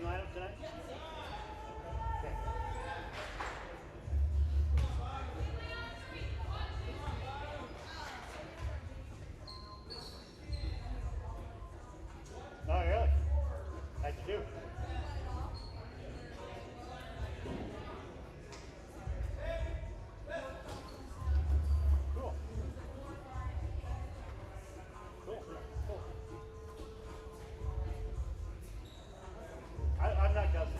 morning lineup tonight? Okay. Oh, really? How'd you do? Cool. Cool. Cool. I'm not Gus.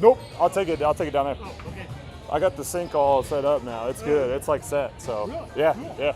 Nope. I'll take it. I'll take it down there. Oh, okay. I got the sink all set up now. It's good. It's like set. So Really? yeah, Cool. yeah.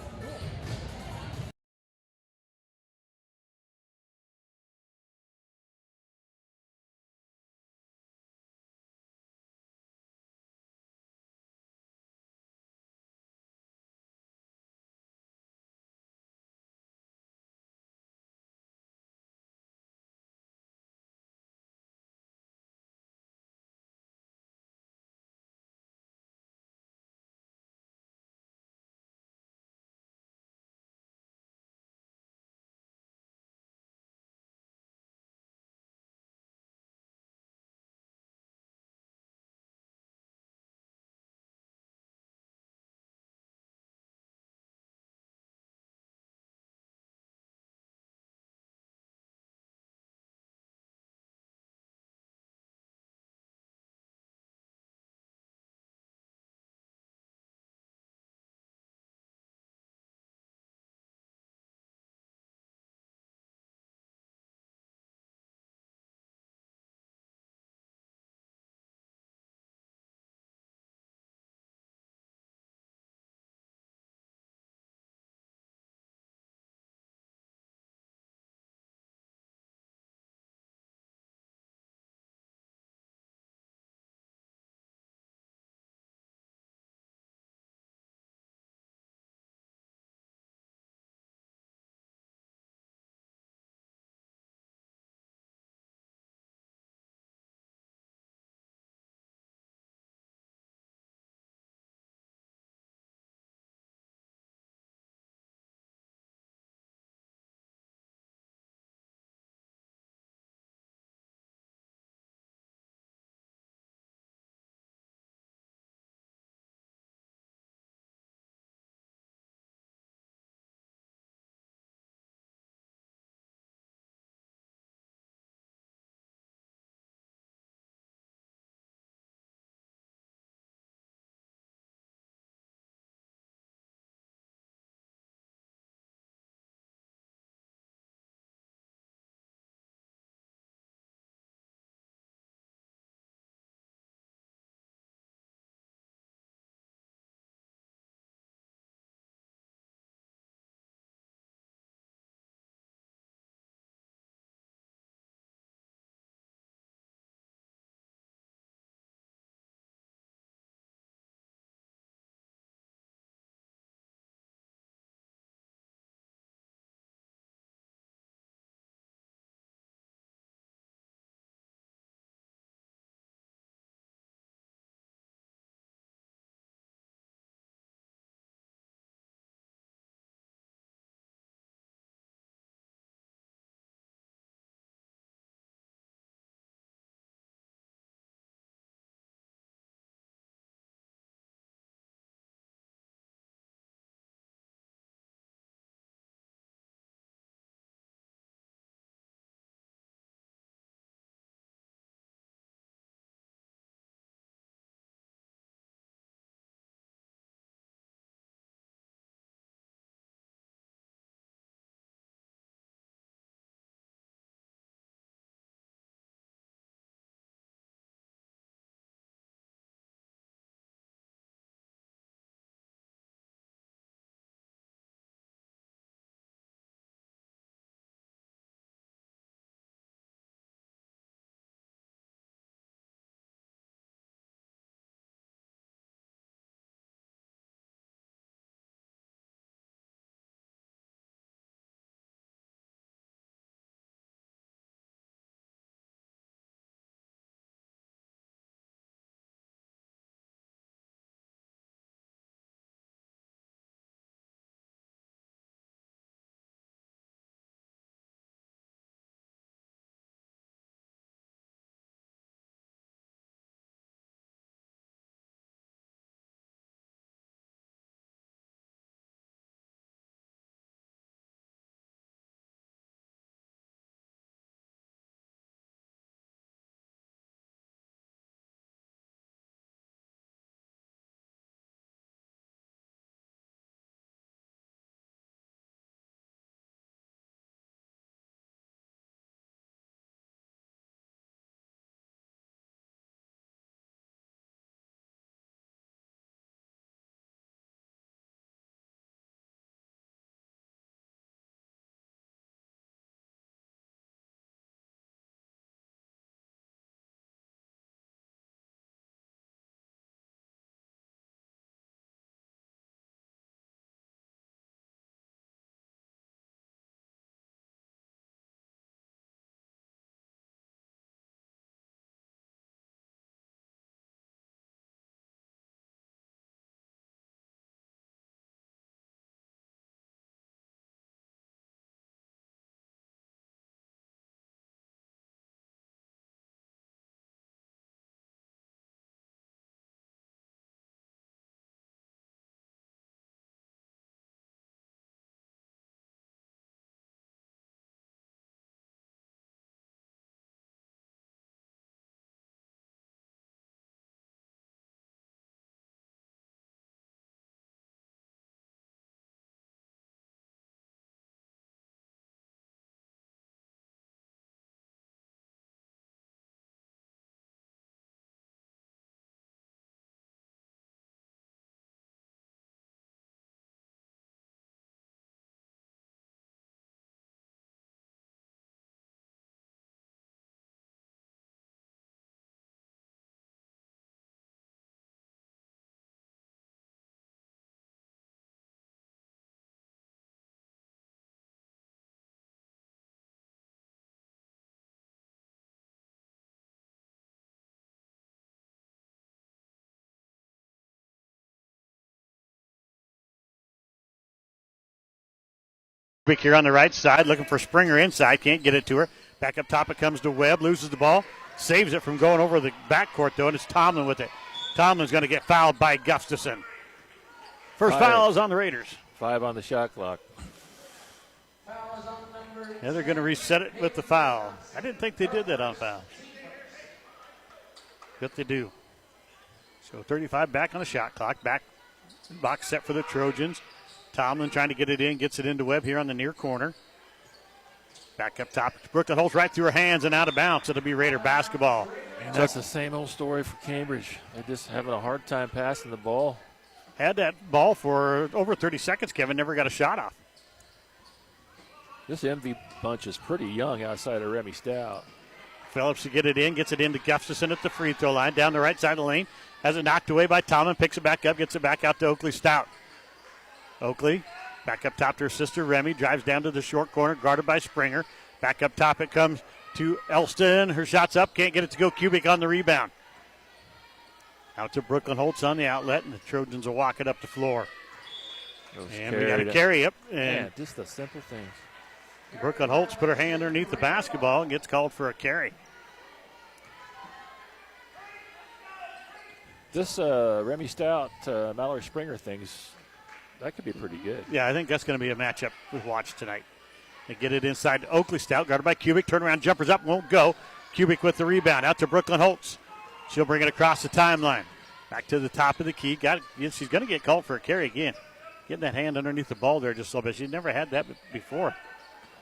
Quick here on the right side, looking for Springer inside. Can't get it to her. Back up top, it comes to Webb. Loses the ball. Saves it from going over the backcourt, though, and it's Tomlin with it. Tomlin's going to get fouled by Gustafson. First foul is on the Raiders. 5 on the shot clock. Yeah, they're going to reset it with the foul. I didn't think they did that on foul. But they do. So 35 back on the shot clock. Back box set for the Trojans. Tomlin trying to get it in. Gets it into Webb here on the near corner. Back up top. Brooklyn holds right through her hands and out of bounds. It'll be Raider basketball. And that's the same old story for Cambridge. They're just having a hard time passing the ball. Had that ball for over 30 seconds, Kevin. Never got a shot off. This MV bunch is pretty young outside of Remy Stout. Phillips to get it in. Gets it into Gustafson at the free throw line. Down the right side of the lane. Has it knocked away by Tomlin. Picks it back up. Gets it back out to Oakley Stout. Oakley back up top to her sister Remy. Drives down to the short corner. Guarded by Springer. Back up top it comes to Elston. Her shot's up. Can't get it to go. Kubik on the rebound. Out to Brooklyn Holtz on the outlet. And the Trojans will walk it up the floor. And we got to carry it. And yeah, just the simple things. Brooklyn Holtz put her hand underneath the basketball and gets called for a carry. This Remy Stout, Mallory Springer things, that could be pretty good. Yeah, I think that's going to be a matchup we watch tonight. They get it inside to Oakley Stout, guarded by Kubik. Turnaround jumpers up, won't go. Kubik with the rebound, out to Brooklyn Holtz. She'll bring it across the timeline. Back to the top of the key. She's going to get called for a carry again. Getting that hand underneath the ball there just a little bit. She's never had that before.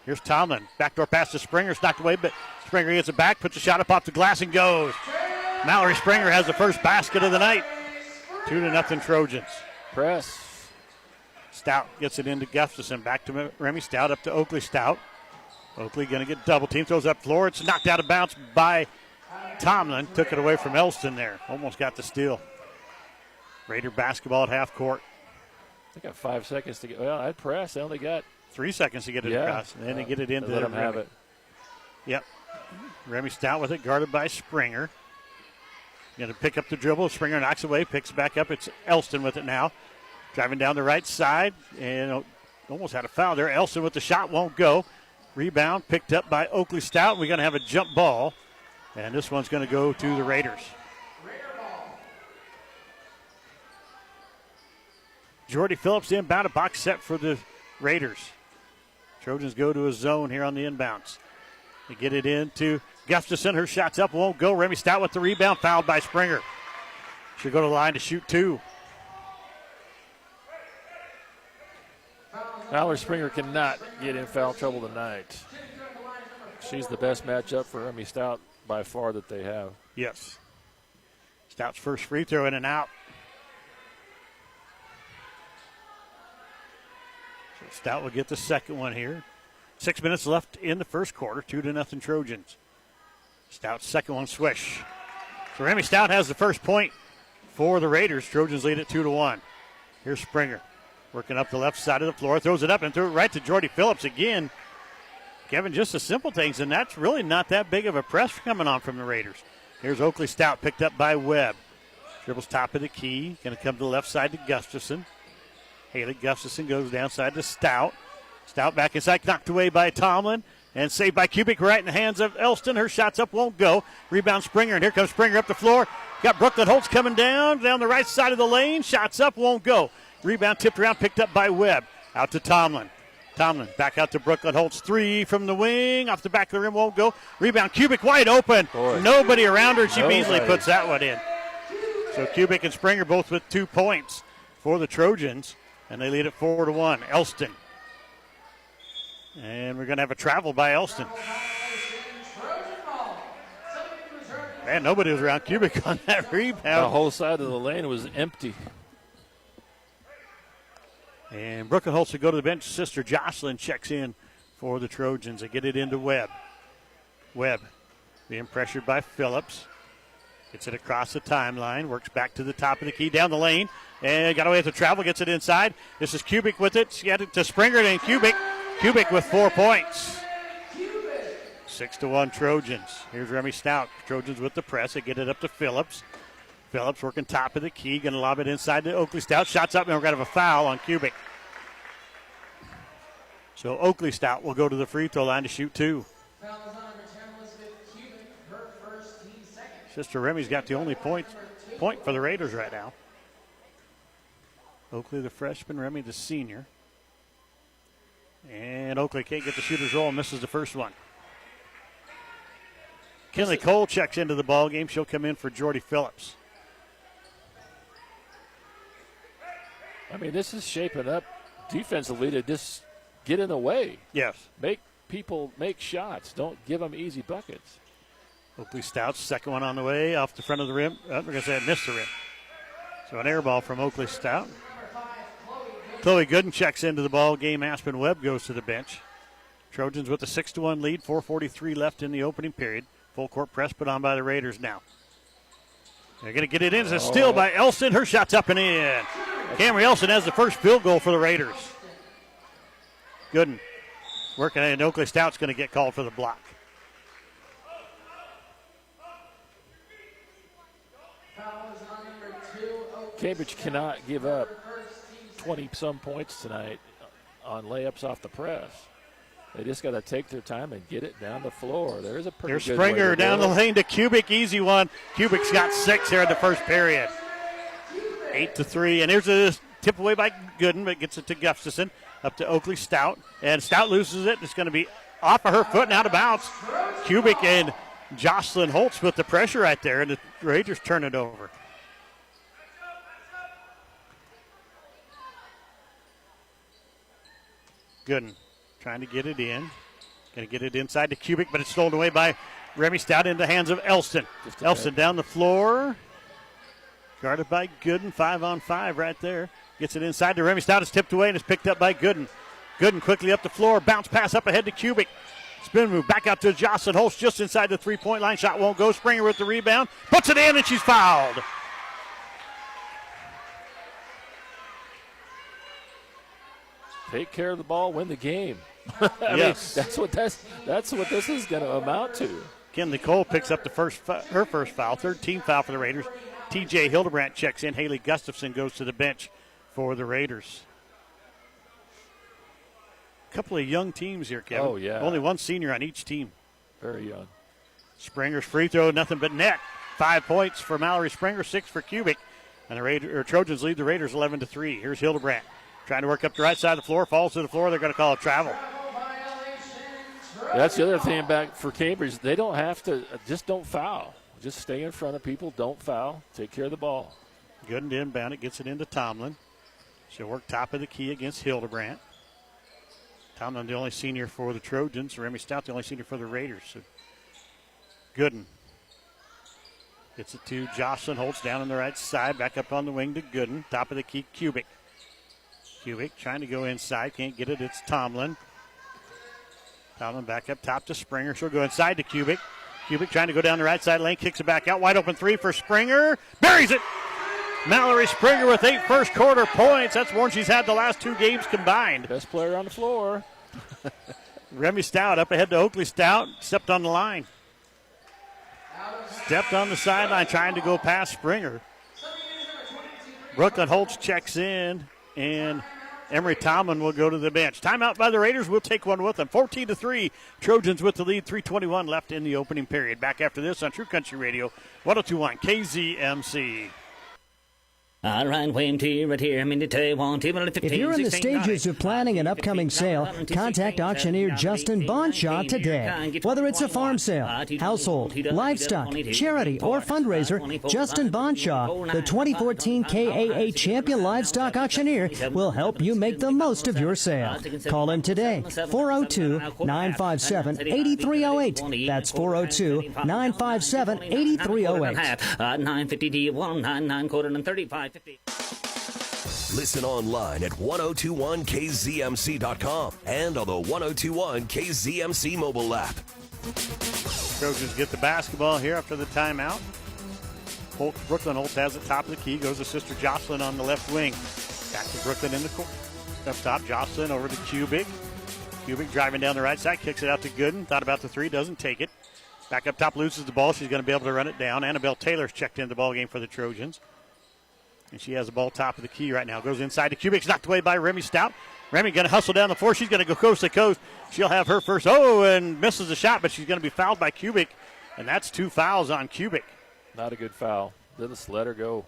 Here's Tomlin. Backdoor pass to Springer. It's knocked away, but Springer gets it back, puts a shot up off the glass and goes. Mallory Springer has the first basket of the night. 2-0 Trojans. Press. Stout gets it into Gustafson. Back to Remy Stout, up to Oakley Stout. Oakley going to get double team. Throws up floor. It's knocked out of bounds by Tomlin. Took it away from Elston there. Almost got the steal. Raider basketball at half court. They got 5 seconds to get. Well, I'd press. They only got 3 seconds to get it across. And then they get it into let them have it. Yep. Remy Stout with it, guarded by Springer. Going to pick up the dribble. Springer knocks away, picks back up. It's Elston with it now. Driving down the right side. And almost had a foul there. Elston with the shot, won't go. Rebound picked up by Oakley Stout. We're going to have a jump ball. And this one's going to go to the Raiders. Jordy Phillips inbound, a box set for the Raiders. Trojans go to a zone here on the inbounds. They get it into Gustafson. Her shot's up, won't go. Remy Stout with the rebound, fouled by Springer. She'll go to the line to shoot two. Mallory Springer cannot get in foul trouble tonight. She's the best matchup for Remy Stout by far that they have. Yes. Stout's first free throw in and out. So Stout will get the second one here. 6 minutes left in the first quarter. 2-0 Trojans. Stout's second one swish. So Remy Stout has the first point for the Raiders. Trojans lead it 2-1. Here's Springer. Working up the left side of the floor. Throws it up and threw it right to Jordy Phillips again. Kevin, just the simple things, and that's really not that big of a press coming on from the Raiders. Here's Oakley Stout picked up by Webb. Dribbles top of the key. Going to come to the left side to Gustafson. Haley Gustafson goes downside to Stout. Stout back inside, knocked away by Tomlin. And saved by Kubik right in the hands of Elston. Her shot's up, won't go. Rebound Springer, and here comes Springer up the floor. Got Brooklyn Holtz coming down the right side of the lane. Shots up, won't go. Rebound tipped around, picked up by Webb. Out to Tomlin. Tomlin back out to Brooklyn Holtz. Three from the wing. Off the back of the rim, won't go. Rebound, Kubik wide open. Boy. Nobody around her. She easily puts that one in. So Kubik and Springer both with 2 points for the Trojans. And they lead it 4-1. Elston. And we're going to have a travel by Elston. Man, nobody was around Kubik on that rebound. The whole side of the lane was empty. And Brooklyn Holtz will go to the bench. Sister Jocelyn checks in for the Trojans. They get it into Webb. Webb being pressured by Phillips. Gets it across the timeline. Works back to the top of the key, down the lane. And got away with the travel. Gets it inside. This is Kubik with it. She got it to Springer and Kubik. Kubik with 4 points. 6-1 Trojans. Here's Remy Stout. Trojans with the press. They get it up to Phillips. Phillips working top of the key. Going to lob it inside to Oakley Stout. Shots up, and we're going to have a foul on Kubik. So Oakley Stout will go to the free throw line to shoot 2. Sister Remy's got the only point for the Raiders right now. Oakley the freshman, Remy the senior. And Oakley can't get the shooter's roll and misses the first one. Kinley Cole checks into the ball game. She'll come in for Jordy Phillips. I mean, this is shaping up defensively to just get in the way. Yes. Make people make shots. Don't give them easy buckets. Oakley Stout's second one on the way off the front of the rim. We're going to say it missed the rim. So an air ball from Oakley Stout. Chloe Gooden checks into the ball game. Aspen Webb goes to the bench. Trojans with a 6-1 lead. 4:43 left in the opening period. Full court press put on by the Raiders now. They're going to get it in. It's a steal by Elson. Her shot's up and in. Camry Elson has the first field goal for the Raiders. Gooden working, and Oakley Stout's going to get called for the block. Cambridge cannot give up 20-some points tonight on layups off the press. They just got to take their time and get it down the floor. There's a pretty good Springer down the lane to Kubik. Easy one. Kubik's got 6 here in the first period. 8-3. And here's a tip away by Gooden, but gets it to Gustafson. Up to Oakley Stout. And Stout loses it. It's going to be off of her foot and out of bounds. Kubik and Jocelyn Holtz with the pressure right there, and the Raiders turn it over. Gooden trying to get it in. Going to get it inside to Kubik, but it's stolen away by Remy Stout into the hands of Elston. Elston down the floor. Guarded by Gooden. 5-on-5 right there. Gets it inside to Remy Stout. It's tipped away and it's picked up by Gooden. Gooden quickly up the floor. Bounce pass up ahead to Kubik. Spin move back out to Jocelyn Holtz just inside the three-point line. Shot won't go. Springer with the rebound. Puts it in and she's fouled. Take care of the ball, win the game. Yes. Mean, that's what this is going to amount to. Kinley Cole picks up her first foul, third team foul for the Raiders. TJ Hildebrandt checks in. Haley Gustafson goes to the bench for the Raiders. A couple of young teams here, Kevin. Oh, yeah. Only one senior on each team. Very young. Springer's free throw, nothing but net. 5 points for Mallory Springer, 6 for Kubik. And the Trojans lead the Raiders 11-3. Here's Hildebrandt trying to work up the right side of the floor, falls to the floor. They're going to call it travel. That's the other thing back for Cambridge. They don't have to, just don't foul. Just stay in front of people, don't foul, take care of the ball. Gooden to inbound it, gets it into Tomlin. She'll work top of the key against Hildebrandt. Tomlin the only senior for the Trojans. Remy Stout the only senior for the Raiders. So Gooden gets it to Jocelyn Holtz down on the right side, back up on the wing to Gooden. Top of the key, Kubik. Kubik trying to go inside, can't get it. It's Tomlin. Tomlin back up top to Springer. She'll go inside to Kubik. Kubik trying to go down the right side lane, kicks it back out. Wide open 3 for Springer. Buries it. Mallory Springer with 8 first quarter points. That's more than she's had the last 2 games combined. Best player on the floor. Remy Stout up ahead to Oakley Stout. Stepped on the line. Stepped on the sideline trying to go past Springer. Brooklyn Holtz checks in, and Emery Tomlin will go to the bench. Timeout by the Raiders. We'll take one with them. 14-3. Trojans with the lead. 3:21 left in the opening period. Back after this on True Country Radio, 102.1 KZMC. All right, If you're in the stages of planning an upcoming sale, contact auctioneer Justin Bonshaw today. Whether it's a farm sale, household, livestock, charity, or fundraiser, Justin Bonshaw, the 2014 KAA Champion Livestock Auctioneer, will help you make the most of your sale. Call him today, 402-957-8308. That's 402-957-8308. 950D199 Listen online at 1021kzmc.com and on the 1021 KZMC mobile app. Trojans get the basketball here after the timeout. Brooklyn Holtz has it top of the key. Goes to Sister Jocelyn on the left wing. Back to Brooklyn in the court. Up top, Jocelyn over to Kubik. Kubik driving down the right side, kicks it out to Gooden. Thought about the 3, doesn't take it. Back up top, loses the ball. She's going to be able to run it down. Annabelle Taylor's checked into the ball game for the Trojans. And she has the ball top of the key right now. Goes inside to Kubik. Knocked away by Remy Stout. Remy going to hustle down the floor. She's going to go coast to coast. She'll have her first. Oh, and misses the shot, but she's going to be fouled by Kubik. And that's 2 fouls on Kubik. Not a good foul. Just let her go.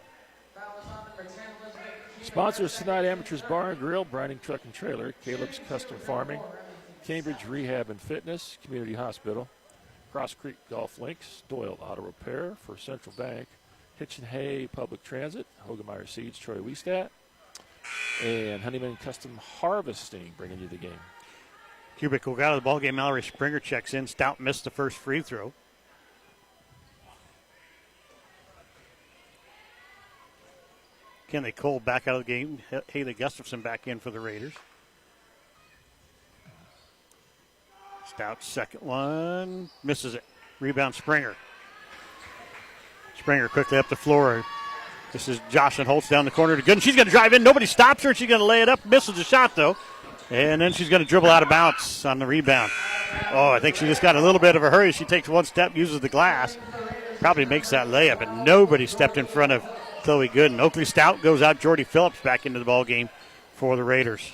Sponsors tonight: Amateurs Bar and Grill, Brining Truck and Trailer, Caleb's Custom Farming, Cambridge Rehab and Fitness, Community Hospital, Cross Creek Golf Links, Doyle Auto Repair for Central Bank, Hitch and Hay Public Transit, Hogemeyer Seeds, Troy Wiestat, and Honeyman Custom Harvesting bringing you the game. Kubik will go out of the ball game. Mallory Springer checks in. Stout missed the first free throw. Kenley Cole back out of the game. Haley Gustafson back in for the Raiders. Stout second one. Misses it. Rebound Springer. Springer quickly up the floor. This is Jocelyn Holtz down the corner to Gooden. She's going to drive in. Nobody stops her. She's going to lay it up. Misses the shot, though. And then she's going to dribble out of bounds on the rebound. Oh, I think she just got a little bit of a hurry. She takes one step, uses the glass. Probably makes that layup, and nobody stepped in front of Chloe Gooden. Oakley Stout goes out. Jordy Phillips back into the ball game for the Raiders.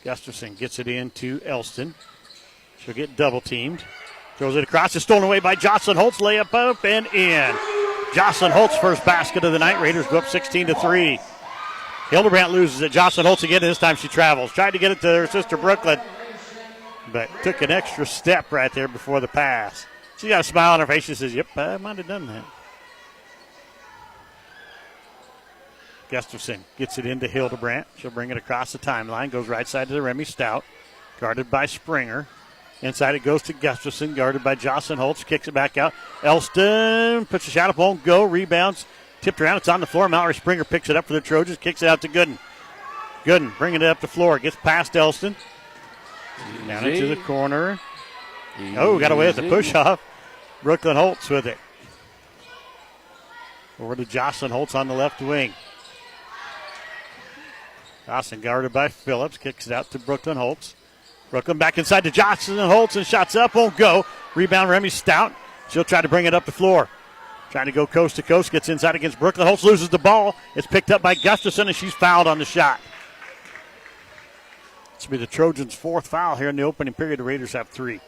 Gustafson gets it into Elston. She'll get double teamed. Throws it across. It's stolen away by Jocelyn Holtz. Layup up and in. Jocelyn Holtz first basket of the night. Raiders go up 16-3. Hildebrandt loses it. Jocelyn Holtz again. This time she travels. Tried to get it to her sister Brooklyn, but took an extra step right there before the pass. She got a smile on her face. She says, yep, I might have done that. Gustafson gets it into Hildebrandt. She'll bring it across the timeline. Goes right side to the Remy Stout. Guarded by Springer. Inside it goes to Gustafson. Guarded by Jocelyn Holtz. Kicks it back out. Elston puts the shot up. Won't go. Rebounds. Tipped around. It's on the floor. Mallory Springer picks it up for the Trojans. Kicks it out to Gooden. Gooden bringing it up the floor. Gets past Elston. Down into the corner. Oh, got away with the push-off. Brooklyn Holtz with it. Over to Jocelyn Holtz on the left wing. Dawson guarded by Phillips. Kicks it out to Brooklyn Holtz. Brooklyn back inside to Jocelyn Holtz, and shots up. Won't go. Rebound Remy Stout. She'll try to bring it up the floor. Trying to go coast to coast. Gets inside against Brooklyn Holtz. Loses the ball. It's picked up by Gustafson, and she's fouled on the shot. This will be the Trojans' fourth foul here in the opening period. The Raiders have 3.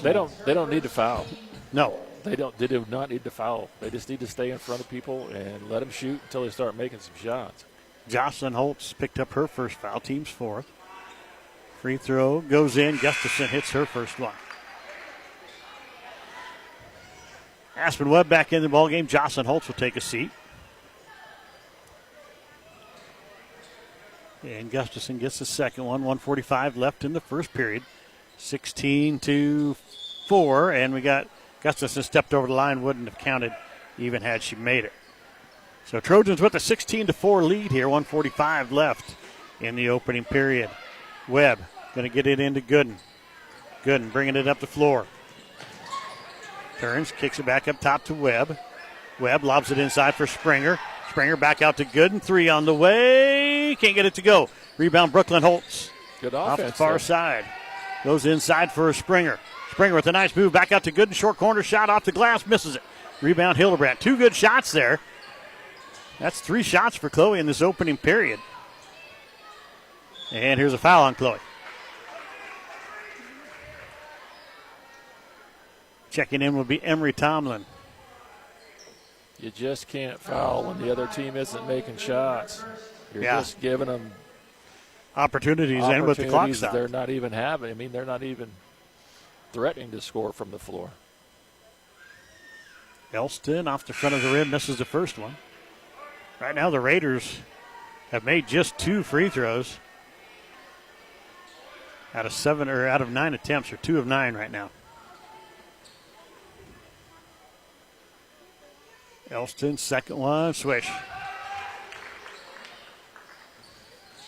They don't need to foul. No. They do not need to foul. They just need to stay in front of people and let them shoot until they start making some shots. Jocelyn Holtz picked up her first foul, team's 4th. Free throw goes in. Gustafson hits her first one. Aspen Webb back in the ballgame. Jocelyn Holtz will take a seat. And Gustafson gets the second one. 1:45 left in the first period. 16-4, and we got Gustafson stepped over the line, wouldn't have counted even had she made it. So Trojans with a 16-4 lead here, 1:45 left in the opening period. Webb going to get it into Gooden. Gooden bringing it up the floor. Turns, kicks it back up top to Webb. Webb lobs it inside for Springer. Springer back out to Gooden. 3 on the way. Can't get it to go. Rebound Brooklyn Holtz. Good Off offense. the far side. Goes inside for Springer. Springer with a nice move back out to Gooden. Short corner shot off the glass. Misses it. Rebound Hildebrandt. 2 good shots there. That's 3 shots for Chloe in this opening period. And here's a foul on Chloe. Checking in will be Emery Tomlin. You just can't foul when the other team isn't making shots. You're just giving them opportunities in with the clock stop. They're not even having. I mean, they're not even threatening to score from the floor. Elston off the front of the rim misses the first one. Right now the Raiders have made just 2 free throws out of 9 attempts, or 2 of 9 right now. Elston, second one, swish.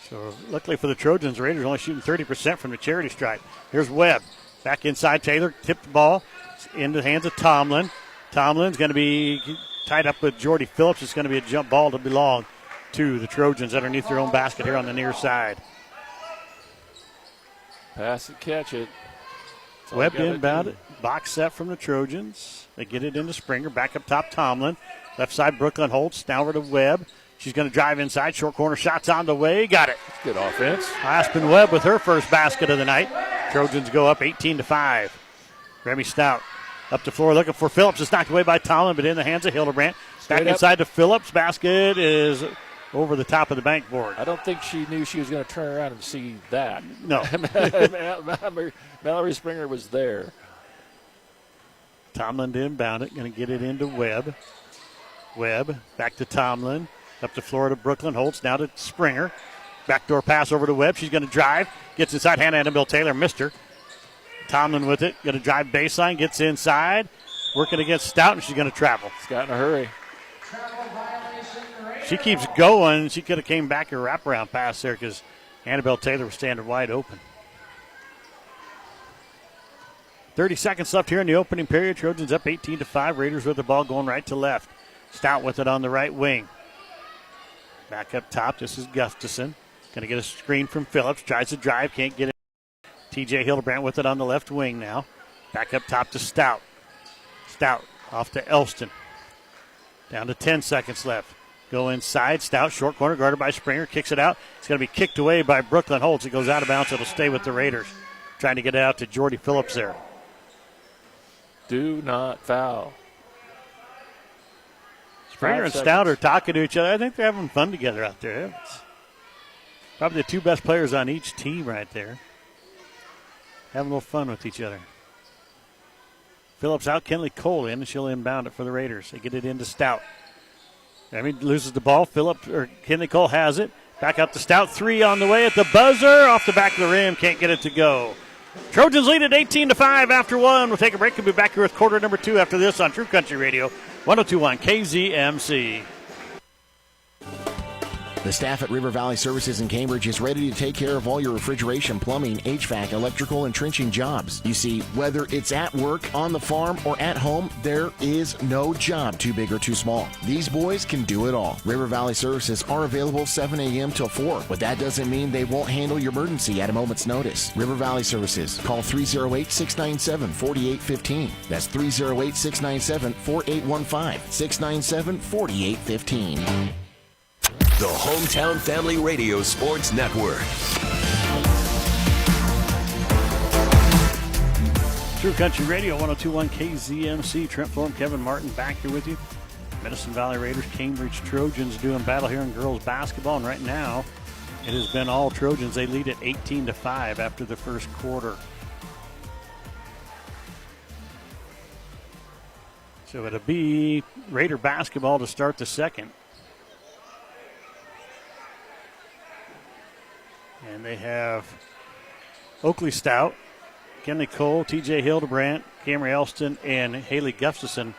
So luckily for the Trojans, the Raiders only shooting 30% from the charity stripe. Here's Webb. Back inside Taylor, tipped the ball into the hands of Tomlin. Tomlin's going to be tied up with Jordy Phillips. It's going to be a jump ball to belong to the Trojans underneath their own basket here on the near side. Pass it, catch it. Webb inbound it Box set from the Trojans. They get it into Springer. Back up top, Tomlin. Left side, Brooklyn Holtz. Now over to Webb. She's going to drive inside. Short corner shots on the way. Got it. Good offense. Aspen Webb with her first basket of the night. Trojans go up 18-5. Remy Stout up the floor looking for Phillips. It's knocked away by Tomlin, but in the hands of Hildebrandt. Back inside to Phillips. Basket is over the top of the bank board. I don't think she knew she was going to turn around and see that. No. Mallory Springer was there. Tomlin to inbound it. Going to get it into Webb. Webb back to Tomlin. Up the floor to Brooklyn Holtz. Now to Springer. Backdoor pass over to Webb. She's going to drive. Gets inside. Hannah Annabelle Taylor missed her. Tomlin with it. Going to drive baseline. Gets inside. Working against Stout, and she's going to travel. Stout in a hurry. She keeps going. She could have came back a wraparound pass there because Annabelle Taylor was standing wide open. 30 seconds left here in the opening period. Trojans up 18-5. Raiders with the ball going right to left. Stout with it on the right wing. Back up top. This is Gustafson. Going to get a screen from Phillips. Tries to drive. Can't get it. TJ Hildebrandt with it on the left wing now. Back up top to Stout. Stout off to Elston. Down to 10 seconds left. Go inside. Stout, short corner, guarded by Springer. Kicks it out. It's going to be kicked away by Brooklyn Holtz. It goes out of bounds. It'll stay with the Raiders. Trying to get it out to Jordy Phillips there. Do not foul. Springer and Stout are talking to each other. I think they're having fun together out there. It's probably the two best players on each team right there. Having a little fun with each other. Phillips out, Kenley Cole in, and she'll inbound it for the Raiders. They get it into Stout. Loses the ball. Kenley Cole has it. Back out to Stout. 3 on the way at the buzzer. Off the back of the rim. Can't get it to go. Trojans lead at 18-5 after 1. We'll take a break. We'll be back here with quarter number 2 after this on True Country Radio, 102.1 KZMC. The staff at River Valley Services in Cambridge is ready to take care of all your refrigeration, plumbing, HVAC, electrical, and trenching jobs. You see, whether it's at work, on the farm, or at home, there is no job too big or too small. These boys can do it all. River Valley Services are available 7 a.m. till 4, but that doesn't mean they won't handle your emergency at a moment's notice. River Valley Services. Call 308-697-4815. That's 308-697-4815. 697-4815. The Hometown Family Radio Sports Network. True Country Radio, 102.1 KZMC. Trent Florham, Kevin Martin back here with you. Medicine Valley Raiders, Cambridge Trojans doing battle here in girls basketball. And right now, it has been all Trojans. They lead at 18-5 after the first quarter. So it'll be Raider basketball to start the second. And they have Oakley Stout, Kenley Cole, TJ Hildebrandt, Camry Elston, and Haley Gustafson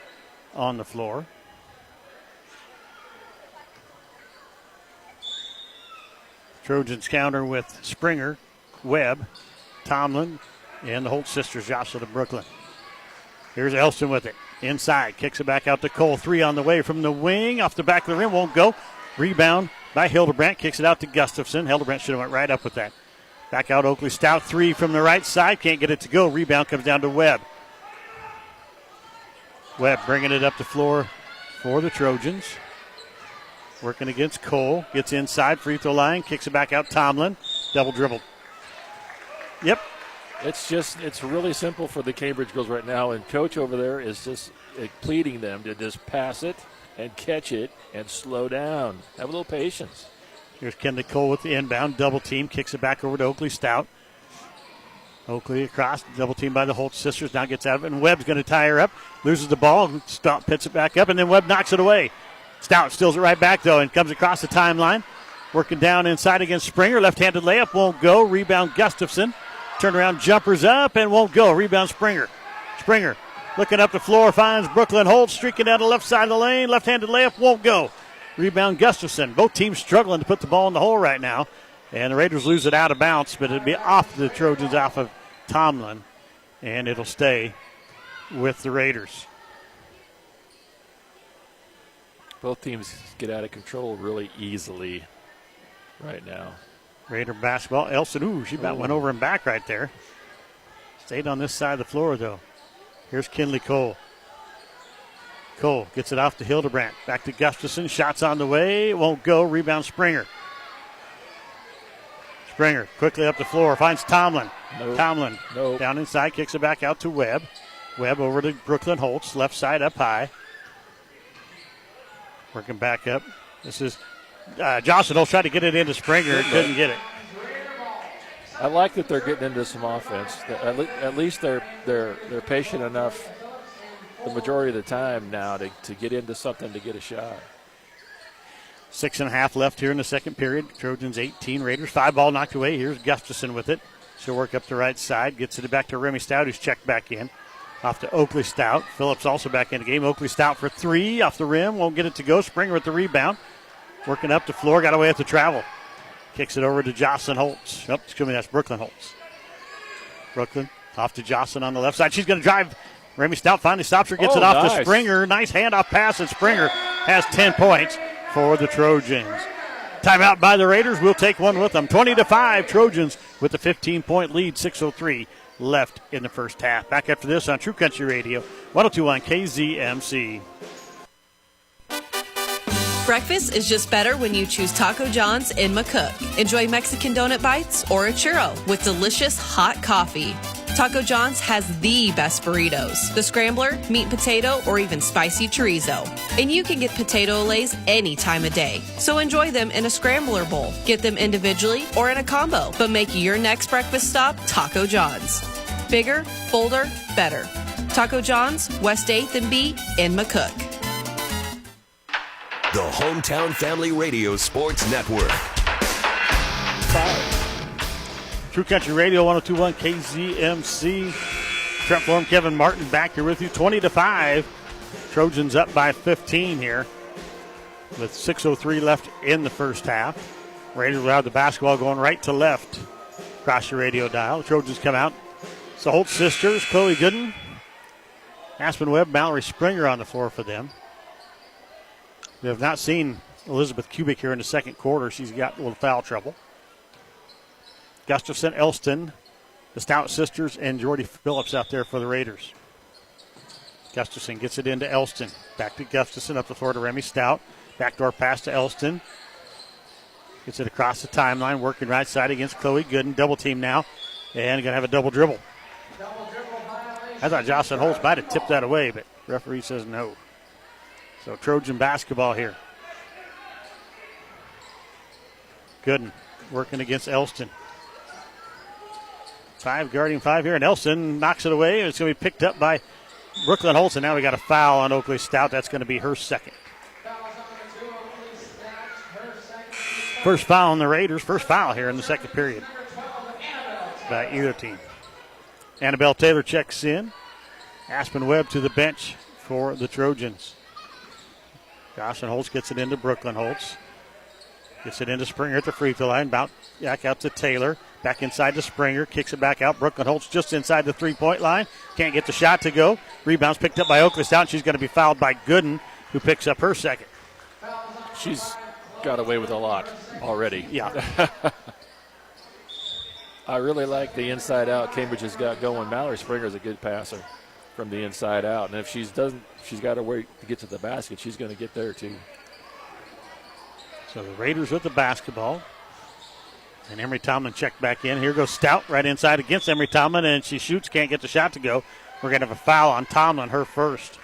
on the floor. Trojans counter with Springer, Webb, Tomlin, and the Holt sisters jostle to Brooklyn. Here's Elston with it. Inside, kicks it back out to Cole. 3 on the way from the wing. Off the back of the rim, won't go. Rebound by Hildebrandt, kicks it out to Gustafson. Hildebrandt should have went right up with that. Back out Oakley Stout, 3 from the right side, can't get it to go. Rebound comes down to Webb. Webb bringing it up the floor for the Trojans. Working against Cole, gets inside, free throw line, kicks it back out Tomlin. Double dribble. Yep. It's really simple for the Cambridge girls right now, and Coach over there is just pleading them to just pass it and catch it and slow down. Have a little patience. Here's Kenley Cole with the inbound. Double team. Kicks it back over to Oakley Stout. Oakley across. Double team by the Holt sisters. Now gets out of it. And Webb's going to tie her up. Loses the ball. Stout picks it back up. And then Webb knocks it away. Stout steals it right back, though, and comes across the timeline. Working down inside against Springer. Left-handed layup. Won't go. Rebound Gustafson. Turnaround jumpers up and won't go. Rebound Springer. Springer looking up the floor, finds Brooklyn Holt, streaking down the left side of the lane. Left-handed layup won't go. Rebound Gustafson. Both teams struggling to put the ball in the hole right now. And the Raiders lose it out of bounds, but it'll be off the Trojans, off of Tomlin. And it'll stay with the Raiders. Both teams get out of control really easily right now. Raider basketball. Elson, she about went over and back right there. Stayed on this side of the floor, though. Here's Kinley Cole. Cole gets it off to Hildebrandt. Back to Gustafson. Shots on the way. Won't go. Rebound Springer. Springer quickly up the floor. Finds Tomlin. Nope. Tomlin Nope. down inside. Kicks it back out to Webb. Webb over to Brooklyn Holtz. Left side up high. Working back up. This is Johnson will try to get it into Springer. Couldn't get it. I like that they're getting into some offense. At least they're patient enough the majority of the time now to get into something to get a shot. 6.5 left here in the second period. Trojans 18, Raiders 5. Ball knocked away. Here's Gustafson with it. She'll work up the right side. Gets it back to Remy Stout, who's checked back in. Off to Oakley Stout. Phillips also back in the game. Oakley Stout for 3 off the rim. Won't get it to go. Springer with the rebound. Working up the floor. Got away at the travel. Kicks it over to Jocelyn Holtz. Oh, excuse me, that's Brooklyn Holtz. Brooklyn off to Jocelyn on the left side. She's going to drive. Remy Stout finally stops her. Gets it off to Springer. Nice handoff pass, and Springer has 10 points for the Trojans. Timeout by the Raiders. We'll take one with them. 20-5, Trojans with a 15-point lead. 6:03 left in the first half. Back after this on True Country Radio, 102.1 KZMC. Breakfast is just better when you choose Taco John's in McCook. Enjoy Mexican donut bites or a churro with delicious hot coffee. Taco John's has the best burritos, the scrambler, meat potato, or even spicy chorizo. And you can get potato olays any time of day. So enjoy them in a scrambler bowl. Get them individually or in a combo, but make your next breakfast stop Taco John's. Bigger, bolder, better. Taco John's, West 8th and B in McCook. The Hometown Family Radio Sports Network. True Country Radio, 102.1 KZMC. Trent Florham, Kevin Martin back here with you. 20-5. Trojans up by 15 here with 6:03 left in the first half. Raiders will have the basketball going right to left across your radio dial. The Trojans come out. It's the Holt sisters, Chloe Gooden, Aspen Webb, Mallory Springer on the floor for them. We have not seen Elizabeth Kubik here in the second quarter. She's got a little foul trouble. Gustafson, Elston, the Stout sisters, and Jordy Phillips out there for the Raiders. Gustafson gets it into Elston. Back to Gustafson, up the floor to Remy Stout. Backdoor pass to Elston. Gets it across the timeline, working right side against Chloe Gooden. Double team now, and going to have a double dribble. I thought Jocelyn Holtz might have tipped that away, but referee says no. So Trojan basketball here. Gooden working against Elston. 5 guarding 5 here, and Elston knocks it away. It's going to be picked up by Brooklyn Holtz, and now we got a foul on Oakley Stout. That's going to be her second. First foul on the Raiders. First foul here in the second period by either team. Annabelle Taylor checks in. Aspen Webb to the bench for the Trojans. Jocelyn Holtz gets it into Brooklyn Holtz. Gets it into Springer at the free throw line. Back out to Taylor. Back inside to Springer. Kicks it back out. Brooklyn Holtz just inside the three-point line. Can't get the shot to go. Rebounds picked up by Oakley Stout. She's going to be fouled by Gooden, who picks up her second. She's got away with a lot already. Yeah. I really like the inside-out Cambridge has got going. Mallory Springer's a good passer from the inside out. And if she's got a way to get to the basket, she's going to get there too. So the Raiders with the basketball. And Emery Tomlin checked back in. Here goes Stout right inside against Emery Tomlin, and she shoots, can't get the shot to go. We're going to have a foul on Tomlin, her first.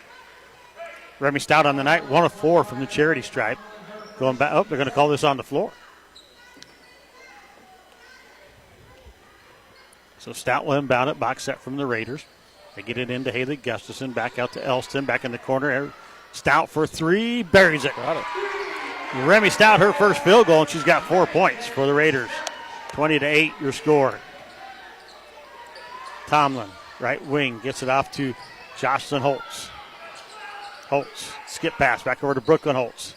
Remy Stout on the night, 1 of 4 from the charity stripe. Going back, they're going to call this on the floor. So Stout will inbound it, box set from the Raiders. They get it into Haley Gustafson, back out to Elston, back in the corner. Stout for 3, buries it. Got it. Remy Stout, her first field goal, and she's got 4 points for the Raiders. 20-8, your score. Tomlin, right wing, gets it off to Jocelyn Holtz. Holtz, skip pass, back over to Brooklyn Holtz.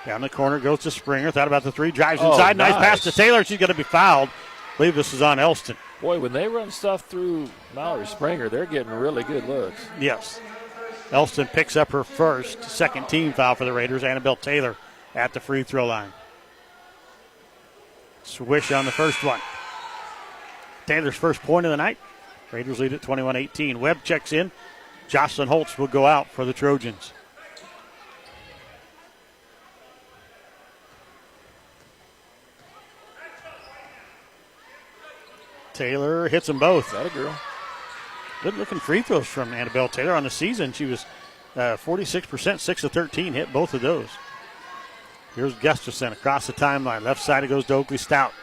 Down the corner, goes to Springer, thought about the 3, drives inside, nice pass to Taylor, she's going to be fouled. I believe this is on Elston. Boy, when they run stuff through Mallory Springer, they're getting really good looks. Yes. Elston picks up her first, second team foul for the Raiders. Annabelle Taylor at the free throw line. Swish on the first one. Taylor's first point of the night. Raiders lead at 21-18. Webb checks in. Jocelyn Holtz will go out for the Trojans. Taylor hits them both. That a girl. Good looking free throws from Annabelle Taylor on the season. She was 46%, 6 of 13, hit both of those. Here's Gustafson across the timeline. Left side it goes to Oakley Stout.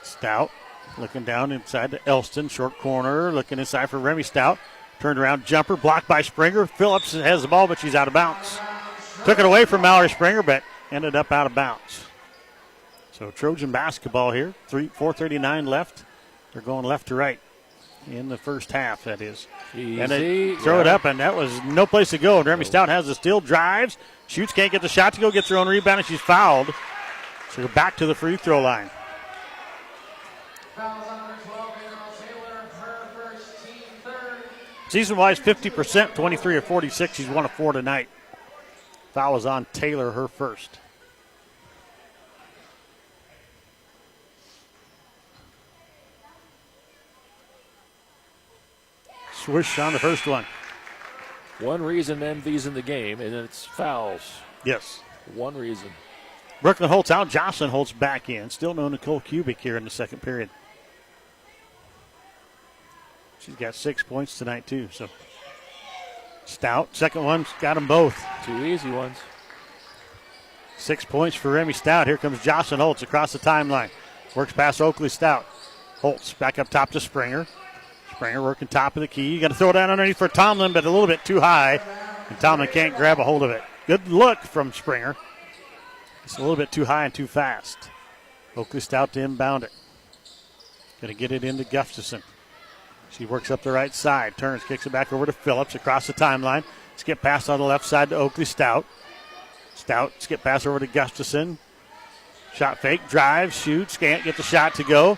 Stout looking down inside to Elston. Short corner, looking inside for Remy Stout. Turned around jumper, blocked by Springer. Phillips has the ball, but she's out of bounds. Took it away from Mallory Springer, but ended up out of bounds. So Trojan basketball here. 4:39 left. They're going left to right in the first half, that is. Easy. And they throw it up, and that was no place to go. And Remy Stout has the steal, drives, shoots, can't get the shot to go, gets her own rebound, and she's fouled. So go back to the free throw line. Season-wise, 50%, 23 of 46. She's 1 of 4 tonight. Foul was on Taylor, her first. Swish on the first one. One reason MV's in the game, and it's fouls. Yes. One reason. Brooklyn Holtz out. Jocelyn Holtz back in. Still no Nicole Kubik here in the second period. She's got 6 points tonight, too. So Stout, second one's got them both. 2 easy ones. 6 points for Remy Stout. Here comes Jocelyn Holtz across the timeline. Works past Oakley Stout. Holtz back up top to Springer. Springer working top of the key. You got to throw it down underneath for Tomlin, but a little bit too high. And Tomlin can't grab a hold of it. Good look from Springer. It's a little bit too high and too fast. Oakley Stout to inbound it. Going to get it into Gustafson. She works up the right side. Turns, kicks it back over to Phillips across the timeline. Skip pass on the left side to Oakley Stout. Stout, skip pass over to Gustafson. Shot fake, drives, shoots, can't get the shot to go.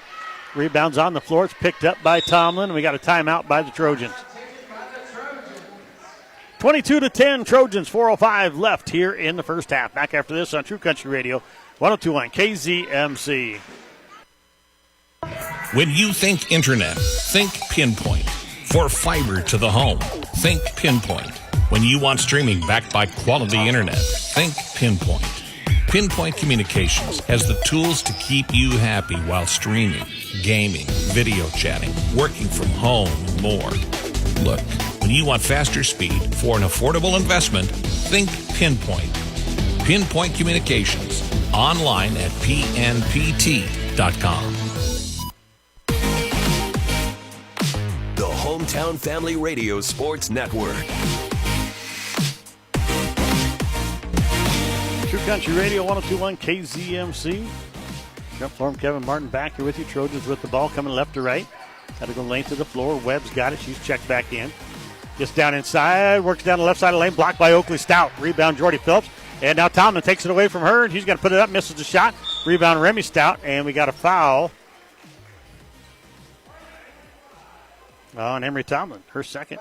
Rebounds on the floor. It's picked up by Tomlin. We got a timeout by the Trojans. 22-10, Trojans, 4:05 left here in the first half. Back after this on True Country Radio, 102.1 KZMC. When you think internet, think Pinpoint. For fiber to the home, think Pinpoint. When you want streaming backed by quality internet, think Pinpoint. Pinpoint Communications has the tools to keep you happy while streaming, gaming, video chatting, working from home, and more. Look, when you want faster speed for an affordable investment, think Pinpoint. Pinpoint Communications, online at pnpt.com. The Hometown Family Radio Sports Network. True Country Radio, 102.1 KZMC. Jump form, Kevin Martin back here with you. Trojans with the ball coming left to right. Got to go length of the floor. Webb's got it. She's checked back in. Gets down inside. Works down the left side of the lane. Blocked by Oakley Stout. Rebound, Jordy Phillips. And now Tomlin takes it away from her. And he's got to put it up. Misses the shot. Rebound, Remy Stout. And we got a foul on Emery Tomlin. Her second.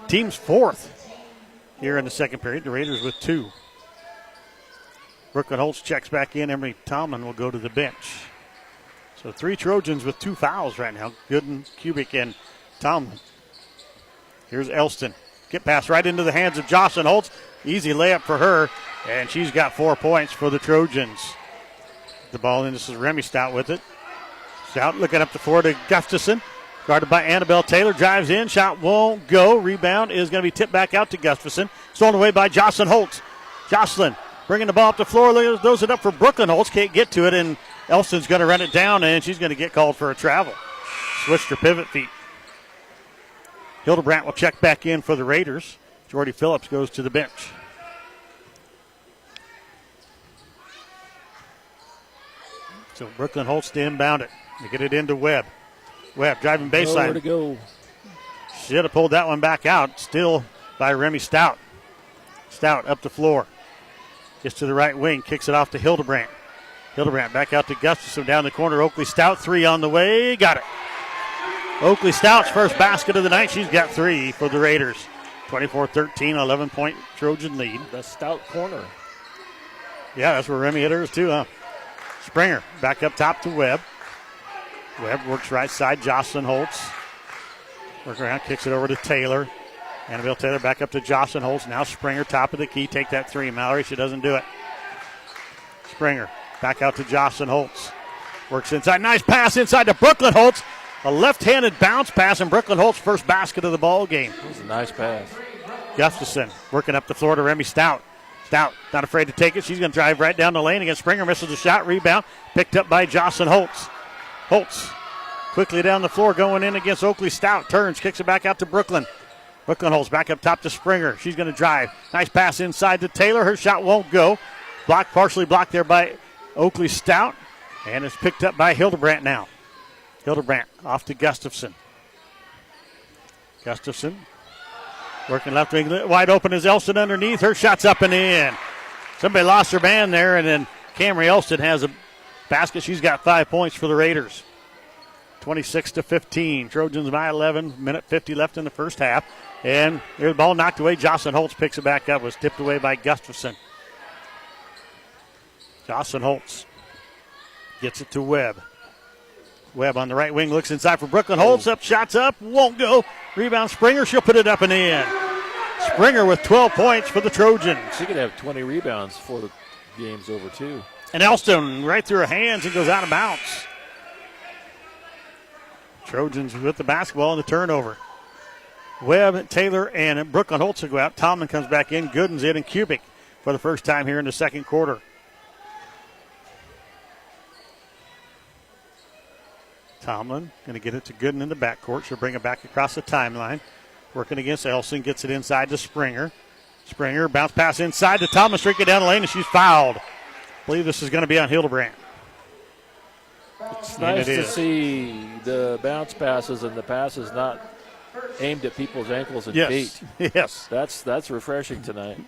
Team's fourth here in the second period. The Raiders with 2. Brooklyn Holtz checks back in. Emery Tomlin will go to the bench. So 3 Trojans with 2 fouls right now. Gooden, Kubik, and Tomlin. Here's Elston. Get pass right into the hands of Jocelyn Holtz. Easy layup for her, and she's got 4 points for the Trojans. The ball in. This is Remy Stout with it. Stout looking up the floor to Gustafson. Guarded by Annabelle Taylor. Drives in. Shot won't go. Rebound is going to be tipped back out to Gustafson. Stolen away by Jocelyn Holtz. Jocelyn bringing the ball up the floor. Throws it up for Brooklyn Holtz. Can't get to it, and Elston's going to run it down, and she's going to get called for a travel. Switched her pivot feet. Hildebrandt will check back in for the Raiders. Jordy Phillips goes to the bench. So Brooklyn Holtz to inbound it. They get it into Webb. Webb driving baseline. Nowhere to go. Should have pulled that one back out. Still by Remy Stout. Stout up the floor. Gets to the right wing. Kicks it off to Hildebrandt. Hildebrandt back out to Gustafson down the corner. Oakley Stout, 3 on the way. Got it. Oakley Stout's first basket of the night. She's got 3 for the Raiders. 24-13, 11-point Trojan lead. The Stout corner. Yeah, that's where Remy hit hers too, huh? Springer back up top to Webb. Webb works right side. Jocelyn Holtz Work around, kicks it over to Taylor. Annabelle Taylor back up to Jocelyn Holtz. Now Springer, top of the key. Take that three. Mallory, she doesn't do it. Springer back out to Jocelyn Holtz. Works inside. Nice pass inside to Brooklyn Holtz. A left-handed bounce pass, and Brooklyn Holtz' first basket of the ball game. That was a nice pass. Gustafson working up the floor to Remy Stout. Stout not afraid to take it. She's going to drive right down the lane against Springer. Misses the shot. Rebound picked up by Jocelyn Holtz. Holtz quickly down the floor going in against Oakley Stout. Turns, kicks it back out to Brooklyn. Brooklyn Holtz back up top to Springer. She's going to drive. Nice pass inside to Taylor. Her shot won't go. Partially blocked there by Oakley Stout. And it's picked up by Hildebrandt now. Hildebrandt off to Gustafson. Gustafson working left wing. Wide open is Elston underneath. Her shot's up and in. Somebody lost their man there, and then Camry Elston has a basket. She's got 5 points for the Raiders. 26-15. Trojans by 11. Minute 50 left in the first half. And there's the ball knocked away. Jocelyn Holtz picks it back up. Was tipped away by Gustafson. Jocelyn Holtz gets it to Webb. Webb on the right wing looks inside for Brooklyn. Holtz up, shots up, won't go. Rebound Springer. She'll put it up and in. Springer with 12 points for the Trojans. She could have 20 rebounds before the game's over, too. And Elston right through her hands and goes out of bounds. Trojans with the basketball and the turnover. Webb, Taylor, and Brooklyn Holtz will go out. Tomlin comes back in. Gooden's in, and Kubik for the first time here in the second quarter. Tomlin going to get it to Gooden in the backcourt. She'll bring it back across the timeline. Working against Elson. Gets it inside to Springer. Springer, bounce pass inside to Tomlin. Streaking down the lane, and she's fouled. I believe this is going to be on Hildebrandt. It's nice to see the bounce passes and the passes not aimed at people's ankles and feet. Yes. That's refreshing tonight.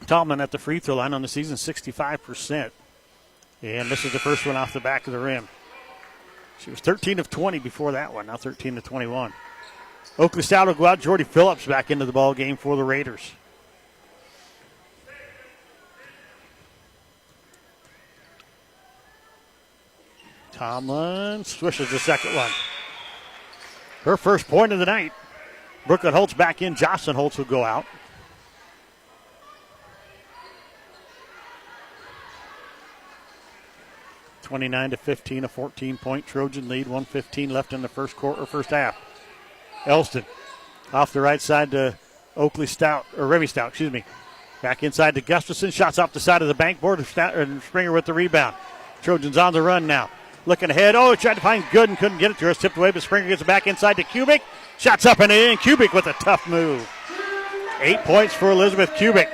Tomlin at the free throw line on the season, 65%. And this is the first one off the back of the rim. She was 13 of 20 before that one, now 13 of 21. Oakley Stout will go out. Jordy Phillips back into the ball game for the Raiders. Tomlin swishes the second one. Her first point of the night. Brooklyn Holtz back in. Jocelyn Holtz will go out. (29-15), a 14-point Trojan lead. 1:15 left in the first half. Elston off the right side to Oakley Stout, or Remy Stout, excuse me. Back inside to Gustafson. Shots off the side of the backboard. And Springer with the rebound. Trojans on the run now. Looking ahead. Oh, tried to find Gooden. Couldn't get it to her. It's tipped away, but Springer gets it back inside to Kubik. Shots up and in. Kubik with a tough move. 8 points for Elizabeth Kubik.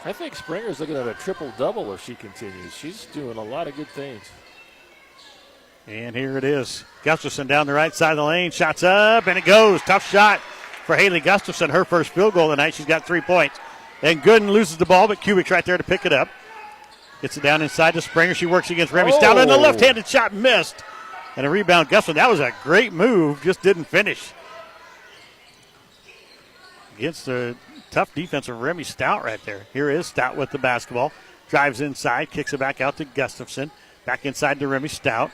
I think Springer's looking at a triple-double if she continues. She's doing a lot of good things. And here it is. Gustafson down the right side of the lane. Shots up, and it goes. Tough shot for Haley Gustafson. Her first field goal of the night. She's got 3 points. And Gooden loses the ball, but Kubik's right there to pick it up. Gets it down inside to Springer. She works against Remy Stout, and the left-handed shot missed. And a rebound, Gustafson. That was a great move, just didn't finish. Against the tough defense of Remy Stout right there. Here is Stout with the basketball. Drives inside, kicks it back out to Gustafson. Back inside to Remy Stout.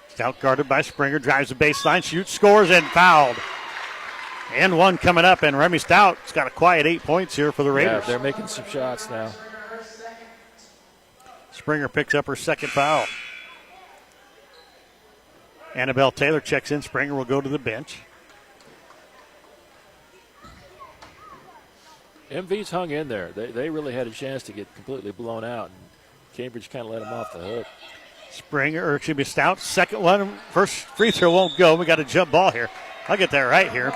Stout guarded by Springer, drives the baseline, shoots, scores, and fouled. And one coming up, and Remy Stout's got a quiet 8 points here for the Raiders. Yeah, they're making some shots now. Springer picks up her second foul. Annabelle Taylor checks in. Springer will go to the bench. MV's hung in there. They really had a chance to get completely blown out, and Cambridge kind of let them off the hook. Stout, second one. First free throw won't go. We got a jump ball here. I'll get that right here.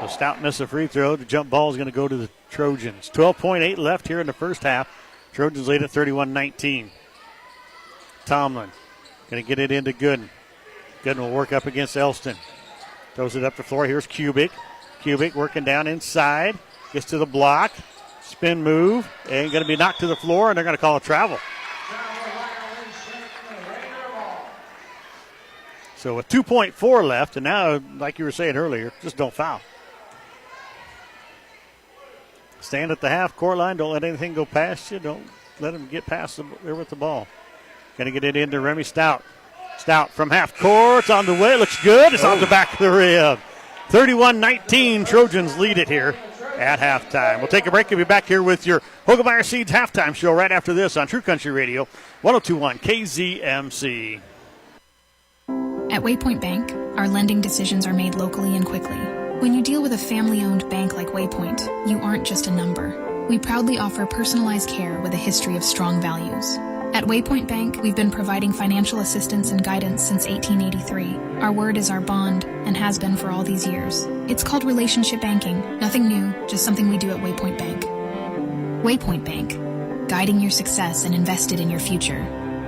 So Stout missed a free throw. The jump ball is going to go to the Trojans. 12.8 left here in the first half. Trojans lead at 31-19. Tomlin going to get it into Gooden. Gooden will work up against Elston. Throws it up the floor. Here's Kubik. Kubik working down inside. Gets to the block. Spin move. And going to be knocked to the floor, and they're going to call a travel. So with 2.4 left, and now, like you were saying earlier, just don't foul. Stand at the half-court line. Don't let anything go past you. Don't let them get past there with the ball. Going to get it into Remy Stout. Stout from half court on the way. Looks good. It's on the back of the rim. 31-19. Trojans lead it here at halftime. We'll take a break and be back here with your Hogemeyer Seeds halftime show right after this on True Country Radio, 102.1 KZMC. At Waypoint Bank, our lending decisions are made locally and quickly. When you deal with a family-owned bank like Waypoint, you aren't just a number. We proudly offer personalized care with a history of strong values. At Waypoint Bank, we've been providing financial assistance and guidance since 1883. Our word is our bond and has been for all these years. It's called relationship banking. Nothing new, just something we do at Waypoint Bank. Waypoint Bank, guiding your success and invested in your future.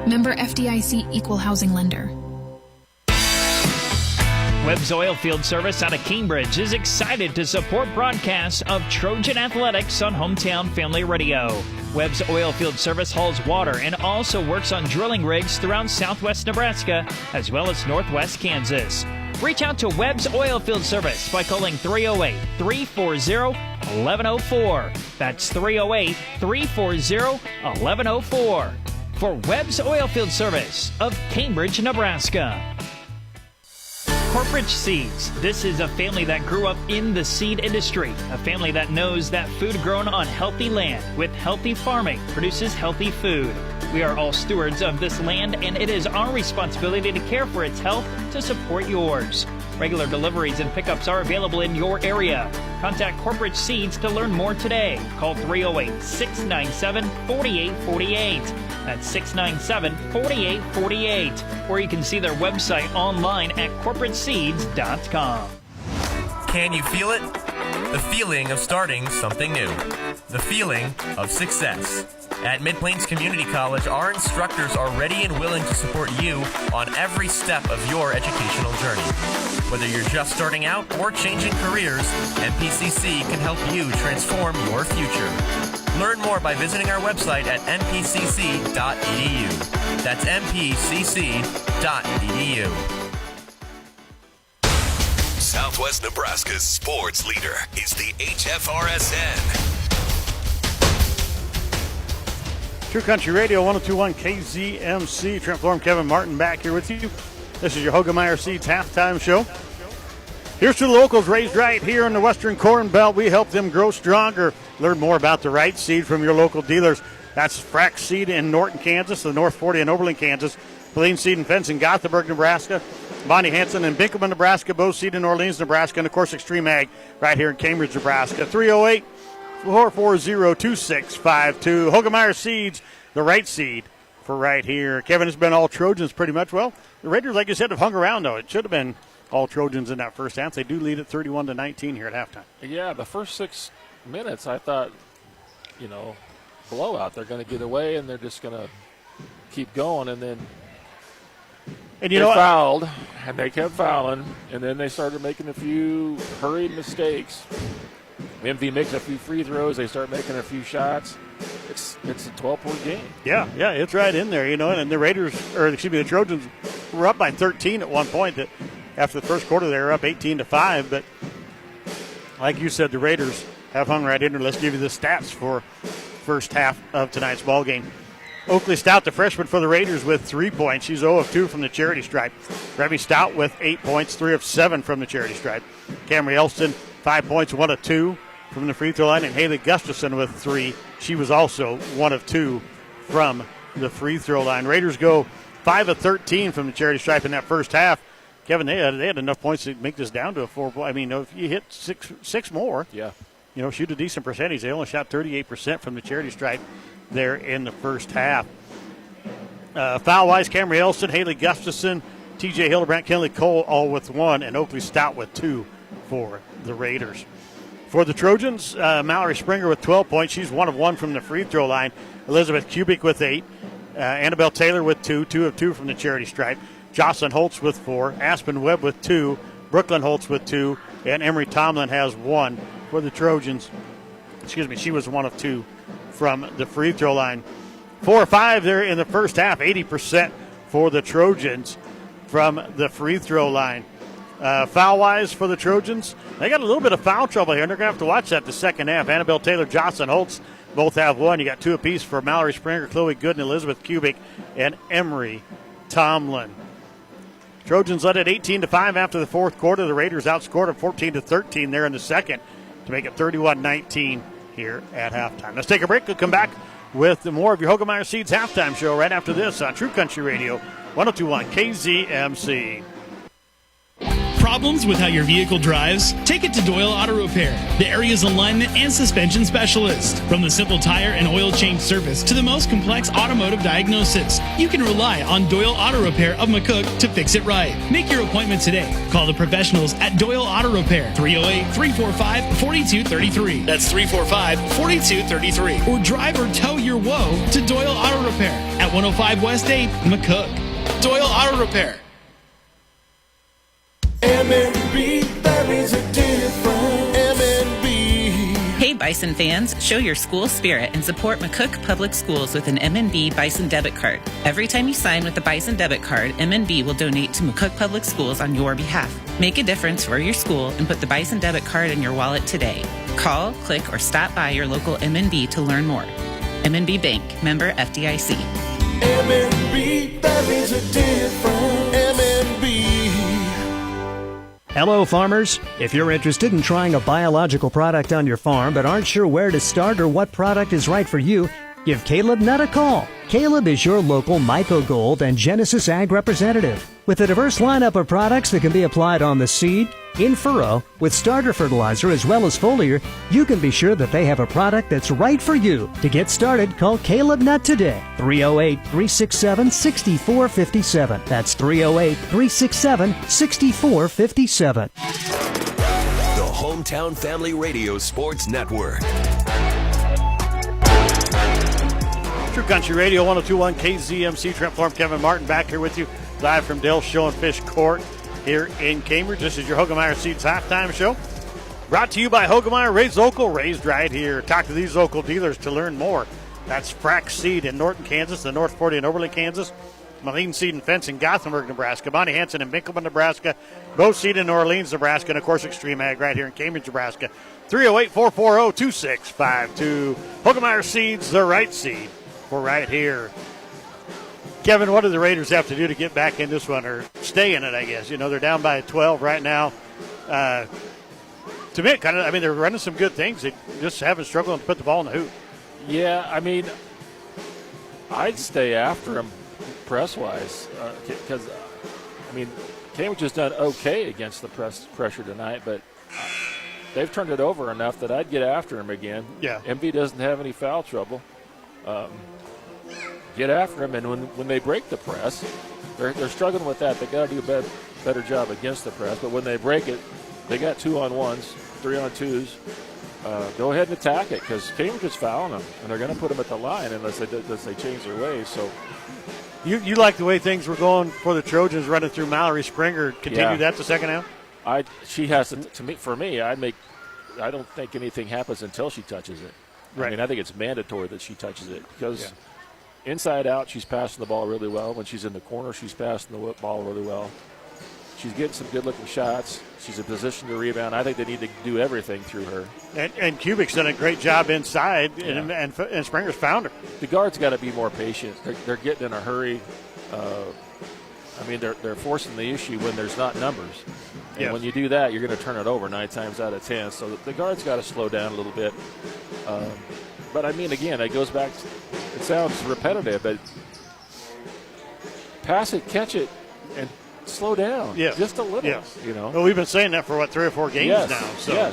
Member FDIC Equal Housing Lender. Webb's Oilfield Service out of Cambridge is excited to support broadcasts of Trojan Athletics on Hometown Family Radio. Webb's Oilfield Service hauls water and also works on drilling rigs throughout southwest Nebraska as well as northwest Kansas. Reach out to Webb's Oilfield Service by calling 308-340-1104. That's 308-340-1104. For Webb's Oilfield Service of Cambridge, Nebraska. Corporate Seeds. This is a family that grew up in the seed industry, a family that knows that food grown on healthy land with healthy farming produces healthy food. We are all stewards of this land, and it is our responsibility to care for its health to support yours. Regular deliveries and pickups are available in your area. Contact Corporate Seeds to learn more today. Call 308-697-4848. That's 697-4848. Or you can see their website online at corporateseeds.com. Can you feel it? The feeling of starting something new. The feeling of success. At Mid-Plains Community College, our instructors are ready and willing to support you on every step of your educational journey. Whether you're just starting out or changing careers, MPCC can help you transform your future. Learn more by visiting our website at mpcc.edu. That's mpcc.edu. Southwest Nebraska's sports leader is the HFRSN. True Country Radio, 102.1 KZMC. Trent Florham, Kevin Martin back here with you. This is your Hogemeyer Seeds halftime show. Here's to the locals raised right here in the Western Corn Belt. We help them grow stronger. Learn more about the right seed from your local dealers. That's Frax Seed in Norton, Kansas, the North 40 in Oberlin, Kansas. Plain Seed and Fence in Gothenburg, Nebraska. Bonnie Hansen in Binkelman, Nebraska. Bo Seed in Orleans, Nebraska. And, of course, Extreme Ag right here in Cambridge, Nebraska. 308-440-2652. Hogemeyer Seeds, the right seed for right here. Kevin, has been all Trojans pretty much. Well, the Raiders, like you said, have hung around, though. It should have been all Trojans in that first half. They do lead at 31-19 here at halftime. Yeah, the first 6 minutes, I thought, blowout. They're going to get away, and they're just going to keep going. And then they fouled, and they kept fouling, and then they started making a few hurried mistakes. MV makes a few free throws. They start making a few shots. It's a 12-point game. Yeah, it's right in there, and the Trojans were up by 13 at one point. After the first quarter, they were up 18-5. But like you said, the Raiders have hung right in there. Let's give you the stats for first half of tonight's ball game. Oakley Stout, the freshman for the Raiders, with 3 points. She's 0 of 2 from the charity stripe. Remy Stout with 8 points, 3 of 7 from the charity stripe. Camry Elston, 5 points, 1 of 2 from the free throw line. And Haley Gustafson with 3. She was also 1 of 2 from the free throw line. Raiders go 5 of 13 from the charity stripe in that first half. Kevin, they had enough points to make this down to a 4-point. I mean, if you hit six more, shoot a decent percentage. They only shot 38% from the charity stripe there in the first half. Foul-wise, Camry Elston, Haley Gustafson, T.J. Hildebrandt, Kenley Cole all with 1, and Oakley Stout with 2 for the Raiders. For the Trojans, Mallory Springer with 12 points. She's 1 of 1 from the free throw line. Elizabeth Kubik with 8. Annabelle Taylor with 2 of 2 from the charity stripe. Jocelyn Holtz with 4. Aspen Webb with 2. Brooklyn Holtz with 2. And Emery Tomlin has 1 for the Trojans. She was 1 of 2 from the free throw line. 4 or 5 there in the first half. 80% for the Trojans from the free throw line. Foul-wise for the Trojans, they got a little bit of foul trouble here, and they're going to have to watch that the second half. Annabelle Taylor, Jocelyn Holtz both have 1. You got 2 apiece for Mallory Springer, Chloe Gooden, Elizabeth Kubik, and Emery Tomlin. Trojans led at 18-5 after the fourth quarter. The Raiders outscored them 14-13 there in the second to make it 31-19 here at halftime. Let's take a break. We'll come back with more of your Hogemeyer Seeds halftime show right after this on True Country Radio, 102.1 KZMC. Problems with how your vehicle drives? Take it to Doyle Auto Repair, the area's alignment and suspension specialist. From the simple tire and oil change service to the most complex automotive diagnosis, you can rely on Doyle Auto Repair of McCook to fix it right. Make your appointment today. Call the professionals at Doyle Auto Repair, 308-345-4233. That's 345-4233. Or drive or tow your woe to Doyle Auto Repair at 105 West 8, McCook. Doyle Auto Repair. MNB, that means a difference. MNB. Hey Bison fans, show your school spirit and support McCook Public Schools with an MNB Bison debit card. Every time you sign with the Bison debit card, MNB will donate to McCook Public Schools on your behalf. Make a difference for your school and put the Bison debit card in your wallet today. Call, click, or stop by your local MNB to learn more. MNB Bank, member FDIC. MNB, that means a difference. MNB. Hello, farmers. If you're interested in trying a biological product on your farm but aren't sure where to start or what product is right for you, give Caleb Nutt a call. Caleb is your local Myco Gold and Genesis Ag representative. With a diverse lineup of products that can be applied on the seed, in furrow, with starter fertilizer as well as foliar, you can be sure that they have a product that's right for you. To get started, call Caleb Nutt today. 308-367-6457. That's 308-367-6457. The Hometown Family Radio Sports Network. True Country Radio, 102.1 KZMC. Trent Florm, Kevin Martin back here with you live from Dale Show and Fish Court here in Cambridge. This is your Hogemeyer Seeds halftime show. Brought to you by Hogemeyer, raised local, raised right here. Talk to these local dealers to learn more. That's Frack Seed in Norton, Kansas, the North 40 in Oberlin, Kansas. Moline Seed and Fence in Gothenburg, Nebraska. Bonnie Hansen in Winkelman, Nebraska. Bo Seed in New Orleans, Nebraska. And, of course, Extreme Ag right here in Cambridge, Nebraska. 308-440-2652. Hogemeyer Seeds, the right seed for right here. Kevin, what do the Raiders have to do to get back in this one or stay in it, I guess? You know, they're down by 12 right now. To me, they're running some good things. They just haven't struggled to put the ball in the hoop. Yeah, I mean, I'd stay after them press-wise because, Cambridge has done okay against the pressure tonight, but they've turned it over enough that I'd get after them again. Yeah. MV doesn't have any foul trouble. Get after them, and when they break the press, they're struggling with that. They got to do a better job against the press. But when they break it, they got 2-on-1s, 3-on-2s. Go ahead and attack it because Cambridge is fouling them, and they're going to put them at the line unless they change their ways. So, you like the way things were going for the Trojans running through Mallory Springer. Continue that the second half. She has to me. For me, I don't think anything happens until she touches it. Right. I think it's mandatory that she touches it because. Inside out, she's passing the ball really well. When she's in the corner, she's passing the ball really well. She's getting some good-looking shots. She's in position to rebound. I think they need to do everything through her. And Kubik's done a great job inside, and Springer's found her. The guards got to be more patient. They're getting in a hurry. They're forcing the issue when there's not numbers. And when you do that, you're going to turn it over 9 times out of 10. So the guards got to slow down a little bit. But, again, it goes back to, it sounds repetitive, but pass it, catch it, and slow down just a little. Well, we've been saying that for, 3 or 4 games now. So,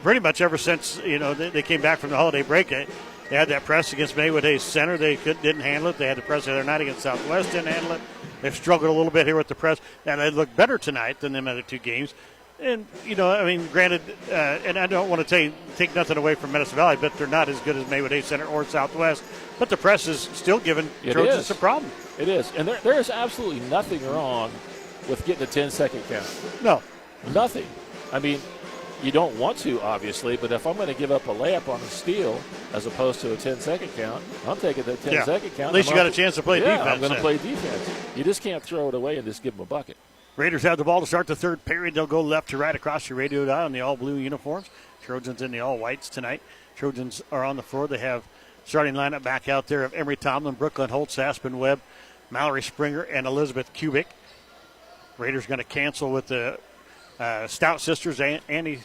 pretty much ever since, they came back from the holiday break, they had that press against Maywood Center. They didn't handle it. They had the press the other night against Southwest, didn't handle it. They've struggled a little bit here with the press, and they look better tonight than them other 2 games. And, granted, and I don't want to take nothing away from Medicine Valley, but they're not as good as Maywood Center or Southwest. But the press is still giving Trojans a problem. It is. And there is absolutely nothing wrong with getting a 10-second count. No. Nothing. You don't want to, obviously, but if I'm going to give up a layup on a steal as opposed to a 10-second count, I'm taking the 10-second count. At least you got a chance to play defense. I'm going to play defense. You just can't throw it away and just give them a bucket. Raiders have the ball to start the third period. They'll go left to right across your radio dial in the all-blue uniforms. Trojans in the all-whites tonight. Trojans are on the floor. They have starting lineup back out there of Emery Tomlin, Brooklyn Holtz, Aspen Webb, Mallory Springer, and Elizabeth Kubik. Raiders going to cancel with the Stout sisters, Annie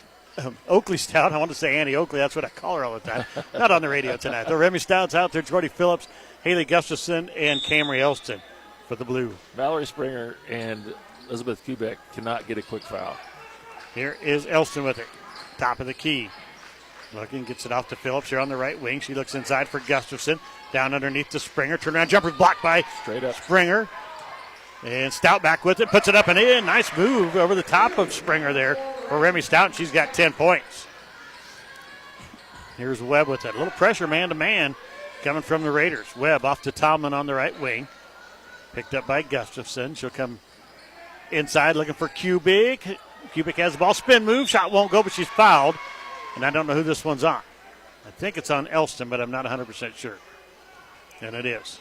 Oakley Stout. I want to say Annie Oakley. That's what I call her all the time. Not on the radio tonight. The Remy Stout's out there. Jordy Phillips, Haley Gustafson, and Camry Elston for the Blue. Mallory Springer and Elizabeth Kubek cannot get a quick foul. Here is Elston with it. Top of the key. Looking, gets it off to Phillips here on the right wing. She looks inside for Gustafson. Down underneath to Springer. Turnaround jumper blocked by straight up Springer. And Stout back with it. Puts it up and in. Nice move over the top of Springer there for Remy Stout. She's got 10 points. Here's Webb with it. A little pressure man-to-man coming from the Raiders. Webb off to Tomlin on the right wing. Picked up by Gustafson. She'll come inside looking for Kubik. Kubik has the ball. Spin move. Shot won't go, but she's fouled. And I don't know who this one's on. I think it's on Elston, but I'm not 100% sure. And it is.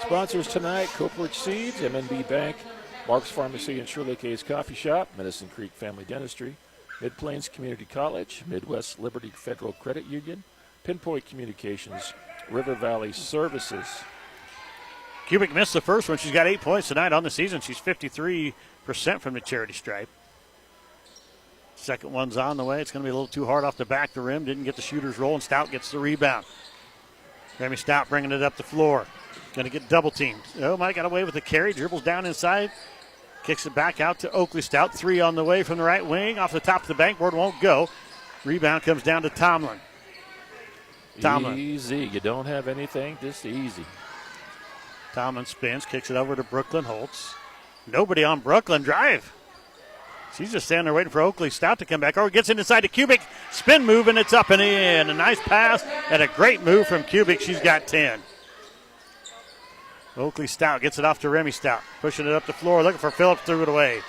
Sponsors tonight, Coperidge Seeds, MNB Bank, Mark's Pharmacy and Shirley K's Coffee Shop, Medicine Creek Family Dentistry, Mid-Plains Community College, Midwest Liberty Federal Credit Union, Pinpoint Communications, River Valley Services. Kubik missed the first one. She's got 8 points tonight on the season. She's 53% from the charity stripe. Second one's on the way. It's going to be a little too hard off the back of the rim. Didn't get the shooter's roll, and Stout gets the rebound. Remy Stout bringing it up the floor. Going to get double teamed. Oh, might have got away with the carry. Dribbles down inside. Kicks it back out to Oakley Stout. 3 on the way from the right wing. Off the top of the backboard, won't go. Rebound comes down to Tomlin. Easy. You don't have anything, just easy. Tomlin spins, kicks it over to Brooklyn Holtz. Nobody on Brooklyn. Drive. She's just standing there waiting for Oakley Stout to come back. Or gets it inside to Kubik. Spin move, and it's up and in. A nice pass and a great move from Kubik. She's got 10. Oakley Stout gets it off to Remy Stout. Pushing it up the floor, looking for Phillips, threw it away.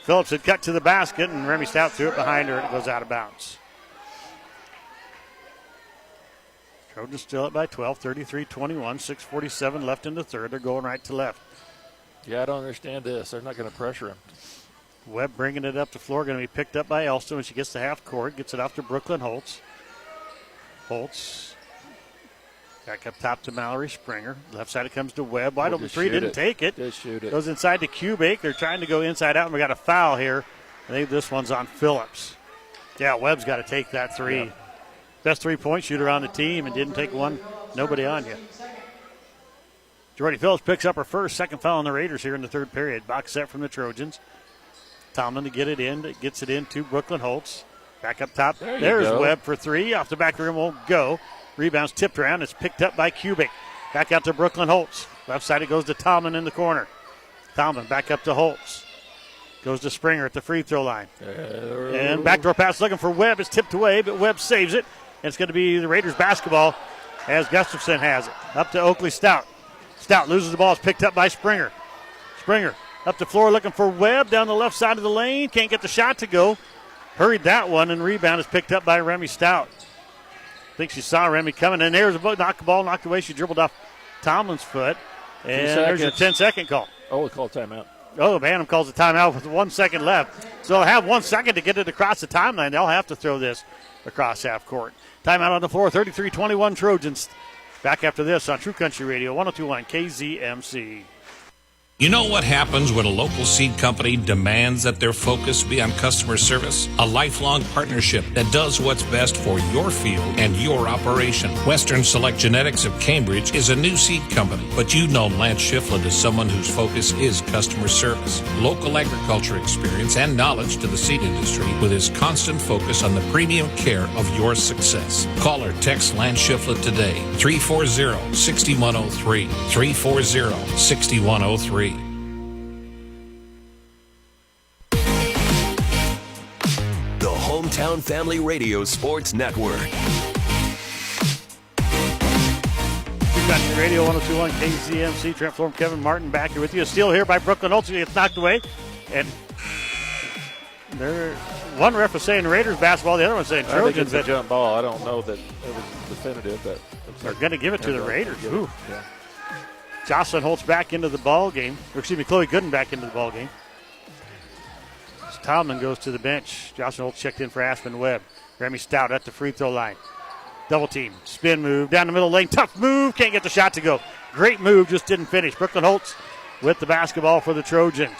Phillips had cut to the basket, and Remy Stout threw it behind her, and it goes out of bounds. Trojans still up by 12, 33-21, 6:47 left in the third. They're going right to left. Yeah, I don't understand this. They're not going to pressure him. Webb bringing it up the floor, going to be picked up by Elston when she gets to half court. Gets it off to Brooklyn Holtz. Holtz back up top to Mallory Springer. Left side it comes to Webb. Wide open three, didn't take it. Just shoot it. Goes inside to Kubik. They're trying to go inside out, and we got a foul here. I think this one's on Phillips. Yeah, Webb's got to take that three. Yeah. Best three-point shooter on the team and didn't take one. Nobody on you. Jordy Phillips picks up her first, second foul on the Raiders here in the third period. Box set from the Trojans. Tomlin to get it in. Gets it in to Brooklyn Holtz. Back up top. There's Webb for three. Off the back of the rim, won't go. Rebounds tipped around. It's picked up by Kubik. Back out to Brooklyn Holtz. Left side it goes to Tomlin in the corner. Tomlin back up to Holtz. Goes to Springer at the free throw line. And backdoor pass looking for Webb. It's tipped away, but Webb saves it. And it's going to be the Raiders basketball as Gustafson has it. Up to Oakley Stout. Stout loses the ball. It's picked up by Springer. Springer up the floor looking for Webb down the left side of the lane. Can't get the shot to go. Hurried that one, and rebound is picked up by Remy Stout. I think she saw Remy coming, and there's a ball knocked away. She dribbled off Tomlin's foot. And there's your 10-second call. Oh, we call timeout. Oh, Bantam calls a timeout with 1 second left. So they'll have 1 second to get it across the timeline. They'll have to throw this across half court. Timeout on the floor, 33-21 Trojans. Back after this on True Country Radio, 102.1 KZMC. You know what happens when a local seed company demands that their focus be on customer service? A lifelong partnership that does what's best for your field and your operation. Western Select Genetics of Cambridge is a new seed company, but you know Lance Shiflett is someone whose focus is customer service, local agriculture experience, and knowledge to the seed industry with his constant focus on the premium care of your success. Call or text Lance Shiflett today, 340-6103, 340-6103. The Hometown Family Radio Sports Network. Country Radio 102.1 KZMC. Trent Florm, Kevin Martin back here with you. Still here by Brooklyn Holtz. Gets knocked away. And one ref was saying Raiders basketball, the other one saying Trojans. I think it's a jump ball. I don't know that it was definitive, but they're going to give it to the Raiders. Yeah. Jocelyn Holtz back into the ball game. Or excuse me, Chloe Gooden back into the ball game. Tomlin goes to the bench. Jocelyn Holtz checked in for Aspen Webb. Remy Stout at the free throw line. Double team. Spin move. Down the middle lane. Tough move. Can't get the shot to go. Great move. Just didn't finish. Brooklyn Holtz with the basketball for the Trojans.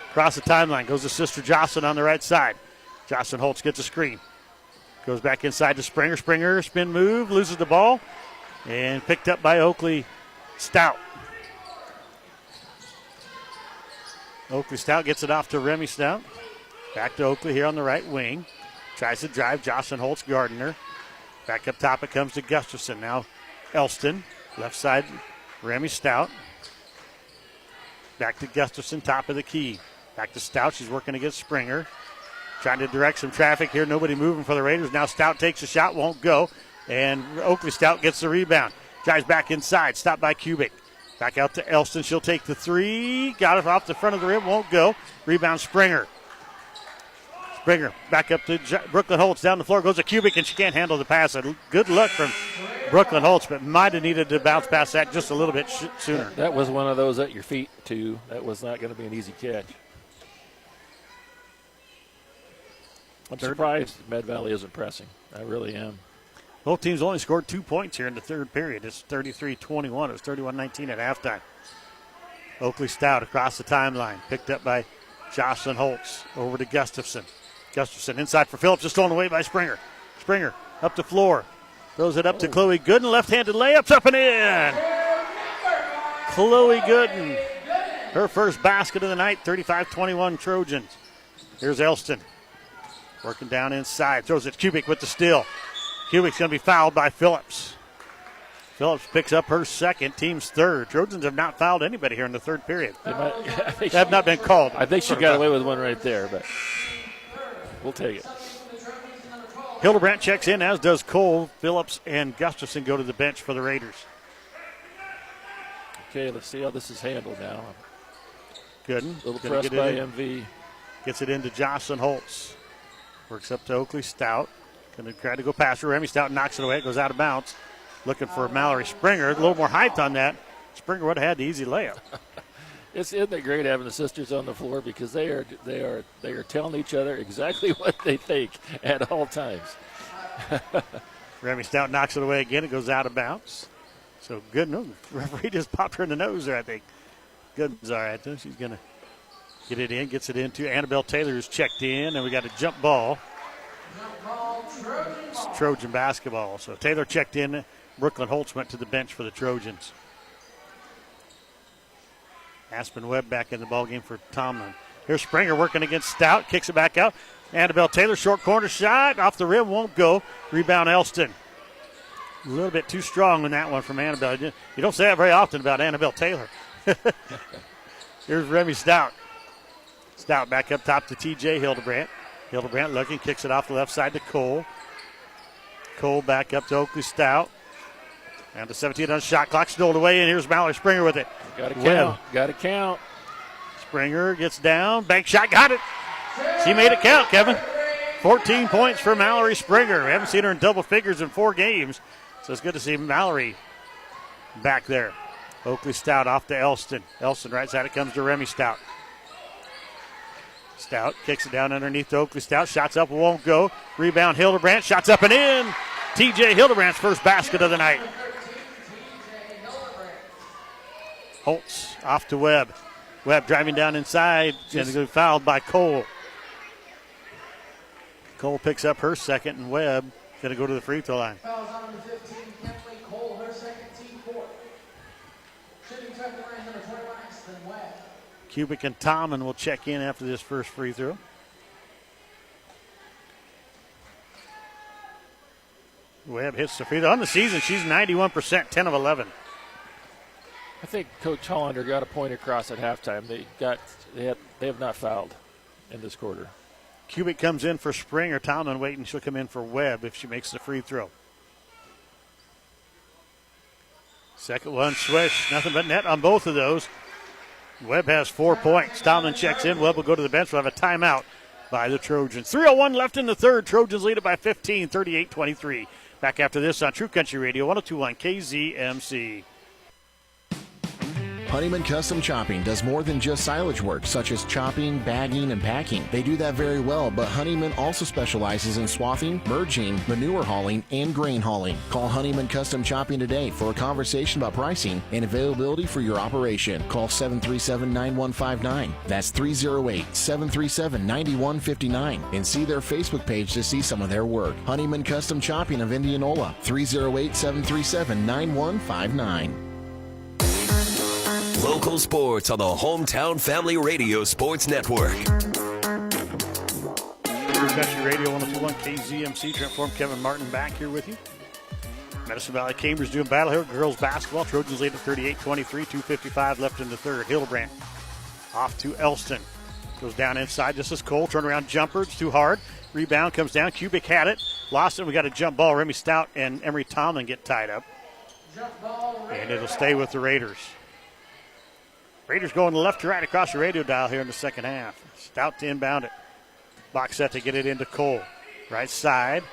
Across the timeline goes to Sister Jocelyn on the right side. Jocelyn Holtz gets a screen. Goes back inside to Springer. Springer, spin move, loses the ball, and picked up by Oakley Stout. Oakley Stout gets it off to Remy Stout. Back to Oakley here on the right wing. Tries to drive. Jocelyn Holtz guarding her. Back up top it comes to Gustafson. Now Elston. Left side, Remy Stout. Back to Gustafson, top of the key. Back to Stout. She's working against Springer. Trying to direct some traffic here. Nobody moving for the Raiders. Now Stout takes a shot, won't go. And Oakley Stout gets the rebound. Drives back inside. Stopped by Kubik. Back out to Elston. She'll take the three. Got it off the front of the rim. Won't go. Rebound Springer. Springer back up to Brooklyn Holtz. Down the floor goes to Kubik, and she can't handle the pass. A good look from Brooklyn Holtz, but might have needed to bounce past that just a little bit sooner. That was one of those at your feet, too. That was not going to be an easy catch. I'm surprised Med Valley isn't pressing. I really am. Both teams only scored 2 points here in the third period. It's 33-21. It was 31-19 at halftime. Oakley Stout across the timeline. Picked up by Jocelyn Holtz. Over to Gustafson. Gustafson inside for Phillips. Just stolen away by Springer. Springer up the floor. Throws it up to Chloe Gooden. Left-handed layups up and in. Chloe Gooden. Her first basket of the night. 35-21 Trojans. Here's Elston. Working down inside. Throws it to Kubik with the steal. Kubik's going to be fouled by Phillips. Phillips picks up her second, team's third. Trojans have not fouled anybody here in the third period. They have not been called. I think she got away with one right there, but we'll take it. Hildebrandt checks in, as does Cole. Phillips and Gustafson go to the bench for the Raiders. Okay, let's see how this is handled now. Gooden. Little press by MV. Gets it into Jocelyn Holtz. Works up to Oakley Stout. Going to try to go past her. Remy Stout knocks it away. It goes out of bounds. Looking for Mallory Springer. A little more height on that. Springer would have had the easy layup. Isn't it great having the sisters on the floor because they are telling each other exactly what they think at all times. Remy Stout knocks it away again. It goes out of bounds. So good. No, the referee just popped her in the nose there, I think. Gooden's all right, though. She's going to get it in. Gets it into Annabelle Taylor, who's checked in. And we got a jump ball. It's Trojan basketball. So Taylor checked in. Brooklyn Holtz went to the bench for the Trojans. Aspen Webb back in the ballgame for Tomlin. Here's Springer working against Stout. Kicks it back out. Annabelle Taylor, short corner shot. Off the rim, won't go. Rebound Elston. A little bit too strong on that one from Annabelle. You don't say that very often about Annabelle Taylor. Here's Remy Stout. Stout back up top to TJ Hildebrandt. Hildebrandt looking, kicks it off the left side to Cole. Cole back up to Oakley Stout. Down to 17 on shot clock, stolen away, and here's Mallory Springer with it. Got to count. Got to count. Springer gets down, bank shot, got it. She made it count, Kevin. 14 points for Mallory Springer. We haven't seen her in double figures in 4 games, so it's good to see Mallory back there. Oakley Stout off to Elston. Elston right side, it comes to Remy Stout. Stout kicks it down underneath to Oakley Stout. Shots up, won't go. Rebound Hildebrandt. Shots up and in. TJ Hildebrandt's first basket of the night. Holtz off to Webb. Webb driving down inside. Going to be fouled by Cole. Cole picks up her second, and Webb going to go to the free throw line. Kubik and Tomlin will check in after this first free throw. Webb hits the free throw. On the season, she's 91%, 10 of 11. I think Coach Hollander got a point across at halftime. They have not fouled in this quarter. Kubik comes in for Springer. Tomlin waiting. She'll come in for Webb if she makes the free throw. Second one, swish. Nothing but net on both of those. Webb has 4 points. Tomlin checks in. Webb will go to the bench. We'll have a timeout by the Trojans. 3:01 left in the third. Trojans lead it by 15, 38-23. Back after this on True Country Radio, 102.1 KZMC. Honeyman Custom Chopping does more than just silage work, such as chopping, bagging, and packing. They do that very well, but Honeyman also specializes in swathing, merging, manure hauling, and grain hauling. Call Honeyman Custom Chopping today for a conversation about pricing and availability for your operation. Call 737-9159. That's 308-737-9159. And see their Facebook page to see some of their work. Honeyman Custom Chopping of Indianola, 308-737-9159. Local sports on the Hometown Family Radio Sports Network. Country Radio 102.1 KZMC. Trent Form, Kevin Martin back here with you. Medicine Valley Cambridge doing battle here. Girls basketball. Trojans lead at 38-23. 2:55 left in the third. Hildebrandt off to Elston. Goes down inside. This is Cole. Turnaround jumper. It's too hard. Rebound comes down. Kubik had it. Lost it. We got a jump ball. Remy Stout and Emery Tomlin get tied up. And it'll stay with the Raiders. Raiders going left to right across the radio dial here in the second half. Stout to inbound it. Box set to get it into Cole. Right side.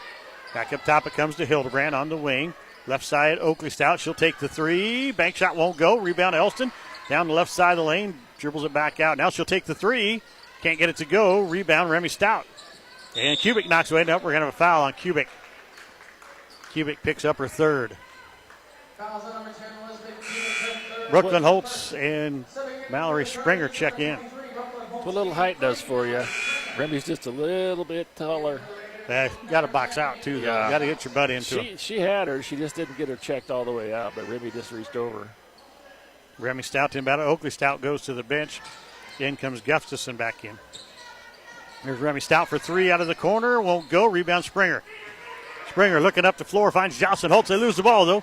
Back up top it comes to Hildebrandt on the wing. Left side, Oakley Stout. She'll take the three. Bank shot won't go. Rebound Elston. Down the left side of the lane. Dribbles it back out. Now she'll take the three. Can't get it to go. Rebound Remy Stout. And Kubik knocks away. Nope, we're going to have a foul on Kubik. Kubik picks up her third. Brooklyn Holtz and Mallory Springer check in. That's what a little height does for you. Remy's just a little bit taller. Got to box out, too, though. Yeah. Got to get your butt into it. She had her. She just didn't get her checked all the way out, but Remy just reached over. Remy Stout to inbound it. Oakley Stout goes to the bench. In comes Gustafson back in. There's Remy Stout for three out of the corner. Won't go. Rebound Springer. Springer looking up the floor. Finds Jocelyn Holtz. They lose the ball, though.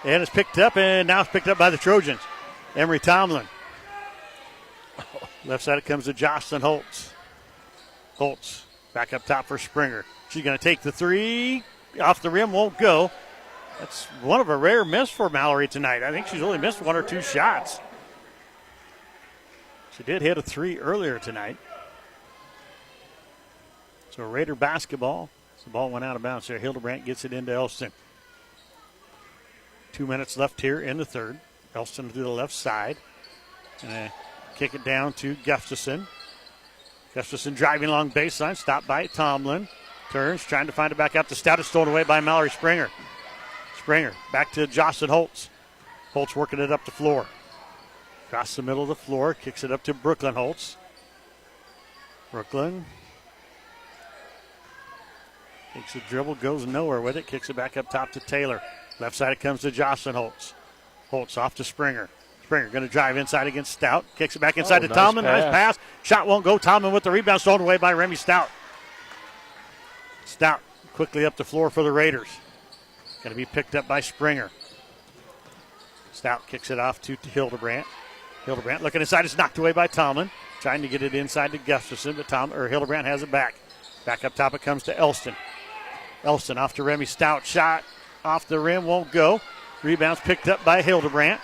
And it's picked up, and now it's picked up by the Trojans. Emery Tomlin. Left side it comes to Jocelyn Holtz. Holtz back up top for Springer. She's going to take the three. Off the rim, won't go. That's one of a rare miss for Mallory tonight. I think she's only missed one or two shots. She did hit a three earlier tonight. So Raider basketball. The ball went out of bounds there. Hildebrandt gets it into Elston. 2 minutes left here in the third. Elston to the left side. And kick it down to Gustafson. Gustafson driving along baseline. Stopped by Tomlin. Turns, trying to find it back out to Stout. It's stolen away by Mallory Springer. Springer back to Jocelyn Holtz. Holtz working it up the floor. Across the middle of the floor. Kicks it up to Brooklyn Holtz. Brooklyn takes a dribble, goes nowhere with it. Kicks it back up top to Taylor. Left side it comes to Jocelyn Holtz. Holtz off to Springer. Springer going to drive inside against Stout. Kicks it back inside to Tomlin. Nice pass. Shot won't go. Tomlin with the rebound stolen away by Remy Stout. Stout quickly up the floor for the Raiders. Going to be picked up by Springer. Stout kicks it off to Hildebrandt. Hildebrandt looking inside. It's knocked away by Tomlin. Trying to get it inside to Gustafson, but Hildebrandt has it back. Back up top it comes to Elston. Elston off to Remy Stout. Shot off the rim, won't go. Rebounds picked up by Hildebrandt.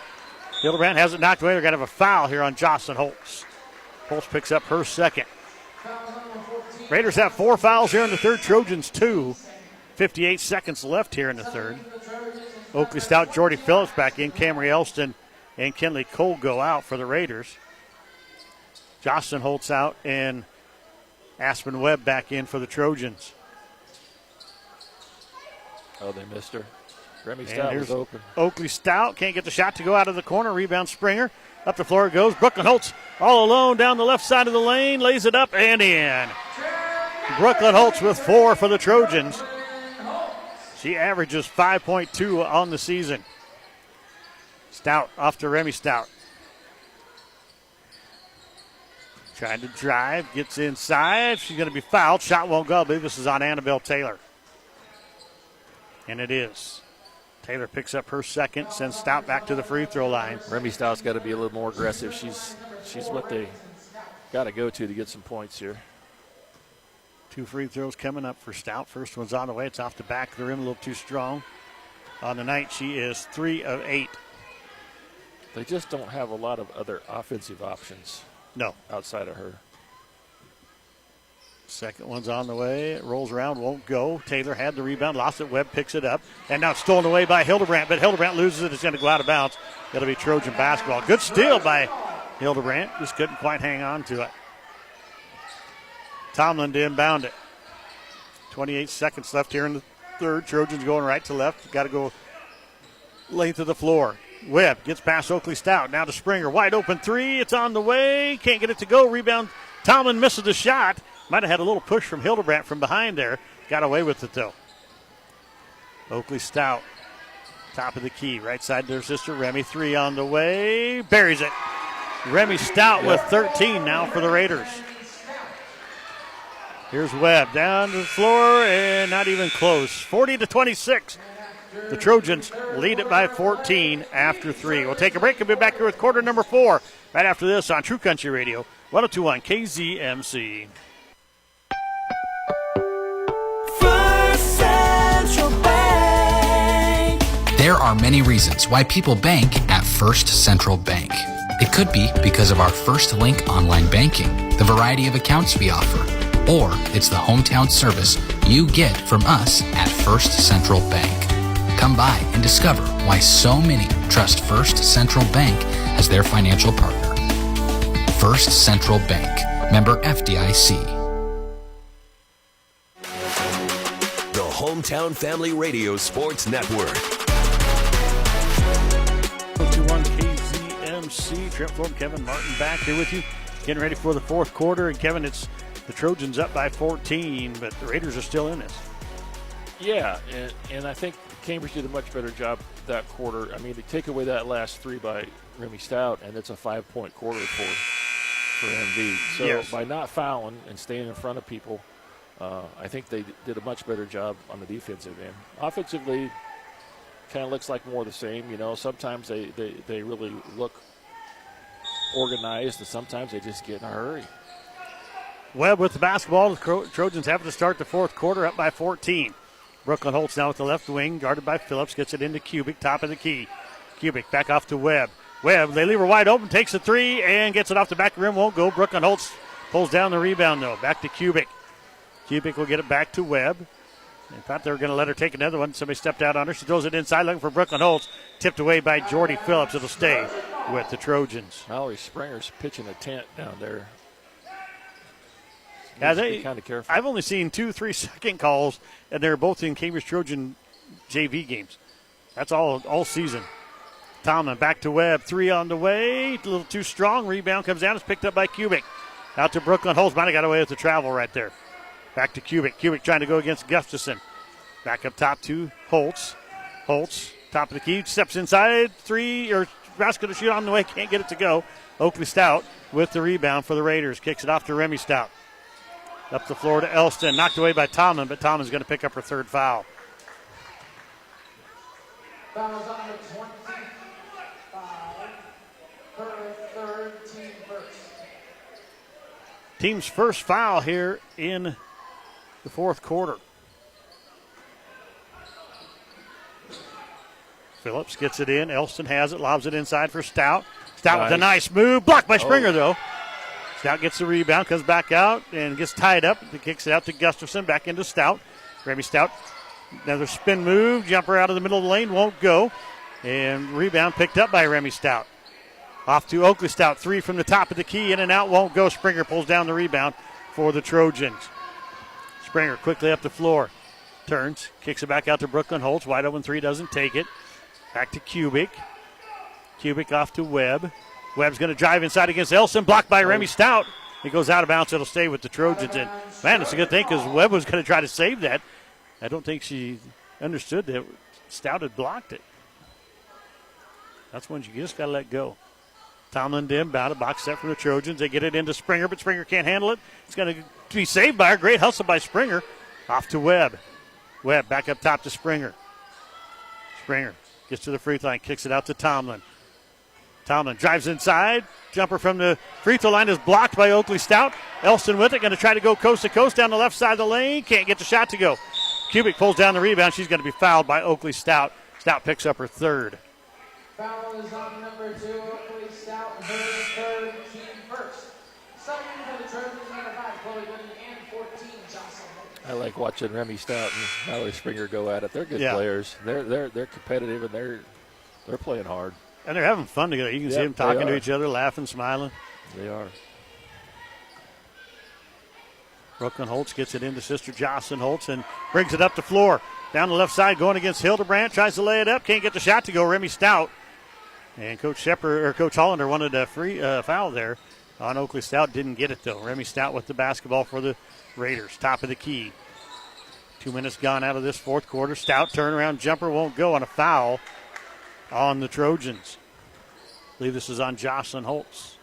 Hildebrandt has it knocked away. They're going to have a foul here on Jocelyn Holtz. Holtz picks up her second. Raiders have 4 fouls here in the third. Trojans 2. 58 seconds left here in the third. Oakley Stout, Jordy Phillips back in. Camry Elston and Kenley Cole go out for the Raiders. Jocelyn Holtz out and Aspen Webb back in for the Trojans. Oh, they missed her. Remy Stout was open. Oakley Stout can't get the shot to go out of the corner. Rebound Springer. Up the floor it goes. Brooklyn Holtz all alone down the left side of the lane. Lays it up and in. Brooklyn Holtz with 4 for the Trojans. She averages 5.2 on the season. Stout off to Remy Stout. Trying to drive. Gets inside. She's going to be fouled. Shot won't go. I believe this is on Annabelle Taylor. And it is. Taylor picks up her second, sends Stout back to the free throw line. Remy Stout's got to be a little more aggressive. She's what they got to go to get some points here. 2 free throws coming up for Stout. First one's on the way. It's off the back of the rim, a little too strong. On the night, she is 3 of 8. They just don't have a lot of other offensive options. No. Outside of her. Second one's on the way. It rolls around, won't go. Taylor had the rebound, lost it. Webb picks it up. And now it's stolen away by Hildebrandt, but Hildebrandt loses it. It's going to go out of bounds. It'll be Trojan basketball. Good steal by Hildebrandt. Just couldn't quite hang on to it. Tomlin to inbound it. 28 seconds left here in the third. Trojans going right to left. Got to go length of the floor. Webb gets past Oakley Stout. Now to Springer. Wide open three. It's on the way. Can't get it to go. Rebound. Tomlin misses the shot. Might have had a little push from Hildebrandt from behind there. Got away with it, though. Oakley Stout. Top of the key. Right side to their sister. Remy, three on the way. Buries it. Remy Stout with 13 now for the Raiders. Here's Webb down to the floor and not even close. 40-26. The Trojans lead it by 14 after three. We'll take a break and be back here with quarter number 4 right after this on True Country Radio, 102.1 KZMC. First Central Bank. There are many reasons why people bank at First Central Bank. It could be because of our First Link online banking, the variety of accounts we offer, or it's the hometown service you get from us at First Central Bank. Come by and discover why so many trust First Central Bank as their financial partner. First Central Bank, member FDIC. The Hometown Family Radio Sports Network. 102.1 KZMC. Trent Ford, Kevin Martin back here with you. Getting ready for the fourth quarter. And Kevin, it's the Trojans up by 14, but the Raiders are still in this. Yeah, and I think Cambridge did a much better job that quarter. I mean, to take away that last three by Remy Stout, and it's a 5-point quarter for MV. So yes, by not fouling and staying in front of people, I think they did a much better job on the defensive end. Offensively, kind of looks like more of the same. You know, sometimes they really look organized, and sometimes they just get in a hurry. Webb with the basketball. The Trojans having to start the fourth quarter up by 14. Brooklyn Holtz now with the left wing, guarded by Phillips, gets it into Kubik, top of the key. Kubik back off to Webb. Webb, they leave her wide open, takes a three, and gets it off the back of the rim, won't go. Brooklyn Holtz pulls down the rebound, though. Back to Kubik. Kubik will get it back to Webb. They thought they were going to let her take another one. Somebody stepped out on her. She throws it inside, looking for Brooklyn Holtz. Tipped away by Jordy Phillips. It'll stay with the Trojans. Mallory Springer's pitching a tent down there. Yeah, be kind of careful. I've only seen 2 3-second calls, and they're both in Cambridge Trojan JV games. That's all season. Tomlin back to Webb. Three on the way. A little too strong. Rebound comes down. It's picked up by Kubik. Out to Brooklyn Holtz. Might have got away with the travel right there. Back to Kubik. Kubik trying to go against Gustafson. Back up top to Holtz. Holtz, top of the key. Steps inside. Three, or basket to shoot on the way. Can't get it to go. Oakley Stout with the rebound for the Raiders. Kicks it off to Remy Stout. Up the floor to Elston. Knocked away by Tomlin, but Tomlin's going to pick up her third foul. Fouls on the 25. Her third, team first. Team's first foul here in the fourth quarter. Phillips gets it in. Elston has it, lobs it inside for Stout. Stout with a nice move. Blocked by Springer, though. Stout gets the rebound, comes back out, and gets tied up. He kicks it out to Gustafson, back into Stout. Remy Stout, another spin move. Jumper out of the middle of the lane, won't go. And rebound picked up by Remy Stout. Off to Oakley Stout, three from the top of the key, in and out, won't go. Springer pulls down the rebound for the Trojans. Springer quickly up the floor. Turns, kicks it back out to Brooklyn Holtz. Wide open three, doesn't take it. Back to Kubik. Kubik off to Webb. Webb's going to drive inside against Elson, blocked by Remy Stout. He goes out of bounds. It'll stay with the Trojans. And, man, it's a good thing because Webb was going to try to save that. I don't think she understood that Stout had blocked it. That's one you just got to let go. Tomlin dim, about a box set from the Trojans. They get it into Springer, but Springer can't handle it. It's going to be saved by her. Great hustle by Springer. Off to Webb. Webb back up top to Springer. Springer gets to the free throw line, kicks it out to Tomlin. Tomlin drives inside. Jumper from the free throw line is blocked by Oakley Stout. Elston with it, going to try to go coast to coast down the left side of the lane. Can't get the shot to go. Kubik pulls down the rebound. She's going to be fouled by Oakley Stout. Stout picks up her third. Foul is on number 2, Oakley Stout, her third, team first. Second for the Trojans, number 5, Chloe Goodman, and 14 I like watching Remy Stout and Mallory Springer go at it. They're good players. They're competitive, and they're playing hard. And they're having fun together. You can see them talking to each other, laughing, smiling. They are. Brooklyn Holtz gets it into sister Jocelyn Holtz and brings it up the floor. Down the left side, going against Hildebrandt. Tries to lay it up. Can't get the shot to go. Remy Stout. And Coach Hollander wanted a free foul there on Oakley Stout. Didn't get it, though. Remy Stout with the basketball for the Raiders. Top of the key. 2 minutes gone out of this fourth quarter. Stout turnaround jumper won't go on a foul on the Trojans. I believe this is on Jocelyn Holtz.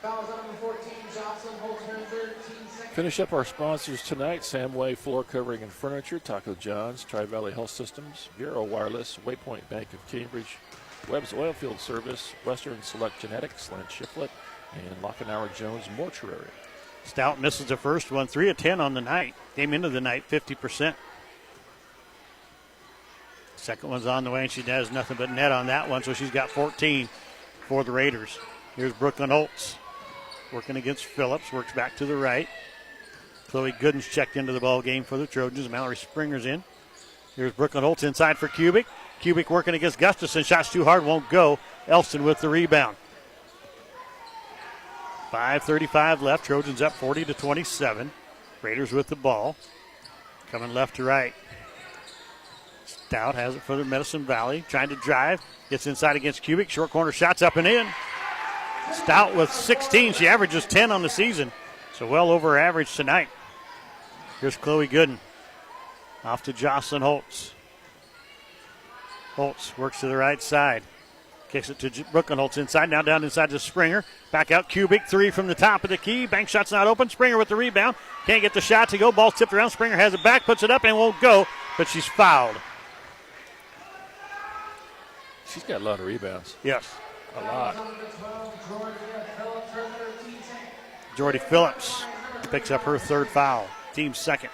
Fouls on number 14, Jocelyn Holtz, 13 seconds. Finish up our sponsors tonight: Samway Floor Covering and Furniture, Taco John's, Tri-Valley Health Systems, Vero Wireless, Waypoint Bank of Cambridge, Webb's Oilfield Service, Western Select Genetics, Lance Shiflett, and Lockenauer Jones Mortuary. Stout misses the first one. 3 of 10 on the night. Came into the night 50%. Second one's on the way, and she does nothing but net on that one, so she's got 14 for the Raiders. Here's Brooklyn Holtz working against Phillips. Works back to the right. Chloe Gooden's checked into the ball game for the Trojans. Mallory Springer's in. Here's Brooklyn Holtz inside for Kubik. Kubik working against Gustafson. Shots too hard, won't go. Elston with the rebound. 5:35 left. Trojans up 40-27. Raiders with the ball. Coming left to right. Stout has it for the Medicine Valley. Trying to drive. Gets inside against Kubik. Short corner shots up and in. Stout with 16. She averages 10 on the season. So well over her average tonight. Here's Chloe Gooden. Off to Jocelyn Holtz. Holtz works to the right side. Kicks it to Brooklyn Holtz inside. Now down inside to Springer. Back out Kubik. 3 from the top of the key. Bank shot's not open. Springer with the rebound. Can't get the shot to go. Ball tipped around. Springer has it back. Puts it up and won't go. But she's fouled. She's got a lot of rebounds. Yes. A lot. Jordy Phillips picks up her third foul. Team second.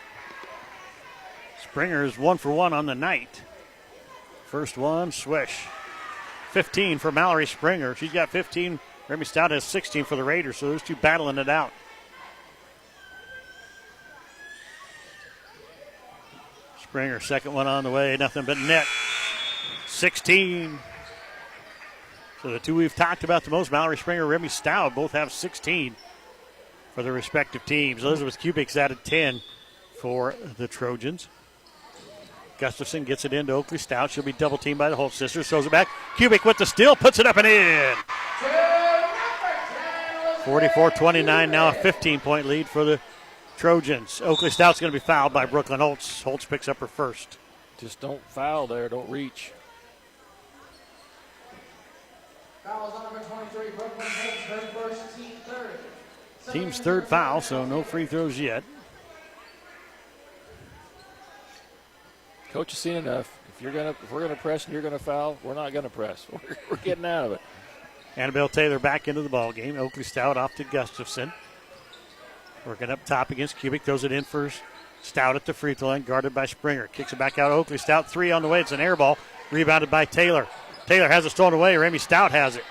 Springer is 1 for 1 on the night. First one, swish. 15 for Mallory Springer. She's got 15. Remy Stout has 16 for the Raiders, so those two battling it out. Springer, second one on the way. Nothing but net. 16. So the two we've talked about the most, Mallory Springer, Remy Stout, both have 16 for their respective teams. Elizabeth Kubik's added 10 for the Trojans. Gustafson gets it into Oakley Stout. She'll be double teamed by the Holt sisters. Throws it back. Kubik with the steal, puts it up and in. 44-29, now a 15-point lead for the Trojans. Oakley Stout's going to be fouled by Brooklyn Holtz. Holtz picks up her first. Just don't foul there. Don't reach. Fouls on number 23, Brooklyn Holtz, her first, team third. Team's third foul, so no free throws yet. Coach has seen enough. If we're gonna press and you're gonna foul, we're not gonna press. We're getting out of it. Annabelle Taylor back into the ball game. Oakley Stout off to Gustafson. Working up top against Kubik. Throws it in for Stout at the free throw line, guarded by Springer. Kicks it back out. Oakley Stout, 3 on the way. It's an air ball. Rebounded by Taylor. Taylor has it stolen away. Remy Stout has it.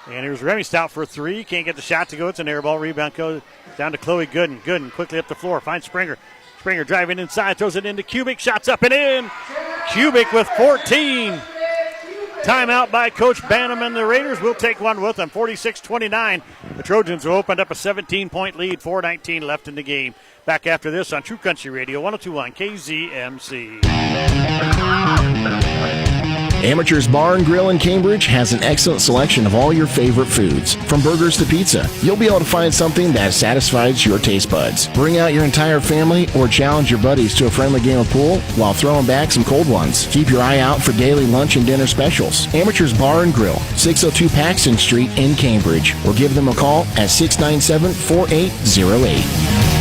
And here's Remy Stout for 3. Can't get the shot to go. It's an air ball. Rebound goes down to Chloe Gooden. Gooden quickly up the floor. Finds Springer. Springer driving inside. Throws it into Kubik. Shots up and in. Kubik with 14. Timeout by Coach Bannerman. The Raiders will take one with them. 46-29. The Trojans have opened up a 17-point lead. 4:19 left in the game. Back after this on True Country Radio 102.1 KZMC. Amateurs Bar and Grill in Cambridge has an excellent selection of all your favorite foods. From burgers to pizza, you'll be able to find something that satisfies your taste buds. Bring out your entire family or challenge your buddies to a friendly game of pool while throwing back some cold ones. Keep your eye out for daily lunch and dinner specials. Amateurs Bar and Grill, 602 Paxton Street in Cambridge, or give them a call at 697-4808.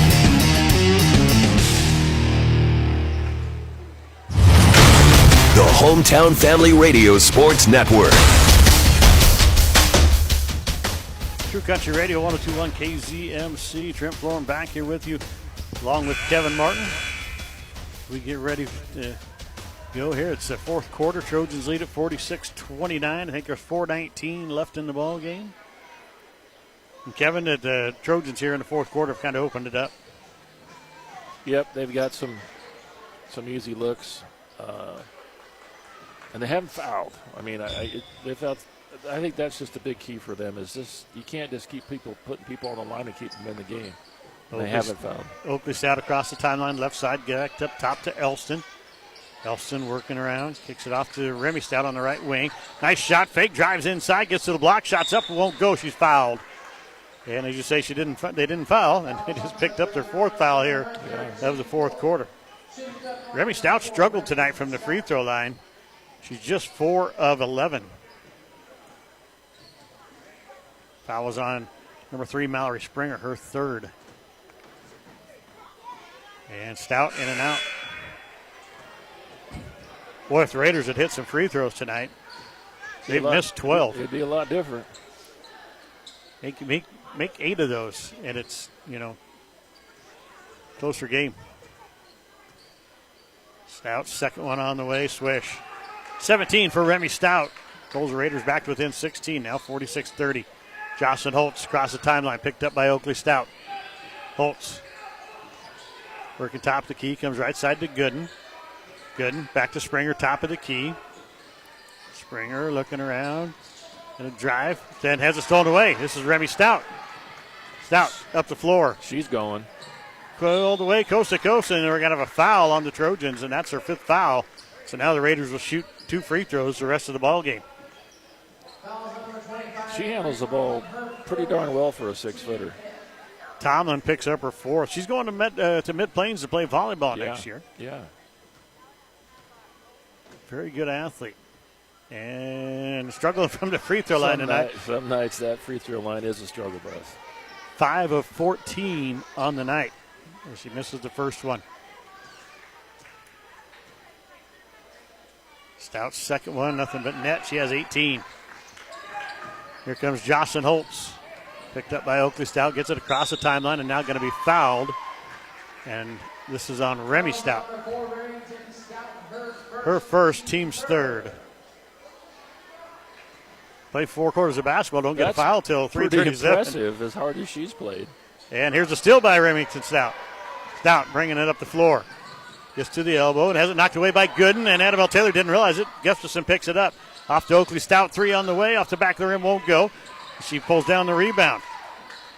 The Hometown Family Radio Sports Network. True Country Radio 102.1 KZMC. Trent Florin back here with you, along with Kevin Martin. We get ready to go here. It's the fourth quarter. Trojans lead at 46-29. I think there's 4:19 left in the ball game. And Kevin, the Trojans here in the fourth quarter have kind of opened it up. Yep, they've got some easy looks, and they haven't fouled. I mean, I think that's just a big key for them. Is this you can't just keep putting people on the line and keep them in the game. They haven't fouled. Oakley Stout across the timeline, left side, back up top to Elston. Elston working around, kicks it off to Remy Stout on the right wing. Nice shot, fake, drives inside, gets to the block, shots up, won't go. She's fouled. And as you say, they didn't foul, and they just picked up their fourth foul here. Yeah. That was the fourth quarter. Remy Stout struggled tonight from the free throw line. She's just 4 of 11. Foul was on number 3, Mallory Springer, her third. And Stout in and out. Boy, if the Raiders had hit some free throws tonight, they've missed 12. It'd be a lot different. Make 8 of those, and it's, closer game. Stout, second one on the way, swish. 17 for Remy Stout. Pulls the Raiders back to within 16 now, 46-30. Jocelyn Holtz across the timeline, picked up by Oakley Stout. Holtz working top of the key, comes right side to Gooden. Gooden back to Springer, top of the key. Springer looking around. And a drive, then has it stolen away. This is Remy Stout. Stout up the floor. She's going. All the way, coast to coast, and we're going to have a foul on the Trojans, and that's their 5th foul. So now the Raiders will shoot 2 free throws the rest of the ball game. She handles the ball pretty darn well for a 6-footer. Tomlin picks up her 4th. She's going to Mid-Plains to play volleyball next year. Yeah. Very good athlete. And struggling from the free throw line tonight. Some nights that free throw line is a struggle bus. 5 of 14 on the night. She misses the first one. Stout's second one, nothing but net. She has 18. Here comes Jocelyn Holtz. Picked up by Oakley Stout, gets it across the timeline, and now going to be fouled. And this is on Remy Stout. Her first, team's third. Play 4 quarters of basketball, don't get a foul till 3:37. Pretty impressive, as hard as she's played. And here's a steal by Remington Stout. Stout bringing it up the floor. Gets to the elbow and has it knocked away by Gooden, and Annabelle Taylor didn't realize it. Gustafson picks it up. Off to Oakley Stout, 3 on the way. Off the back of the rim, won't go. She pulls down the rebound.